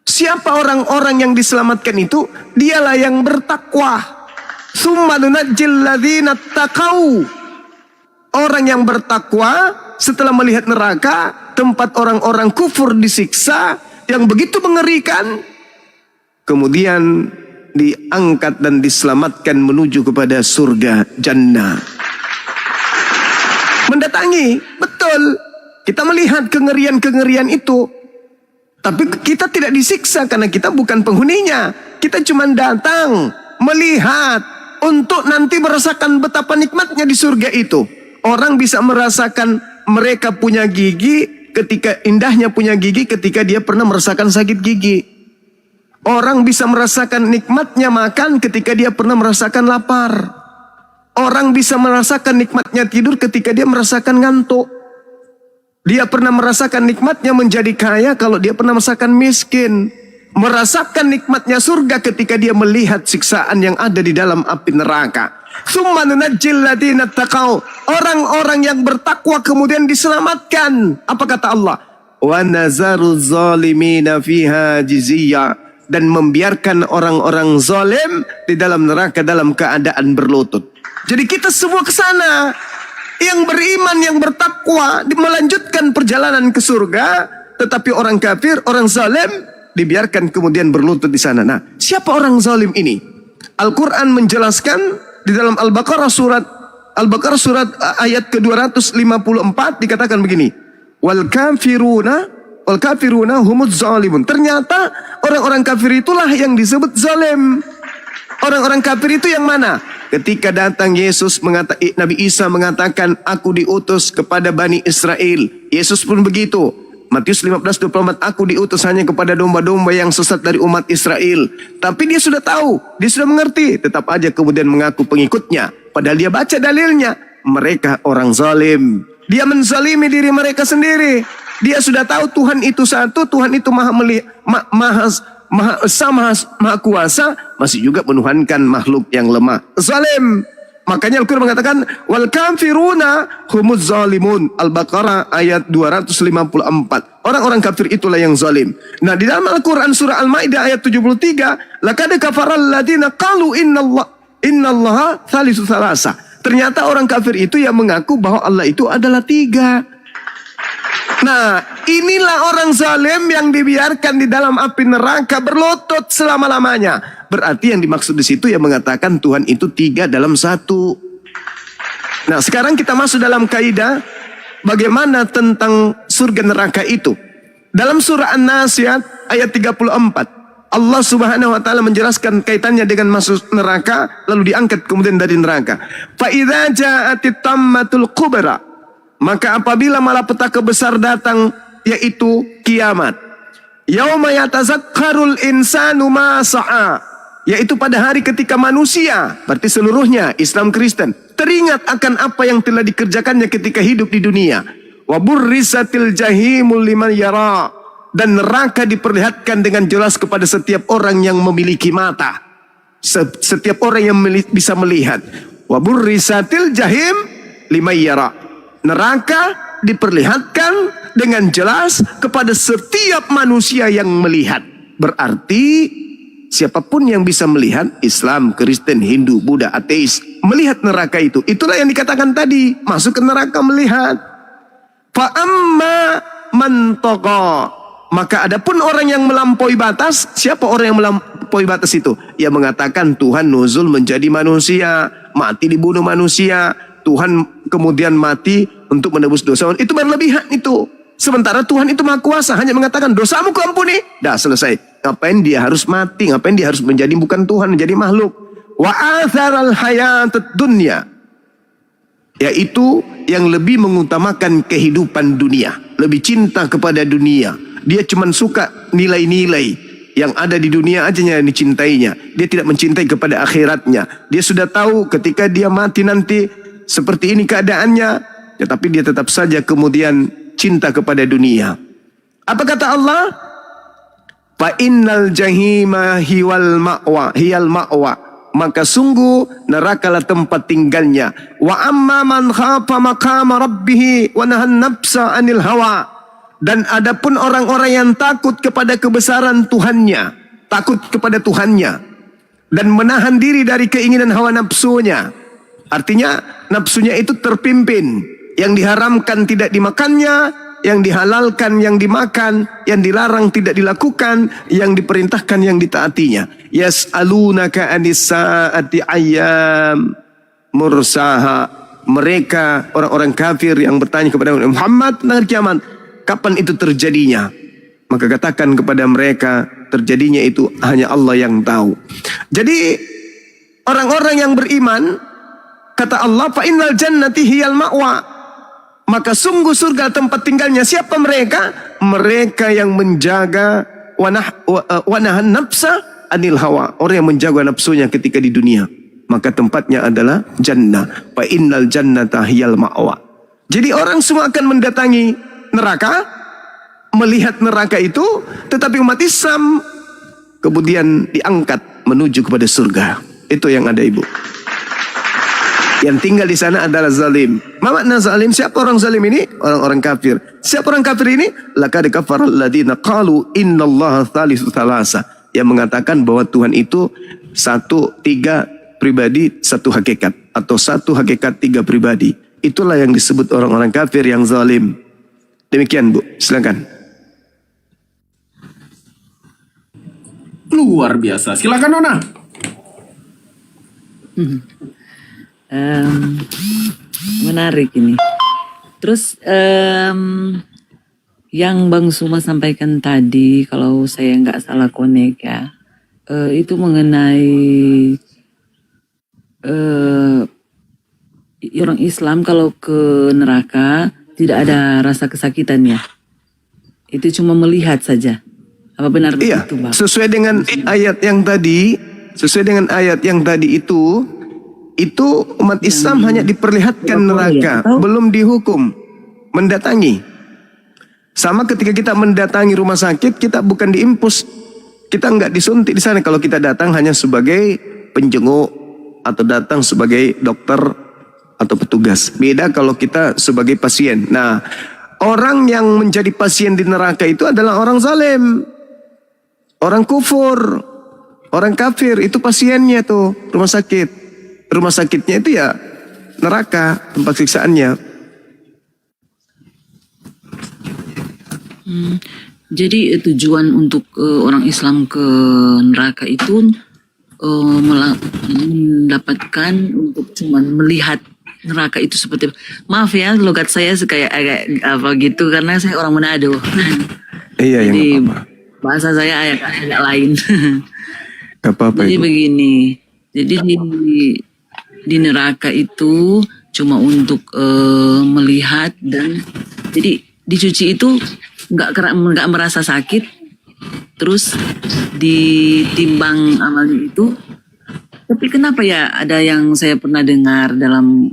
Siapa orang-orang yang diselamatkan itu? Dialah yang bertakwa. Tsumma nunajjil ladzina taqau. Orang yang bertakwa setelah melihat neraka, tempat orang-orang kufur disiksa yang begitu mengerikan, kemudian diangkat dan diselamatkan menuju kepada surga jannah. Mendatangi, betul. Kita melihat kengerian-kengerian itu. Tapi kita tidak disiksa karena kita bukan penghuninya. Kita cuma datang, melihat, untuk nanti merasakan betapa nikmatnya di surga itu. Orang bisa merasakan mereka punya gigi ketika indahnya punya gigi ketika dia pernah merasakan sakit gigi. Orang bisa merasakan nikmatnya makan ketika dia pernah merasakan lapar. Orang bisa merasakan nikmatnya tidur ketika dia merasakan ngantuk. Dia pernah merasakan nikmatnya menjadi kaya kalau dia pernah merasakan miskin. Merasakan nikmatnya surga ketika dia melihat siksaan yang ada di dalam api neraka. Tsumma nunajjil ladzina taqau. Orang-orang yang bertakwa kemudian diselamatkan. Apa kata Allah? Wa nazaru zalimina fiha jiziyya. Dan membiarkan orang-orang zalim di dalam neraka dalam keadaan berlutut. Jadi kita semua ke sana. Yang beriman, yang bertakwa melanjutkan perjalanan ke surga, tetapi orang kafir, orang zalim dibiarkan kemudian berlutut di sana. Nah, siapa orang zalim ini? Al-Qur'an menjelaskan di dalam Al-Baqarah surat ayat ke-254 dikatakan begini. Wal kafiruna humuz zalimun. Ternyata orang-orang kafir itulah yang disebut zalim. Orang-orang kafir itu yang mana? Ketika datang Nabi Isa mengatakan, aku diutus kepada Bani Israel. Yesus pun begitu. Matius 15:24, aku diutus hanya kepada domba-domba yang sesat dari umat Israel. Tapi dia sudah tahu, dia sudah mengerti. Tetap aja kemudian mengaku pengikutnya. Padahal dia baca dalilnya. Mereka orang zalim. Dia menzalimi diri mereka sendiri. Dia sudah tahu Tuhan itu satu, Tuhan itu maha esa, maha kuasa, masih juga menuhankan makhluk yang lemah. Zalim. Makanya Al-Quran mengatakan wal kafiruna humuz zalimun. Al-Baqarah ayat 254. Orang-orang kafir itulah yang zalim. Nah, di dalam Al-Quran surah Al-Maidah ayat 73, laqad kafaral ladzina qalu innallaha thalithu thalasa. Ternyata orang kafir itu yang mengaku bahwa Allah itu adalah 3. Nah, inilah orang zalim yang dibiarkan di dalam api neraka berlutut selama-lamanya. Berarti yang dimaksud di situ yang mengatakan Tuhan itu 3 dalam 1. Nah, sekarang kita masuk dalam kaidah bagaimana tentang surga neraka itu. Dalam surah An-Nazi'at ayat 34, Allah Subhanahu wa taala menjelaskan kaitannya dengan masuk neraka lalu diangkat kemudian dari neraka. Fa idza ja'atit tammatul kubra. Maka apabila malapetaka besar datang, yaitu kiamat. Yauma yatazakkarul insanu ma sa'a. Yaitu pada hari ketika manusia, berarti seluruhnya Islam Kristen, teringat akan apa yang telah dikerjakannya ketika hidup di dunia. Wa burrisatil jahimul liman yara. Dan neraka diperlihatkan dengan jelas kepada setiap orang yang memiliki mata. Setiap orang yang bisa melihat. Wa burrisatil jahim liman yara. Neraka diperlihatkan dengan jelas kepada setiap manusia yang melihat. Berarti siapapun yang bisa melihat, Islam, Kristen, Hindu, Buddha, ateis, melihat neraka itu. Itulah yang dikatakan tadi, masuk ke neraka melihat. Fa'amma man tagha. Maka adapun orang yang melampaui batas, siapa orang yang melampaui batas itu? Ia mengatakan Tuhan nuzul menjadi manusia, mati dibunuh manusia. Tuhan kemudian mati untuk menebus dosa. Itu berlebihan itu. Sementara Tuhan itu maha kuasa, hanya mengatakan dosamu kuampuni. Dah selesai. Ngapain dia harus mati? Ngapain dia harus menjadi bukan Tuhan, menjadi makhluk? Wa atharal hayatad dunya. Yaitu yang lebih mengutamakan kehidupan dunia. Lebih cinta kepada dunia. Dia cuma suka nilai-nilai yang ada di dunia aja yang dicintainya. Dia tidak mencintai kepada akhiratnya. Dia sudah tahu ketika dia mati nanti seperti ini keadaannya, tetapi dia tetap saja kemudian cinta kepada dunia. Apa kata Allah? Fa innal jahima hiyal ma'wa. maka sungguh nerakalah tempat tinggalnya. Wa amma man khafa maqama rabbih wa nahan nafsa 'anil hawa. Dan adapun orang-orang yang takut kepada kebesaran Tuhannya, takut kepada Tuhannya dan menahan diri dari keinginan hawa nafsunya. Artinya nafsunya itu terpimpin, yang diharamkan tidak dimakannya, yang dihalalkan yang dimakan, yang dilarang tidak dilakukan, yang diperintahkan yang ditaatinya. Yas'alunaka 'anis sa'ati ayyam mursaha. Mereka orang-orang kafir yang bertanya kepada Muhammad tentang kiamat, kapan itu terjadinya? Maka katakan kepada mereka, terjadinya itu hanya Allah yang tahu. Jadi orang-orang yang beriman, kata Allah, fa innal jannati hiyal ma'wa, maka sungguh surga tempat tinggalnya. Siapa mereka? Mereka yang menjaga wanahan nafsa anil hawa, orang yang menjaga nafsunya ketika di dunia, maka tempatnya adalah jannah. Fa innal jannata hiyal ma'wa. Jadi orang semua akan mendatangi neraka, melihat neraka itu, tetapi umat Islam kemudian diangkat menuju kepada surga. Itu yang ada, Ibu. Yang tinggal di sana adalah zalim. Ma makna zalim? Siapa orang zalim ini? Orang-orang kafir. Siapa orang kafir ini? Laqad kafara alladziina qalu innallaha tsalitsu tsalasa. Yang mengatakan bahwa Tuhan itu satu, tiga pribadi, satu hakikat, atau satu hakikat, tiga pribadi. Itulah yang disebut orang-orang kafir yang zalim. Demikian, Bu. Silakan. Luar biasa. Silakan Nona. Menarik ini. Terus yang Bang Suma sampaikan tadi, kalau saya nggak salah konek ya, itu mengenai orang Islam kalau ke neraka tidak ada rasa kesakitan ya. Itu cuma melihat saja. Apa benar begitu, Bang? Sesuai dengan ayat yang tadi, itu umat Islam hanya diperlihatkan neraka, belum dihukum mendatangi. Sama ketika kita mendatangi rumah sakit, kita bukan diimpus, kita nggak disuntik di sana. Kalau kita datang hanya sebagai penjenguk atau datang sebagai dokter atau petugas. Beda kalau kita sebagai pasien. Nah, orang yang menjadi pasien di neraka itu adalah orang zalim, orang kufur, orang kafir. Itu pasiennya tuh rumah sakit. Rumah sakitnya itu ya neraka, tempat siksaannya. Jadi tujuan untuk orang Islam ke neraka itu mendapatkan untuk cuman melihat neraka itu seperti, maaf ya logat saya kayak agak apa gitu karena saya orang Manado. Iya, jadi bahasa saya agak lain. Gak apa-apa. Jadi begini, jadi di neraka itu cuma untuk melihat, dan jadi dicuci itu nggak merasa sakit, terus ditimbang amalnya itu. Tapi kenapa ya ada yang saya pernah dengar dalam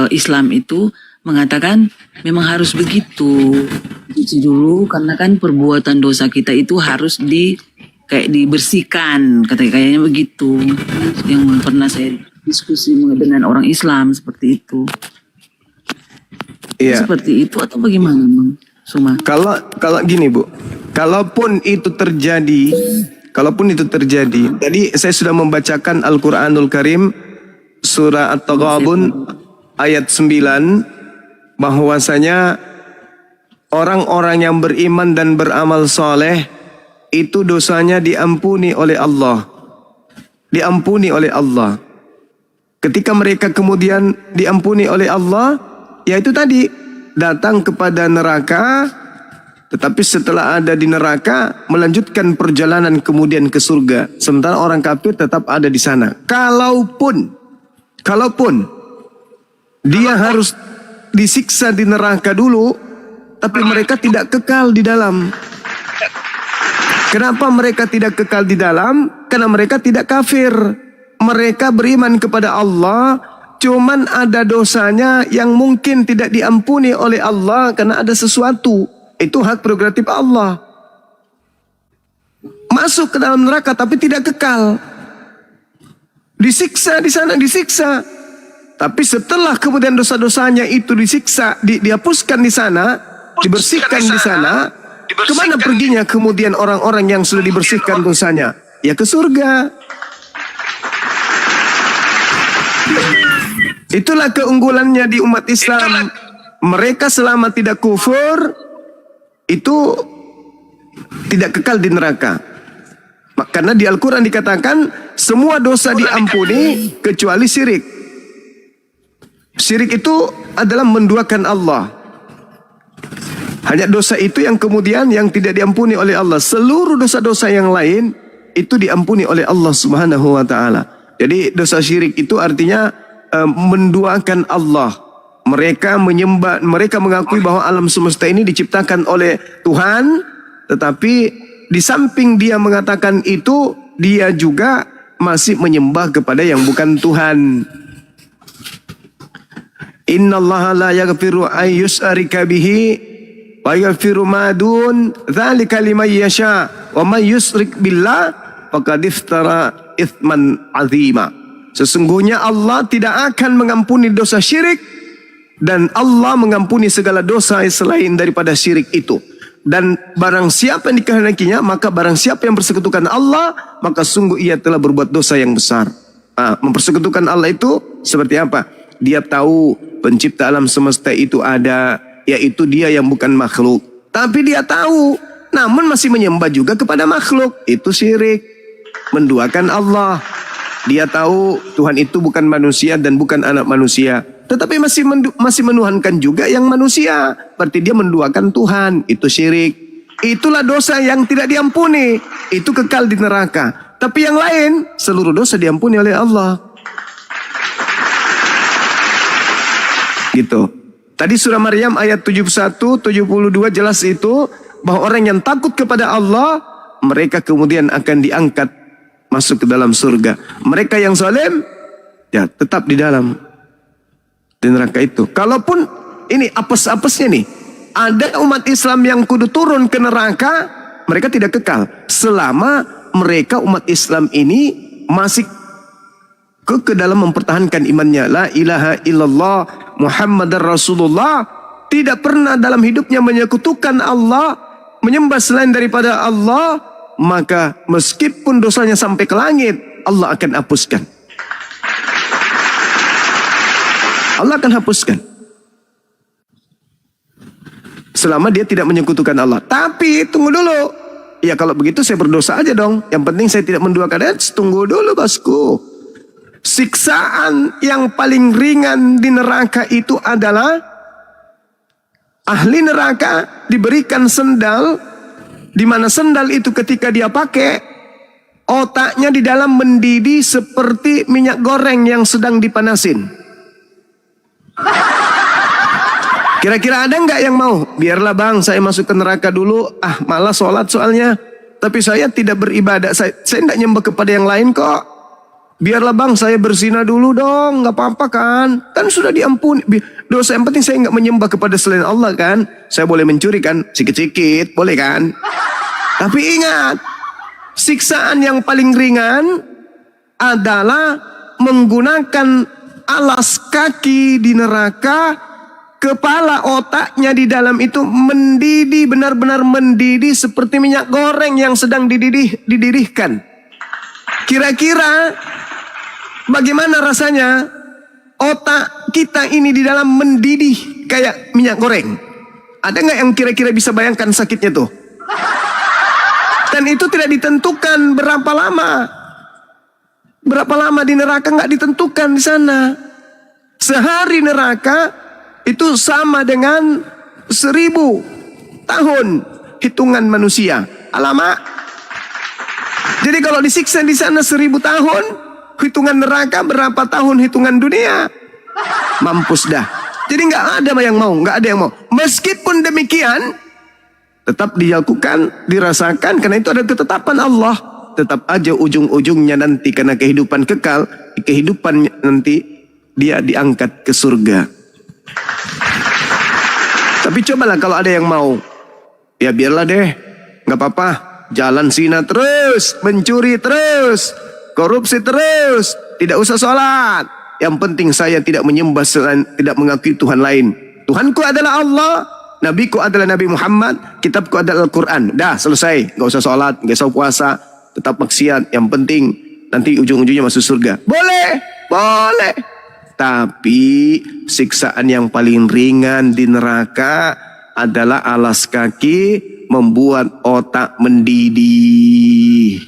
Islam itu mengatakan memang harus begitu, dicuci dulu karena kan perbuatan dosa kita itu harus kayak dibersihkan, kayaknya begitu. Yang pernah saya diskusi dengan orang Islam seperti itu. Iya. Seperti itu atau bagaimana, Bang Suma? Kalau gini, Bu, kalaupun itu terjadi, tadi saya sudah membacakan Al-Qur'anul Karim surah At-Taghabun ayat 9, bahwasanya orang-orang yang beriman dan beramal soleh itu dosanya diampuni oleh Allah. Diampuni oleh Allah. Ketika mereka kemudian diampuni oleh Allah, yaitu tadi datang kepada neraka, tetapi setelah ada di neraka melanjutkan perjalanan kemudian ke surga. Sementara orang kafir tetap ada di sana. Kalaupun dia harus disiksa di neraka dulu, tapi mereka tidak kekal di dalam. Kenapa mereka tidak kekal di dalam? Karena mereka tidak kafir. Mereka beriman kepada Allah, cuman ada dosanya yang mungkin tidak diampuni oleh Allah karena ada sesuatu. Itu hak prerogatif Allah. Masuk ke dalam neraka tapi tidak kekal. Disiksa di sana, disiksa. Tapi setelah kemudian dosa-dosanya itu disiksa, dihapuskan di sana, dibersihkan di sana, kemana perginya kemudian orang-orang yang sudah dibersihkan dosanya? Ya ke surga. Itulah keunggulannya di umat Islam. Mereka selama tidak kufur, itu tidak kekal di neraka. Karena di Al-Quran dikatakan semua dosa diampuni kecuali syirik. Syirik itu adalah menduakan Allah. Hanya dosa itu yang kemudian yang tidak diampuni oleh Allah. Seluruh dosa-dosa yang lain itu diampuni oleh Allah Subhanahu wa taala. Jadi dosa syirik itu artinya menduakan Allah. Mereka menyembah, mereka mengakui bahwa alam semesta ini diciptakan oleh Tuhan, tetapi di samping dia mengatakan itu, dia juga masih menyembah kepada yang bukan Tuhan. Innallaha la yaghfiru an yus'arika bihi wa yaghfiru ma dun dzalika liman yasha wa man yusyrik billah faqad iftara itsman azima. Sesungguhnya Allah tidak akan mengampuni dosa syirik, dan Allah mengampuni segala dosa selain daripada syirik itu. Dan barang siapa yang dikehendakinya, maka barang siapa yang persekutukan Allah, maka sungguh ia telah berbuat dosa yang besar. Mempersekutukan Allah itu seperti apa? Dia tahu pencipta alam semesta itu ada, yaitu dia yang bukan makhluk. Tapi dia tahu, namun masih menyembah juga kepada makhluk. Itu syirik, menduakan Allah. Dia tahu Tuhan itu bukan manusia dan bukan anak manusia, tetapi masih menuhankan juga yang manusia. Berarti dia menduakan Tuhan. Itu syirik. Itulah dosa yang tidak diampuni. Itu kekal di neraka. Tapi yang lain, seluruh dosa diampuni oleh Allah. Gitu. Tadi surah Maryam ayat 71, 72 jelas itu, bahwa orang yang takut kepada Allah, mereka kemudian akan diangkat masuk ke dalam surga. Mereka yang zalim, ya tetap di dalam di neraka itu. Kalaupun ini apes-apesnya nih, ada umat Islam yang kudu turun ke neraka, mereka tidak kekal. Selama mereka umat Islam ini masih ke dalam mempertahankan imannya. La ilaha illallah Muhammadar Rasulullah. Tidak pernah dalam hidupnya menyekutukan Allah, menyembah selain daripada Allah, maka meskipun dosanya sampai ke langit, Allah akan hapuskan. Allah akan hapuskan. Selama dia tidak menyekutukan Allah. Tapi tunggu dulu. Ya kalau begitu saya berdosa aja dong. Yang penting saya tidak menduakan Allah. Tunggu dulu bosku. Siksaan yang paling ringan di neraka itu adalah ahli neraka diberikan sendal, di mana sendal itu ketika dia pakai, otaknya di dalam mendidih seperti minyak goreng yang sedang dipanasin. Kira-kira ada nggak yang mau? Biarlah bang, saya masuk ke neraka dulu. Malas sholat soalnya. Tapi saya tidak beribadah. Saya tidak nyembah kepada yang lain kok. Biarlah bang, saya berzina dulu dong. Nggak apa-apa kan? Kan sudah diampuni. Dosa yang penting saya nggak menyembah kepada selain Allah kan? Saya boleh mencuri kan? Sikit-sikit, boleh kan? Tapi ingat, siksaan yang paling ringan adalah menggunakan alas kaki di neraka. Kepala otaknya di dalam itu mendidih, benar-benar mendidih seperti minyak goreng yang sedang dididihkan. Kira-kira bagaimana rasanya otak kita ini di dalam mendidih kayak minyak goreng? Ada nggak yang kira-kira bisa bayangkan sakitnya tuh? Dan itu tidak ditentukan berapa lama. Berapa lama di neraka nggak ditentukan di sana. Sehari neraka itu sama dengan 1000 tahun hitungan manusia. Alamak. Jadi kalau disiksa di sana 1000 tahun, hitungan neraka berapa tahun hitungan dunia? Mampus dah. Jadi nggak ada yang mau, nggak ada yang mau. Meskipun demikian, tetap dilakukan, dirasakan, karena itu ada ketetapan Allah. Tetap aja ujung-ujungnya nanti karena kehidupan kekal, kehidupan nanti dia diangkat ke surga. Tapi cobalah kalau ada yang mau, ya biarlah deh, nggak apa-apa. Jalan zina terus, mencuri terus, korupsi terus, tidak usah sholat. Yang penting saya tidak menyembah selain, tidak mengakui Tuhan lain. Tuhanku adalah Allah, Nabiku adalah Nabi Muhammad, kitabku adalah Al-Quran. Dah selesai, gak usah sholat, gak usah puasa, tetap maksiat. Yang penting nanti ujung-ujungnya masuk surga. Boleh, boleh. Tapi siksaan yang paling ringan di neraka adalah alas kaki membuat otak mendidih.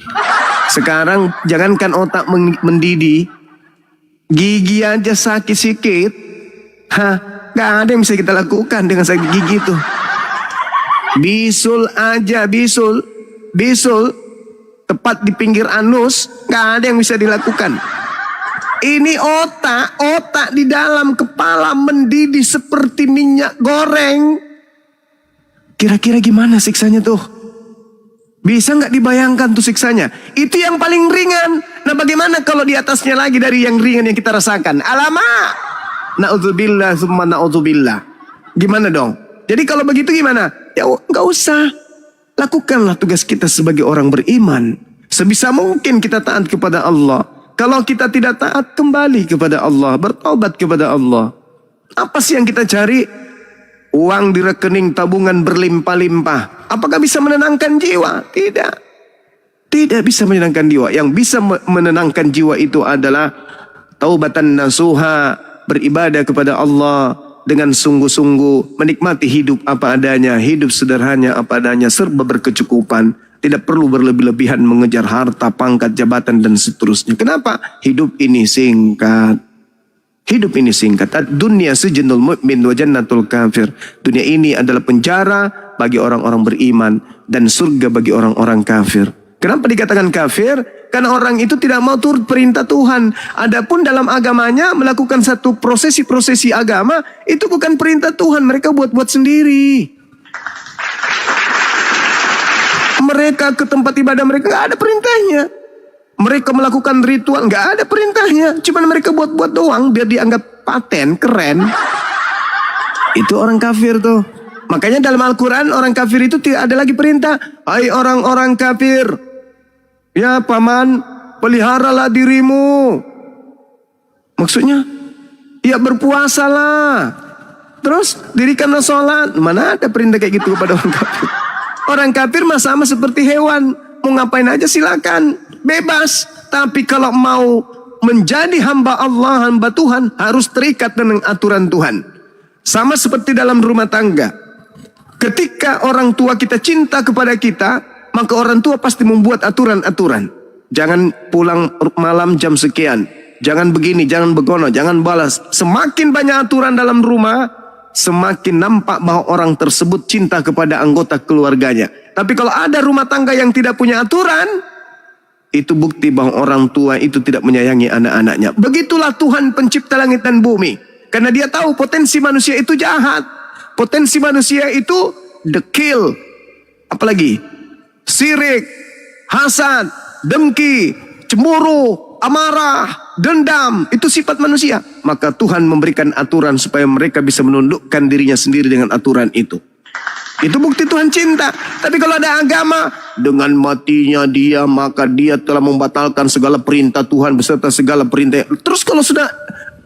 Sekarang jangankan otak mendidih, gigi aja sakit sikit, gak ada yang bisa kita lakukan dengan sakit gigi itu. Bisul aja, bisul tepat di pinggir anus, gak ada yang bisa dilakukan. Ini otak di dalam kepala mendidih seperti minyak goreng. Kira-kira gimana siksanya tuh? Bisa nggak dibayangkan tuh siksanya? Itu yang paling ringan. Nah bagaimana kalau di atasnya lagi dari yang ringan yang kita rasakan? Alamak. Na'udzubillah summa na'udzubillah. Gimana dong? Jadi kalau begitu gimana? Ya nggak usah. Lakukanlah tugas kita sebagai orang beriman. Sebisa mungkin kita taat kepada Allah. Kalau kita tidak taat, kembali kepada Allah, bertobat kepada Allah. Apa sih yang kita cari? Uang di rekening tabungan berlimpah-limpah. Apakah bisa menenangkan jiwa? Tidak. Tidak bisa menenangkan jiwa. Yang bisa menenangkan jiwa itu adalah taubatan nasuha, beribadah kepada Allah dengan sungguh-sungguh, menikmati hidup apa adanya, hidup sederhana apa adanya, serba berkecukupan. Tidak perlu berlebih-lebihan mengejar harta, pangkat, jabatan, dan seterusnya. Kenapa? Hidup ini singkat. Hidup ini singkat. Dunia sijnul mu'min wa jannatul kafir. Dunia ini adalah penjara bagi orang-orang beriman dan surga bagi orang-orang kafir. Kenapa dikatakan kafir? Karena orang itu tidak mau turut perintah Tuhan. Adapun dalam agamanya melakukan satu prosesi-prosesi agama itu bukan perintah Tuhan, mereka buat-buat sendiri. Mereka ke tempat ibadah mereka nggak ada perintahnya. Mereka melakukan ritual nggak ada perintahnya. Cuman mereka buat-buat doang biar dianggap paten, keren. Itu orang kafir tuh. Makanya dalam Al-Quran orang kafir itu tidak ada lagi perintah. Hai orang-orang kafir, ya paman, peliharalah dirimu. Maksudnya, ya berpuasalah. Terus dirikanlah sholat. Mana ada perintah kayak gitu kepada orang kafir? Orang kafir mah sama seperti hewan. Mau ngapain aja silakan, bebas. Tapi kalau mau menjadi hamba Allah, hamba Tuhan, harus terikat dengan aturan Tuhan. Sama seperti dalam rumah tangga. Ketika orang tua kita cinta kepada kita, maka orang tua pasti membuat aturan-aturan. Jangan pulang malam jam sekian. Jangan begini, jangan begono, jangan balas. Semakin banyak aturan dalam rumah, semakin nampak bahwa orang tersebut cinta kepada anggota keluarganya. Tapi kalau ada rumah tangga yang tidak punya aturan, itu bukti bahwa orang tua itu tidak menyayangi anak-anaknya. Begitulah Tuhan pencipta langit dan bumi. Karena dia tahu potensi manusia itu jahat. Potensi manusia itu dekil. Apalagi sirik, hasad, dengki, cemburu, amarah, dendam, itu sifat manusia. Maka Tuhan memberikan aturan supaya mereka bisa menundukkan dirinya sendiri dengan aturan itu. Itu bukti Tuhan cinta. Tapi kalau ada agama, dengan matinya dia, maka dia telah membatalkan segala perintah Tuhan beserta segala perintah. Terus kalau sudah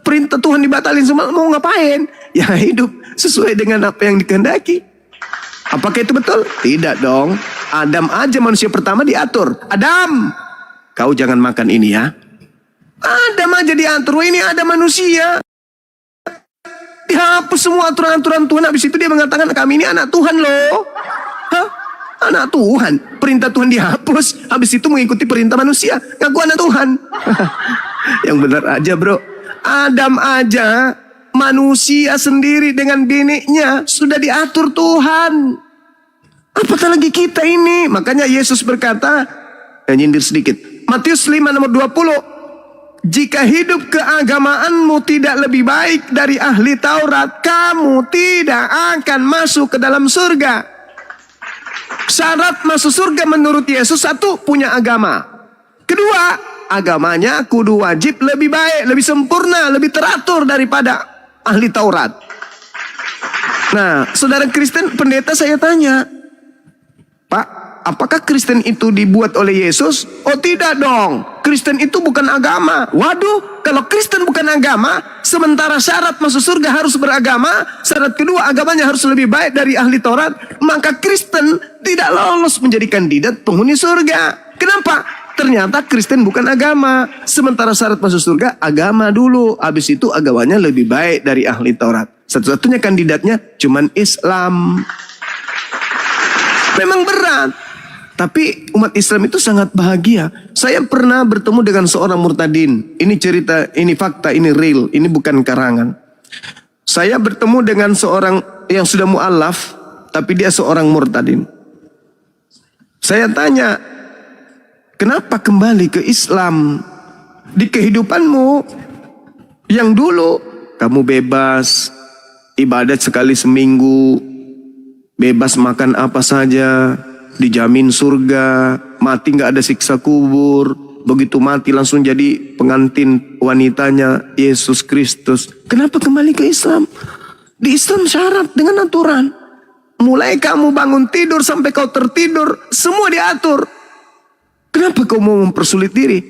perintah Tuhan dibatalin semua, mau ngapain? Ya hidup sesuai dengan apa yang dikehendaki. Apakah itu betul? Tidak dong. Adam aja manusia pertama diatur. Adam, kau jangan makan ini ya. Adam aja diatur. Ini ada manusia. Dihapus semua aturan-aturan Tuhan. Habis itu dia mengatakan kami ini anak Tuhan loh. Hah? Anak Tuhan. Perintah Tuhan dihapus. Habis itu mengikuti perintah manusia. Ngaku anak Tuhan. Yang benar aja bro. Adam aja manusia sendiri dengan biniknya sudah diatur Tuhan. Apatah lagi kita ini. Makanya Yesus berkata, nyindir sedikit, Matius 5 nomor 20, jika hidup keagamaanmu tidak lebih baik dari ahli Taurat, kamu tidak akan masuk ke dalam surga. Syarat masuk surga menurut Yesus, satu, punya agama. Kedua, agamanya kudu wajib lebih baik, lebih sempurna, lebih teratur daripada ahli Taurat. Nah, saudara Kristen, pendeta saya tanya, Pak, apakah Kristen itu dibuat oleh Yesus? Oh tidak dong, Kristen itu bukan agama. Waduh, kalau Kristen bukan agama, sementara syarat masuk surga harus beragama, syarat kedua agamanya harus lebih baik dari ahli Taurat, maka Kristen tidak lolos menjadi kandidat penghuni surga. Kenapa? Ternyata Kristen bukan agama, sementara syarat masuk surga agama dulu, habis itu agamanya lebih baik dari ahli Taurat. Satu-satunya kandidatnya cuman Islam. Memang berat, tapi umat Islam itu sangat bahagia. Saya pernah bertemu dengan seorang murtadin. Ini cerita, ini fakta, ini real, ini bukan karangan. Saya bertemu dengan seorang yang sudah mu'alaf, tapi dia seorang murtadin. Saya tanya, kenapa kembali ke Islam? Di kehidupanmu yang dulu, kamu bebas, ibadat sekali seminggu, bebas makan apa saja, dijamin surga, mati nggak ada siksa kubur, begitu mati langsung jadi pengantin wanitanya Yesus Kristus. Kenapa kembali ke Islam? Di Islam syarat dengan aturan. Mulai kamu bangun tidur sampai kau tertidur, semua diatur. Kenapa kau mau mempersulit diri?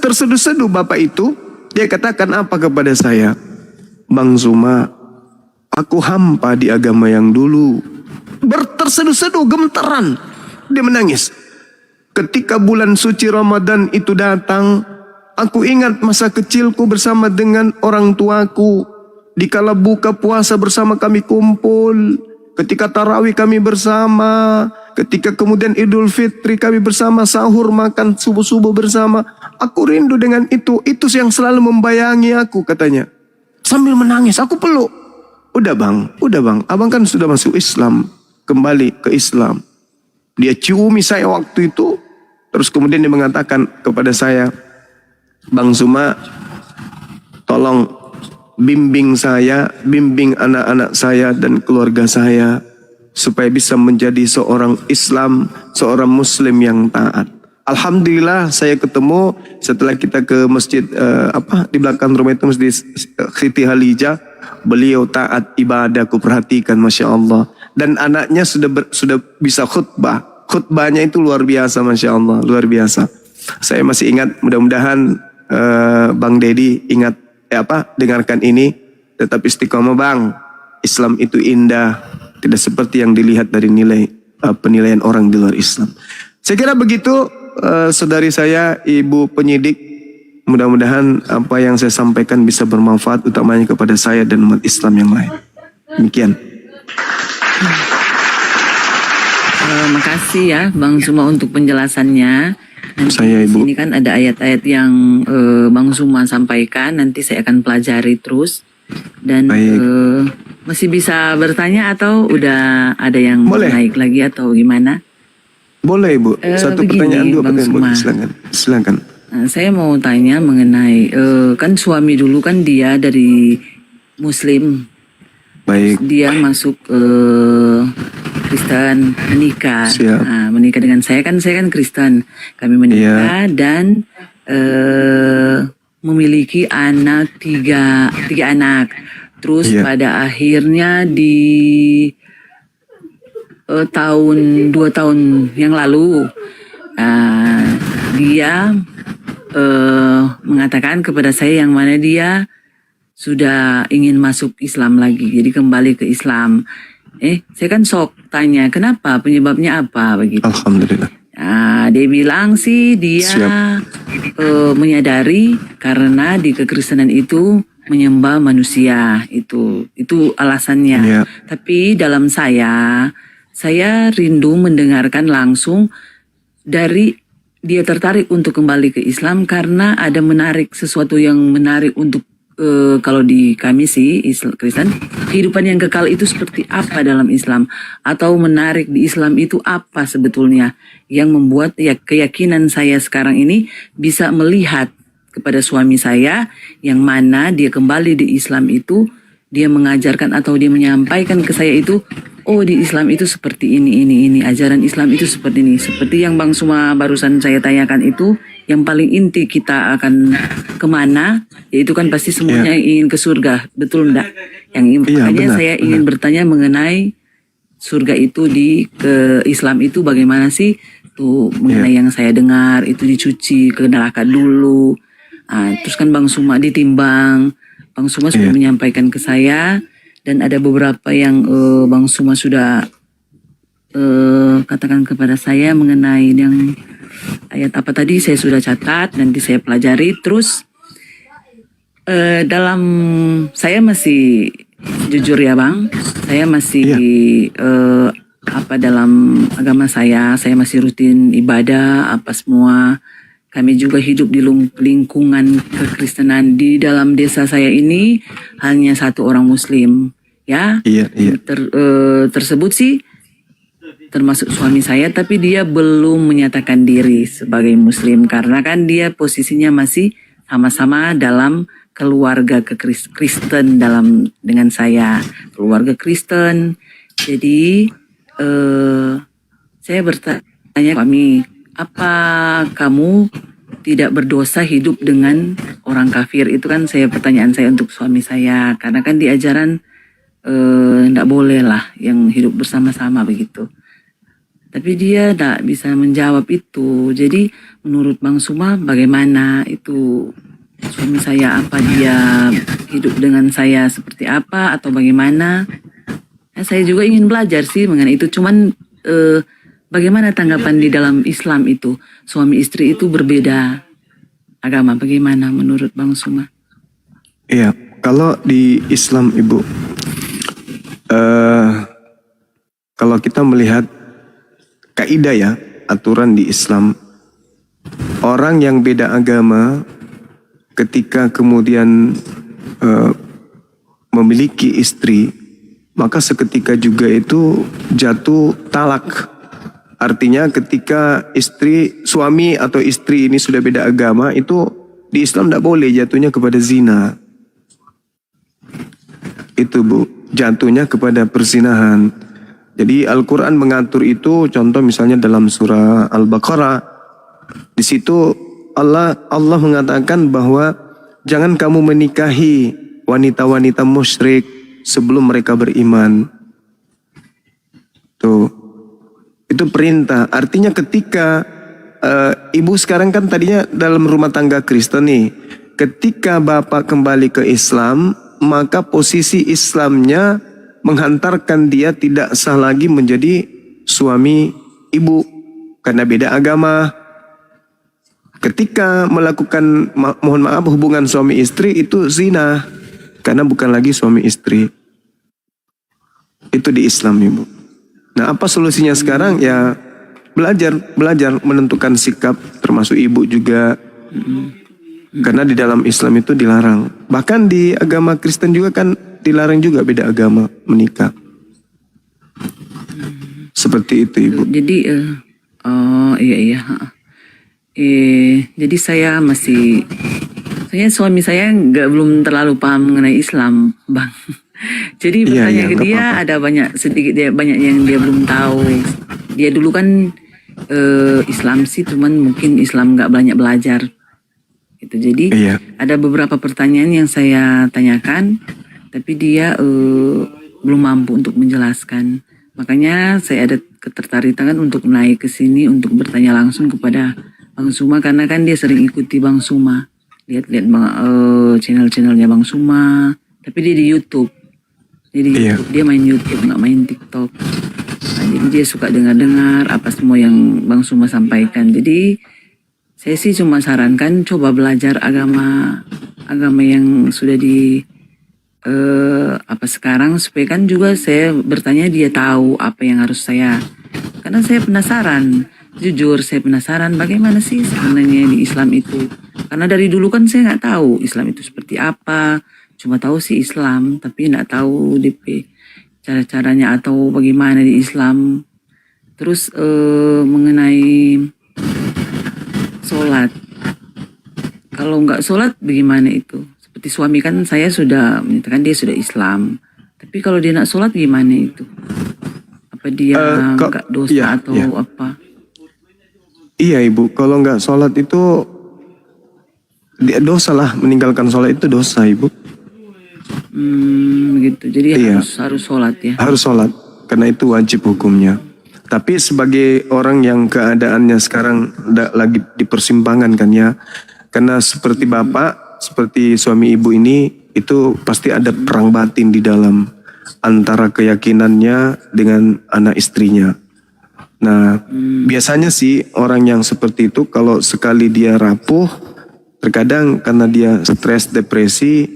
Terseduh-seduh bapak itu, dia katakan apa kepada saya? Bang Zuma, aku hampa di agama yang dulu. Terseduh-seduh, gemeteran. Dia menangis. Ketika bulan suci Ramadan itu datang, aku ingat masa kecilku bersama dengan orang tuaku. Dikala buka puasa bersama kami kumpul. Ketika tarawih kami bersama. Ketika kemudian Idul Fitri kami bersama sahur, makan subuh-subuh bersama. Aku rindu dengan itu. Itu yang selalu membayangi aku, katanya. Sambil menangis, aku peluk. Udah bang, abang kan sudah masuk Islam, kembali ke Islam. Dia ciumi saya waktu itu, terus kemudian dia mengatakan kepada saya, Bang Zuma, tolong bimbing saya, bimbing anak-anak saya dan keluarga saya, supaya bisa menjadi seorang Islam, seorang Muslim yang taat. Alhamdulillah saya ketemu setelah kita ke masjid di belakang rumah itu, masjid Siti Halijah. Beliau taat ibadah, aku perhatikan, Masya Allah. Dan anaknya sudah bisa khutbah. Khutbahnya itu luar biasa, Masya Allah, luar biasa. Saya masih ingat, mudah-mudahan Bang Dedi ingat dengarkan ini. Tetap istiqomah Bang. Islam itu indah, tidak seperti yang dilihat dari penilaian orang di luar Islam. Saya kira begitu, saudari saya, Ibu penyidik. Mudah-mudahan apa yang saya sampaikan bisa bermanfaat, utamanya kepada saya dan umat Islam yang lain. Demikian. Makasih ya Bang Zuma untuk penjelasannya. Nanti Saya, Ibu. Ini kan ada ayat-ayat yang Bang Zuma sampaikan, nanti saya akan pelajari terus. Dan masih bisa bertanya atau udah ada yang naik lagi atau gimana? Boleh Ibu, satu pertanyaan, dua pertanyaan. Silakan. Nah, saya mau tanya mengenai kan suami dulu kan dia dari Muslim. Baik. Dia masuk Kristen, menikah. Nah, menikah dengan saya kan Kristen. Kami menikah dan memiliki anak tiga anak. Terus pada akhirnya di dua tahun yang lalu dia mengatakan kepada saya yang mana dia sudah ingin masuk Islam lagi, jadi kembali ke Islam. Saya kan sok tanya kenapa, penyebabnya apa begitu. Alhamdulillah. Dia bilang sih dia menyadari karena di kekristenan itu menyembah manusia, itu alasannya. Tapi dalam saya rindu mendengarkan langsung dari dia tertarik untuk kembali ke Islam karena ada sesuatu yang menarik untuk kalau di kami sih Kristen, kehidupan yang kekal itu seperti apa dalam Islam, atau menarik di Islam itu apa sebetulnya yang membuat keyakinan saya sekarang ini bisa melihat kepada suami saya yang mana dia kembali di Islam itu, dia mengajarkan atau dia menyampaikan ke saya itu, oh di Islam itu seperti ini, ajaran Islam itu seperti ini. Seperti yang Bang Zuma barusan saya tanyakan itu, yang paling inti kita akan kemana, yaitu kan pasti semuanya ingin ke surga, betul enggak? Makanya saya ingin bertanya mengenai surga itu ke Islam itu bagaimana sih? Tuh mengenai yang saya dengar itu dicuci ke neraka dulu. Terus kan Bang Suma ditimbang. Bang Suma sudah menyampaikan ke saya dan ada beberapa yang Bang Suma sudah katakan kepada saya mengenai yang ayat apa tadi saya sudah catat, nanti saya pelajari. Terus dalam saya masih jujur ya Bang, saya masih dalam agama saya masih rutin ibadah apa semua. Kami juga hidup di lingkungan kekristenan. Di dalam desa saya ini hanya satu orang Muslim, ya. Tersebut sih termasuk suami saya, tapi dia belum menyatakan diri sebagai Muslim karena kan dia posisinya masih sama-sama dalam keluarga Kristen dengan saya, keluarga Kristen. Jadi saya bertanya kami, apa kamu tidak berdosa hidup dengan orang kafir? Itu kan pertanyaan saya untuk suami saya, karena kan di ajaran tidak boleh lah yang hidup bersama-sama begitu. Tapi dia tidak bisa menjawab itu. Jadi menurut Bang Suma bagaimana itu suami saya, apa dia hidup dengan saya seperti apa atau bagaimana? Saya juga ingin belajar sih mengenai itu. Cuman bagaimana tanggapan di dalam Islam itu? Suami istri itu berbeda agama. Bagaimana menurut Bang Suma? Iya, kalau di Islam Ibu, kalau kita melihat kaidah ya, aturan di Islam, orang yang beda agama ketika kemudian memiliki istri, maka seketika juga itu jatuh talak. Artinya ketika suami atau istri ini sudah beda agama, itu di Islam tidak boleh jatuhnya kepada zina. Itu Bu, jatuhnya kepada perzinahan. Jadi Al-Quran mengatur itu, contoh misalnya dalam surah Al-Baqarah, di situ Allah mengatakan bahwa jangan kamu menikahi wanita-wanita musyrik sebelum mereka beriman. Tuh, itu perintah. Artinya ketika ibu sekarang kan tadinya dalam rumah tangga Kristen nih, ketika bapak kembali ke Islam, maka posisi Islamnya menghantarkan dia tidak sah lagi menjadi suami ibu karena beda agama. Ketika melakukan mohon maaf hubungan suami istri itu zina karena bukan lagi suami istri. Itu di Islam Ibu. Nah, apa solusinya sekarang? Ya belajar menentukan sikap, termasuk ibu juga. Karena di dalam Islam itu dilarang. Bahkan di agama Kristen juga kan dilarang juga beda agama menikah. Seperti itu Ibu. Jadi iya. Jadi saya suami saya belum terlalu paham mengenai Islam, Bang. Jadi bertanya ke dia apa-apa. Ada banyak yang dia belum tahu. Dia dulu kan Islam sih, cuman mungkin Islam nggak banyak belajar. Gitu. Jadi ada beberapa pertanyaan yang saya tanyakan, tapi dia belum mampu untuk menjelaskan. Makanya saya ada ketertarikan untuk naik ke sini untuk bertanya langsung kepada Bang Suma, karena kan dia sering ikuti Bang Suma, lihat-lihat channel-channelnya Bang Suma, tapi dia di YouTube. Jadi dia main YouTube, nggak main TikTok. Nah, jadi dia suka dengar-dengar apa semua yang Bang Suma sampaikan. Jadi saya sih cuma sarankan coba belajar agama yang sudah sekarang, supaya kan juga saya bertanya dia tahu apa yang harus saya. Karena saya penasaran. Jujur saya penasaran bagaimana sih sebenarnya di Islam itu. Karena dari dulu kan saya nggak tahu Islam itu seperti apa. Cuma tahu sih Islam, tapi nggak tahu DP cara-caranya atau bagaimana di Islam. Terus mengenai sholat. Kalau nggak sholat bagaimana itu? Seperti suami kan saya sudah menyatakan dia sudah Islam. Tapi kalau dia nak sholat gimana itu? Apa dia nggak dosa atau apa? Iya Ibu, kalau nggak sholat itu dosa lah, meninggalkan sholat itu dosa Ibu. Begitu, jadi harus sholat ya? Harus sholat. karena itu wajib hukumnya. Tapi sebagai orang yang keadaannya sekarang lagi di persimpangan kan ya, karena seperti bapak, seperti suami ibu ini, itu pasti ada perang batin di dalam antara keyakinannya dengan anak istrinya. Nah, biasanya sih orang yang seperti itu kalau sekali dia rapuh, terkadang karena dia stres, depresi,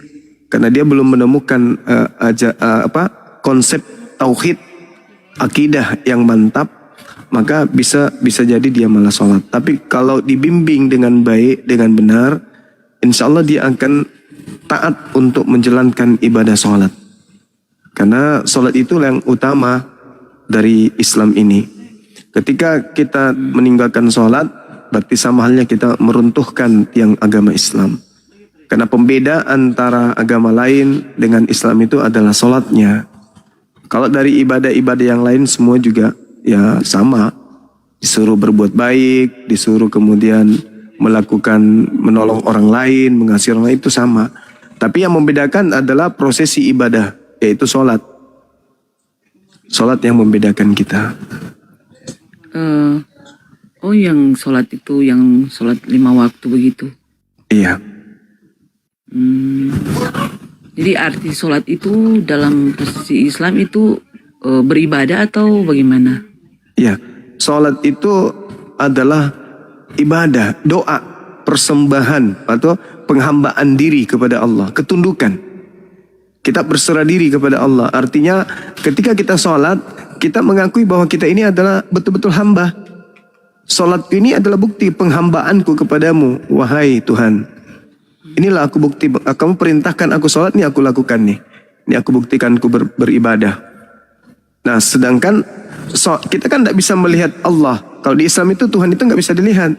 karena dia belum menemukan konsep tauhid, akidah yang mantap, maka bisa jadi dia malah sholat. Tapi kalau dibimbing dengan baik, dengan benar, insya Allah dia akan taat untuk menjalankan ibadah sholat. Karena sholat itu yang utama dari Islam ini. Ketika kita meninggalkan sholat, berarti sama halnya kita meruntuhkan tiang agama Islam. Karena pembeda antara agama lain dengan Islam itu adalah sholatnya. Kalau dari ibadah-ibadah yang lain semua juga ya sama. Disuruh berbuat baik, disuruh kemudian menolong orang lain, mengasihi orang lain, itu sama. Tapi yang membedakan adalah prosesi ibadah, yaitu sholat. Sholat yang membedakan kita. Yang sholat itu yang sholat 5 waktu begitu? Iya. Jadi arti sholat itu dalam posisi Islam itu beribadah atau bagaimana? Ya, sholat itu adalah ibadah, doa, persembahan atau penghambaan diri kepada Allah, ketundukan. Kita berserah diri kepada Allah. Artinya ketika kita sholat, kita mengakui bahwa kita ini adalah betul-betul hamba. Sholat ini adalah bukti penghambaanku kepadamu, wahai Tuhan. Inilah aku bukti, kamu perintahkan aku sholat, ini aku lakukan nih. Ini aku buktikan aku beribadah. Nah, sedangkan kita kan tidak bisa melihat Allah. Kalau di Islam itu Tuhan itu nggak bisa dilihat.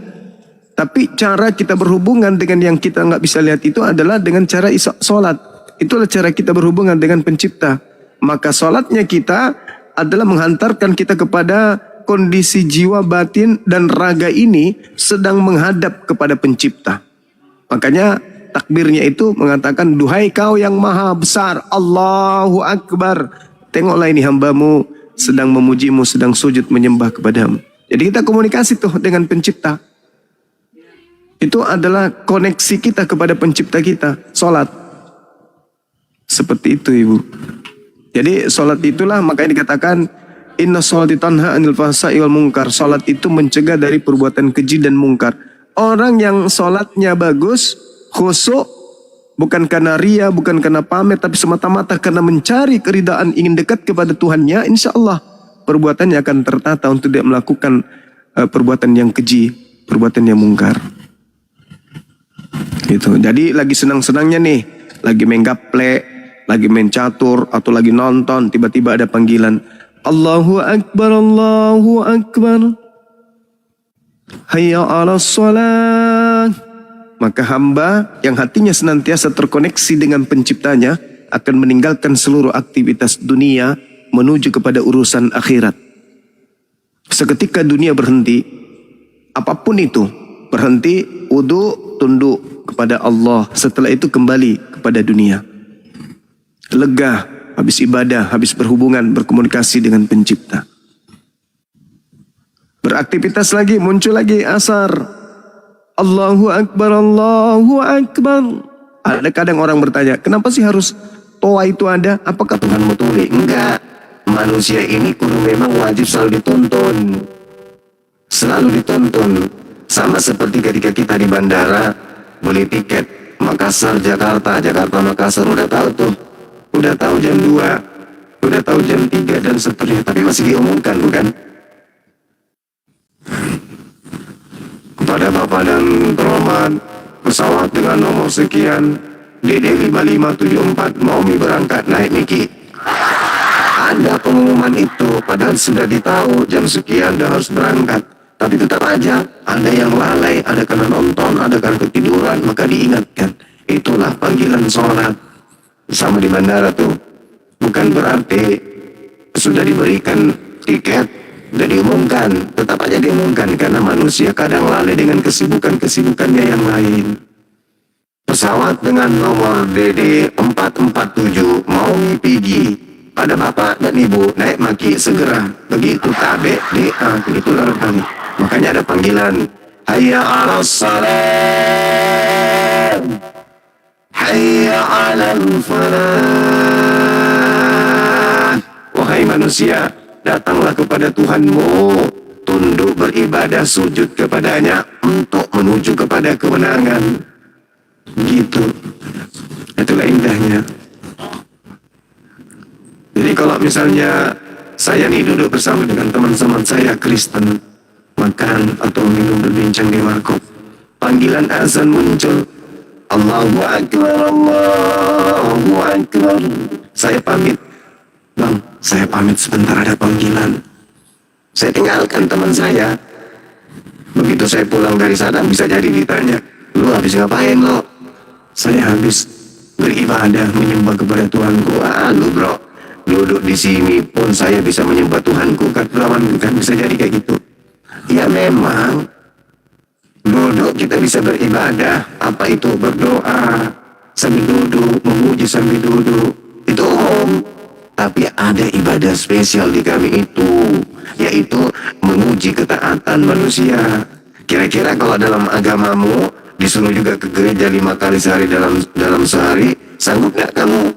Tapi cara kita berhubungan dengan yang kita nggak bisa lihat itu adalah dengan cara sholat. Itulah cara kita berhubungan dengan pencipta. Maka sholatnya kita adalah menghantarkan kita kepada kondisi jiwa, batin, dan raga ini sedang menghadap kepada pencipta. Makanya takbirnya itu mengatakan, duhai kau yang maha besar, Allahu Akbar. Tengoklah ini hambamu sedang memujimu, sedang sujud menyembah kepadamu. Jadi kita komunikasi tuh dengan pencipta. Itu adalah koneksi kita kepada pencipta kita, sholat. Seperti itu Ibu. Jadi sholat itulah makanya dikatakan, inna sholati tanha anil fahsai wal munkar. Sholat itu mencegah dari perbuatan keji dan mungkar. Orang yang sholatnya bagus, khusyuk, bukan karena ria, bukan karena pamer, tapi semata-mata karena mencari keridaan, ingin dekat kepada Tuhannya, insya Allah perbuatannya akan tertata untuk tidak melakukan perbuatan yang keji, perbuatan yang mungkar. Gitu. Jadi lagi senang-senangnya nih, lagi main gaplek, lagi main catur, atau lagi nonton, tiba-tiba ada panggilan, Allahu Akbar, Allahu Akbar, hayya ala sholat. Maka hamba yang hatinya senantiasa terkoneksi dengan penciptanya akan meninggalkan seluruh aktivitas dunia menuju kepada urusan akhirat. Seketika dunia berhenti, apapun itu, berhenti, wudu, tunduk kepada Allah. Setelah itu kembali kepada dunia. Lega, habis ibadah, habis berhubungan, berkomunikasi dengan pencipta. Beraktivitas lagi, muncul lagi asar. Allahu Akbar, Allahu Akbar. Ada kadang orang bertanya, kenapa sih harus toa itu ada? Apakah Tuhan mau tuli? Enggak. Manusia ini kudu memang wajib selalu ditonton. Selalu ditonton. Sama seperti ketika kita di bandara beli tiket Makassar, Jakarta, Jakarta, Makassar, udah tahu tuh. Udah tahu jam 2, udah tahu jam 3 dan seterusnya. Tapi masih diumumkan, bukan? Kepada Bapak dan Terhormat, pesawat dengan nomor sekian DD 5574 mau berangkat naik Niki. Ada pengumuman itu, padahal sudah ditahu jam sekian dah harus berangkat. Tapi tetap aja ada yang lalai, ada karena nonton, ada karena ketiduran, maka diingatkan. Itulah panggilan sholat. Sama di bandara tuh, bukan berarti sudah diberikan tiket, sudah diumumkan, tetap aja diumumkan karena manusia kadang lalai dengan kesibukannya yang lain. Pesawat dengan nomor DD 447 mau pergi pada bapak dan ibu naik maki segera. Begitu tabe begitu larut kali. Makanya ada panggilan hayya 'alas salam, hayya 'alal falah. Wahai manusia, datanglah kepada Tuhanmu, tunduk beribadah sujud kepadanya untuk menuju kepada kemenangan. Gitu. Itulah indahnya. Jadi kalau misalnya saya nih duduk bersama dengan teman-teman saya Kristen, makan atau minum berbincang di warkop, panggilan azan muncul, Allahu Akbar, Allahu Akbar. Saya pamit, bang, saya pamit sebentar ada panggilan. Saya tinggalkan teman saya. Begitu saya pulang dari sana bisa jadi ditanya, lu habis ngapain lo? Saya habis beribadah menyembah kepada Tuhanku. Lu bro, duduk di sini pun saya bisa menyembah Tuhanku kan, lawan kan bisa jadi kayak gitu. Ya memang duduk kita bisa beribadah. Apa itu berdoa sambil duduk, memuji sambil duduk, itu umum. Tapi ada ibadah spesial di kami itu, yaitu menguji ketaatan manusia. Kira-kira kalau dalam agamamu disuruh juga ke gereja 5 kali sehari dalam sehari, sanggup nggak kamu?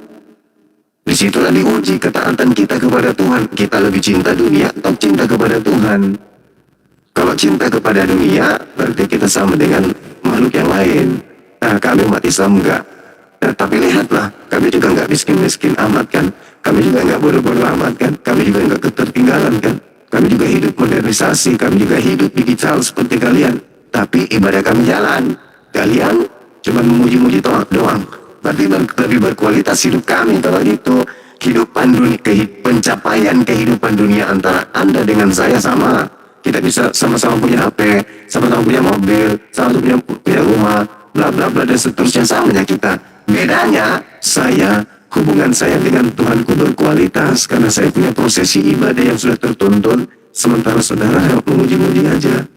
Disitulah diuji ketaatan kita kepada Tuhan. Kita lebih cinta dunia atau cinta kepada Tuhan? Kalau cinta kepada dunia, berarti kita sama dengan makhluk yang lain. Nah, kami umat Islam enggak. Nah, tapi lihatlah, kami juga enggak miskin-miskin amat kan. Kami juga enggak bodoh-bodoh amat kan. Kami juga enggak ketertinggalan kan. Kami juga hidup modernisasi. Kami juga hidup digital seperti kalian. Tapi ibadah kami jalan. Kalian cuma memuji-muji doang. Berarti lebih berkualitas hidup kami kalau gitu. Kehidupan dunia, pencapaian kehidupan dunia antara Anda dengan saya sama. Kita bisa sama-sama punya HP, sama-sama punya mobil, sama-sama punya rumah, bla bla bla dan seterusnya, samanya kita. Bedanya hubungan saya dengan Tuhanku berkualitas karena saya punya prosesi ibadah yang sudah tertuntun, sementara saudara memuji-muji aja.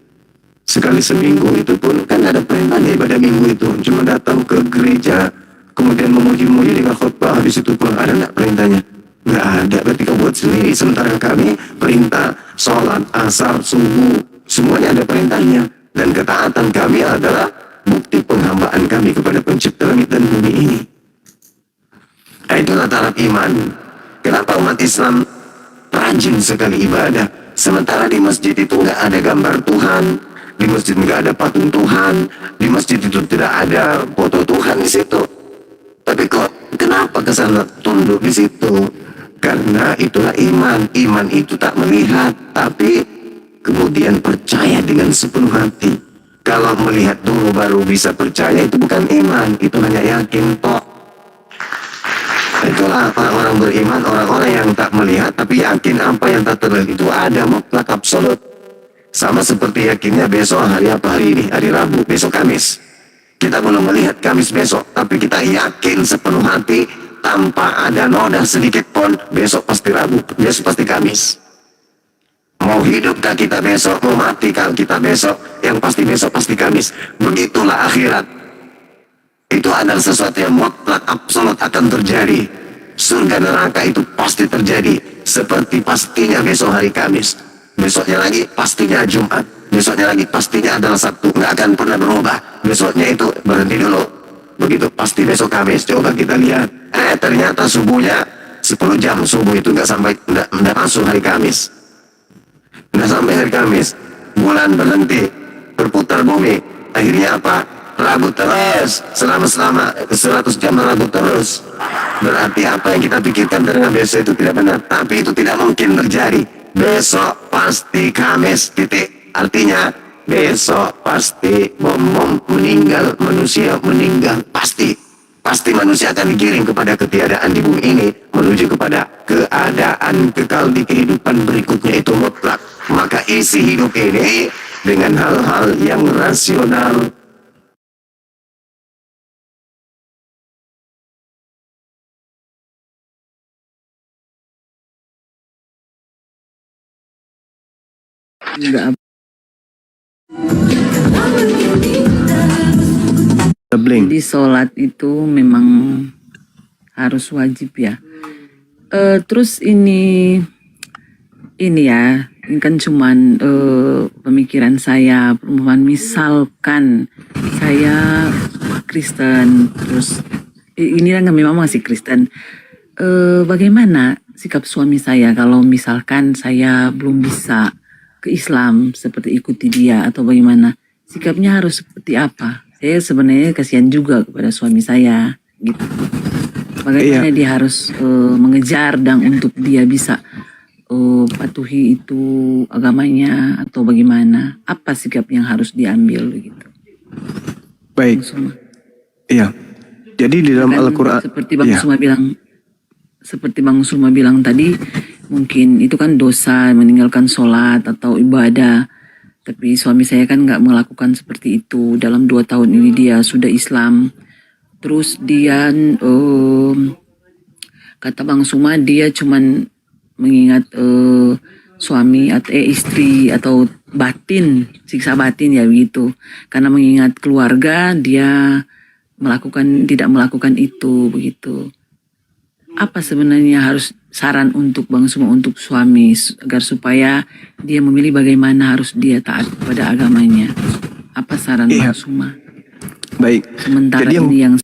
Sekali seminggu itu pun kan ada perintahnya ibadah minggu itu, cuma datang ke gereja, kemudian memuji-muji dengan khutbah, habis itu pulang. Ada nggak perintahnya? Nggak ada, berarti kau buat sendiri. Sementara kami perintah sholat, asar, subuh, semuanya ada perintahnya. Dan ketaatan kami adalah bukti penghambaan kami kepada pencipta langit dan bumi ini. Nah, itulah taraf iman. Kenapa umat Islam rajin sekali ibadah, sementara di masjid itu nggak ada gambar Tuhan, di masjid nggak ada patung Tuhan, di masjid itu tidak ada foto Tuhan di situ. Tapi kok kenapa kesana tunduk di situ? Karena itulah iman. Iman itu tak melihat, tapi kemudian percaya dengan sepenuh hati. Kalau melihat dulu baru bisa percaya, itu bukan iman, itu hanya yakin tok. Itulah orang-orang beriman, orang-orang yang tak melihat tapi yakin apa yang tak terlihat itu ada, mutlak absolut. Sama seperti yakinnya besok hari apa hari ini, hari Rabu, besok Kamis. Kita belum melihat Kamis besok, tapi kita yakin sepenuh hati tanpa ada noda sedikit pun, besok pasti Rabu, besok pasti Kamis. Mau hidupkah kita besok, mau matikah kita besok, yang pasti besok pasti Kamis. Begitulah akhirat. Itu adalah sesuatu yang mutlak absolut akan terjadi. Surga neraka itu pasti terjadi, seperti pastinya besok hari Kamis. Besoknya lagi pastinya Jumat. Besoknya lagi pastinya adalah Sabtu. Nggak akan pernah berubah. Besoknya itu berhenti dulu. Begitu pasti besok Kamis. Coba kita lihat. Ternyata subuhnya 10 jam subuh itu nggak masuk hari Kamis. Nggak sampai hari Kamis. Bulan berhenti. Berputar bumi. Akhirnya apa? Rabu terus. Selama 100 jam Rabu terus. Berarti apa yang kita pikirkan tentang besok itu tidak benar. Tapi itu tidak mungkin terjadi. Besok pasti Kamis, titik. Artinya besok pasti meninggal, manusia meninggal, pasti manusia akan digiring kepada ketiadaan di bumi ini menuju kepada keadaan kekal di kehidupan berikutnya, itu mutlak. Maka isi hidup ini dengan hal-hal yang rasional. Jadi sholat itu memang harus wajib ya. Terus ini ya, ini kan cuman pemikiran saya, perumpamaan misalkan saya Kristen, terus ini kan memang masih Kristen. Bagaimana sikap suami saya kalau misalkan saya belum bisa ke Islam seperti ikuti dia atau bagaimana? Sikapnya harus seperti apa? Saya sebenarnya kasihan juga kepada suami saya gitu. Bagaimana dia harus mengejar dan untuk dia bisa patuhi itu agamanya atau bagaimana? Apa sikap yang harus diambil begitu? Baik. Iya. Jadi di dalam Al-Qur'an seperti Bang Suma bilang tadi, mungkin itu kan dosa meninggalkan sholat atau ibadah. Tapi suami saya kan nggak melakukan seperti itu. Dalam 2 tahun ini dia sudah Islam. Terus dia kata Bang Suma dia cuman mengingat suami atau istri atau batin, siksa batin ya begitu. Karena mengingat keluarga dia tidak melakukan itu begitu. Apa sebenarnya harus saran untuk Bang Suma untuk suami agar supaya dia memilih bagaimana harus dia taat pada agamanya? Apa saran Bang Suma? Baik. Sementara Jadi ini yang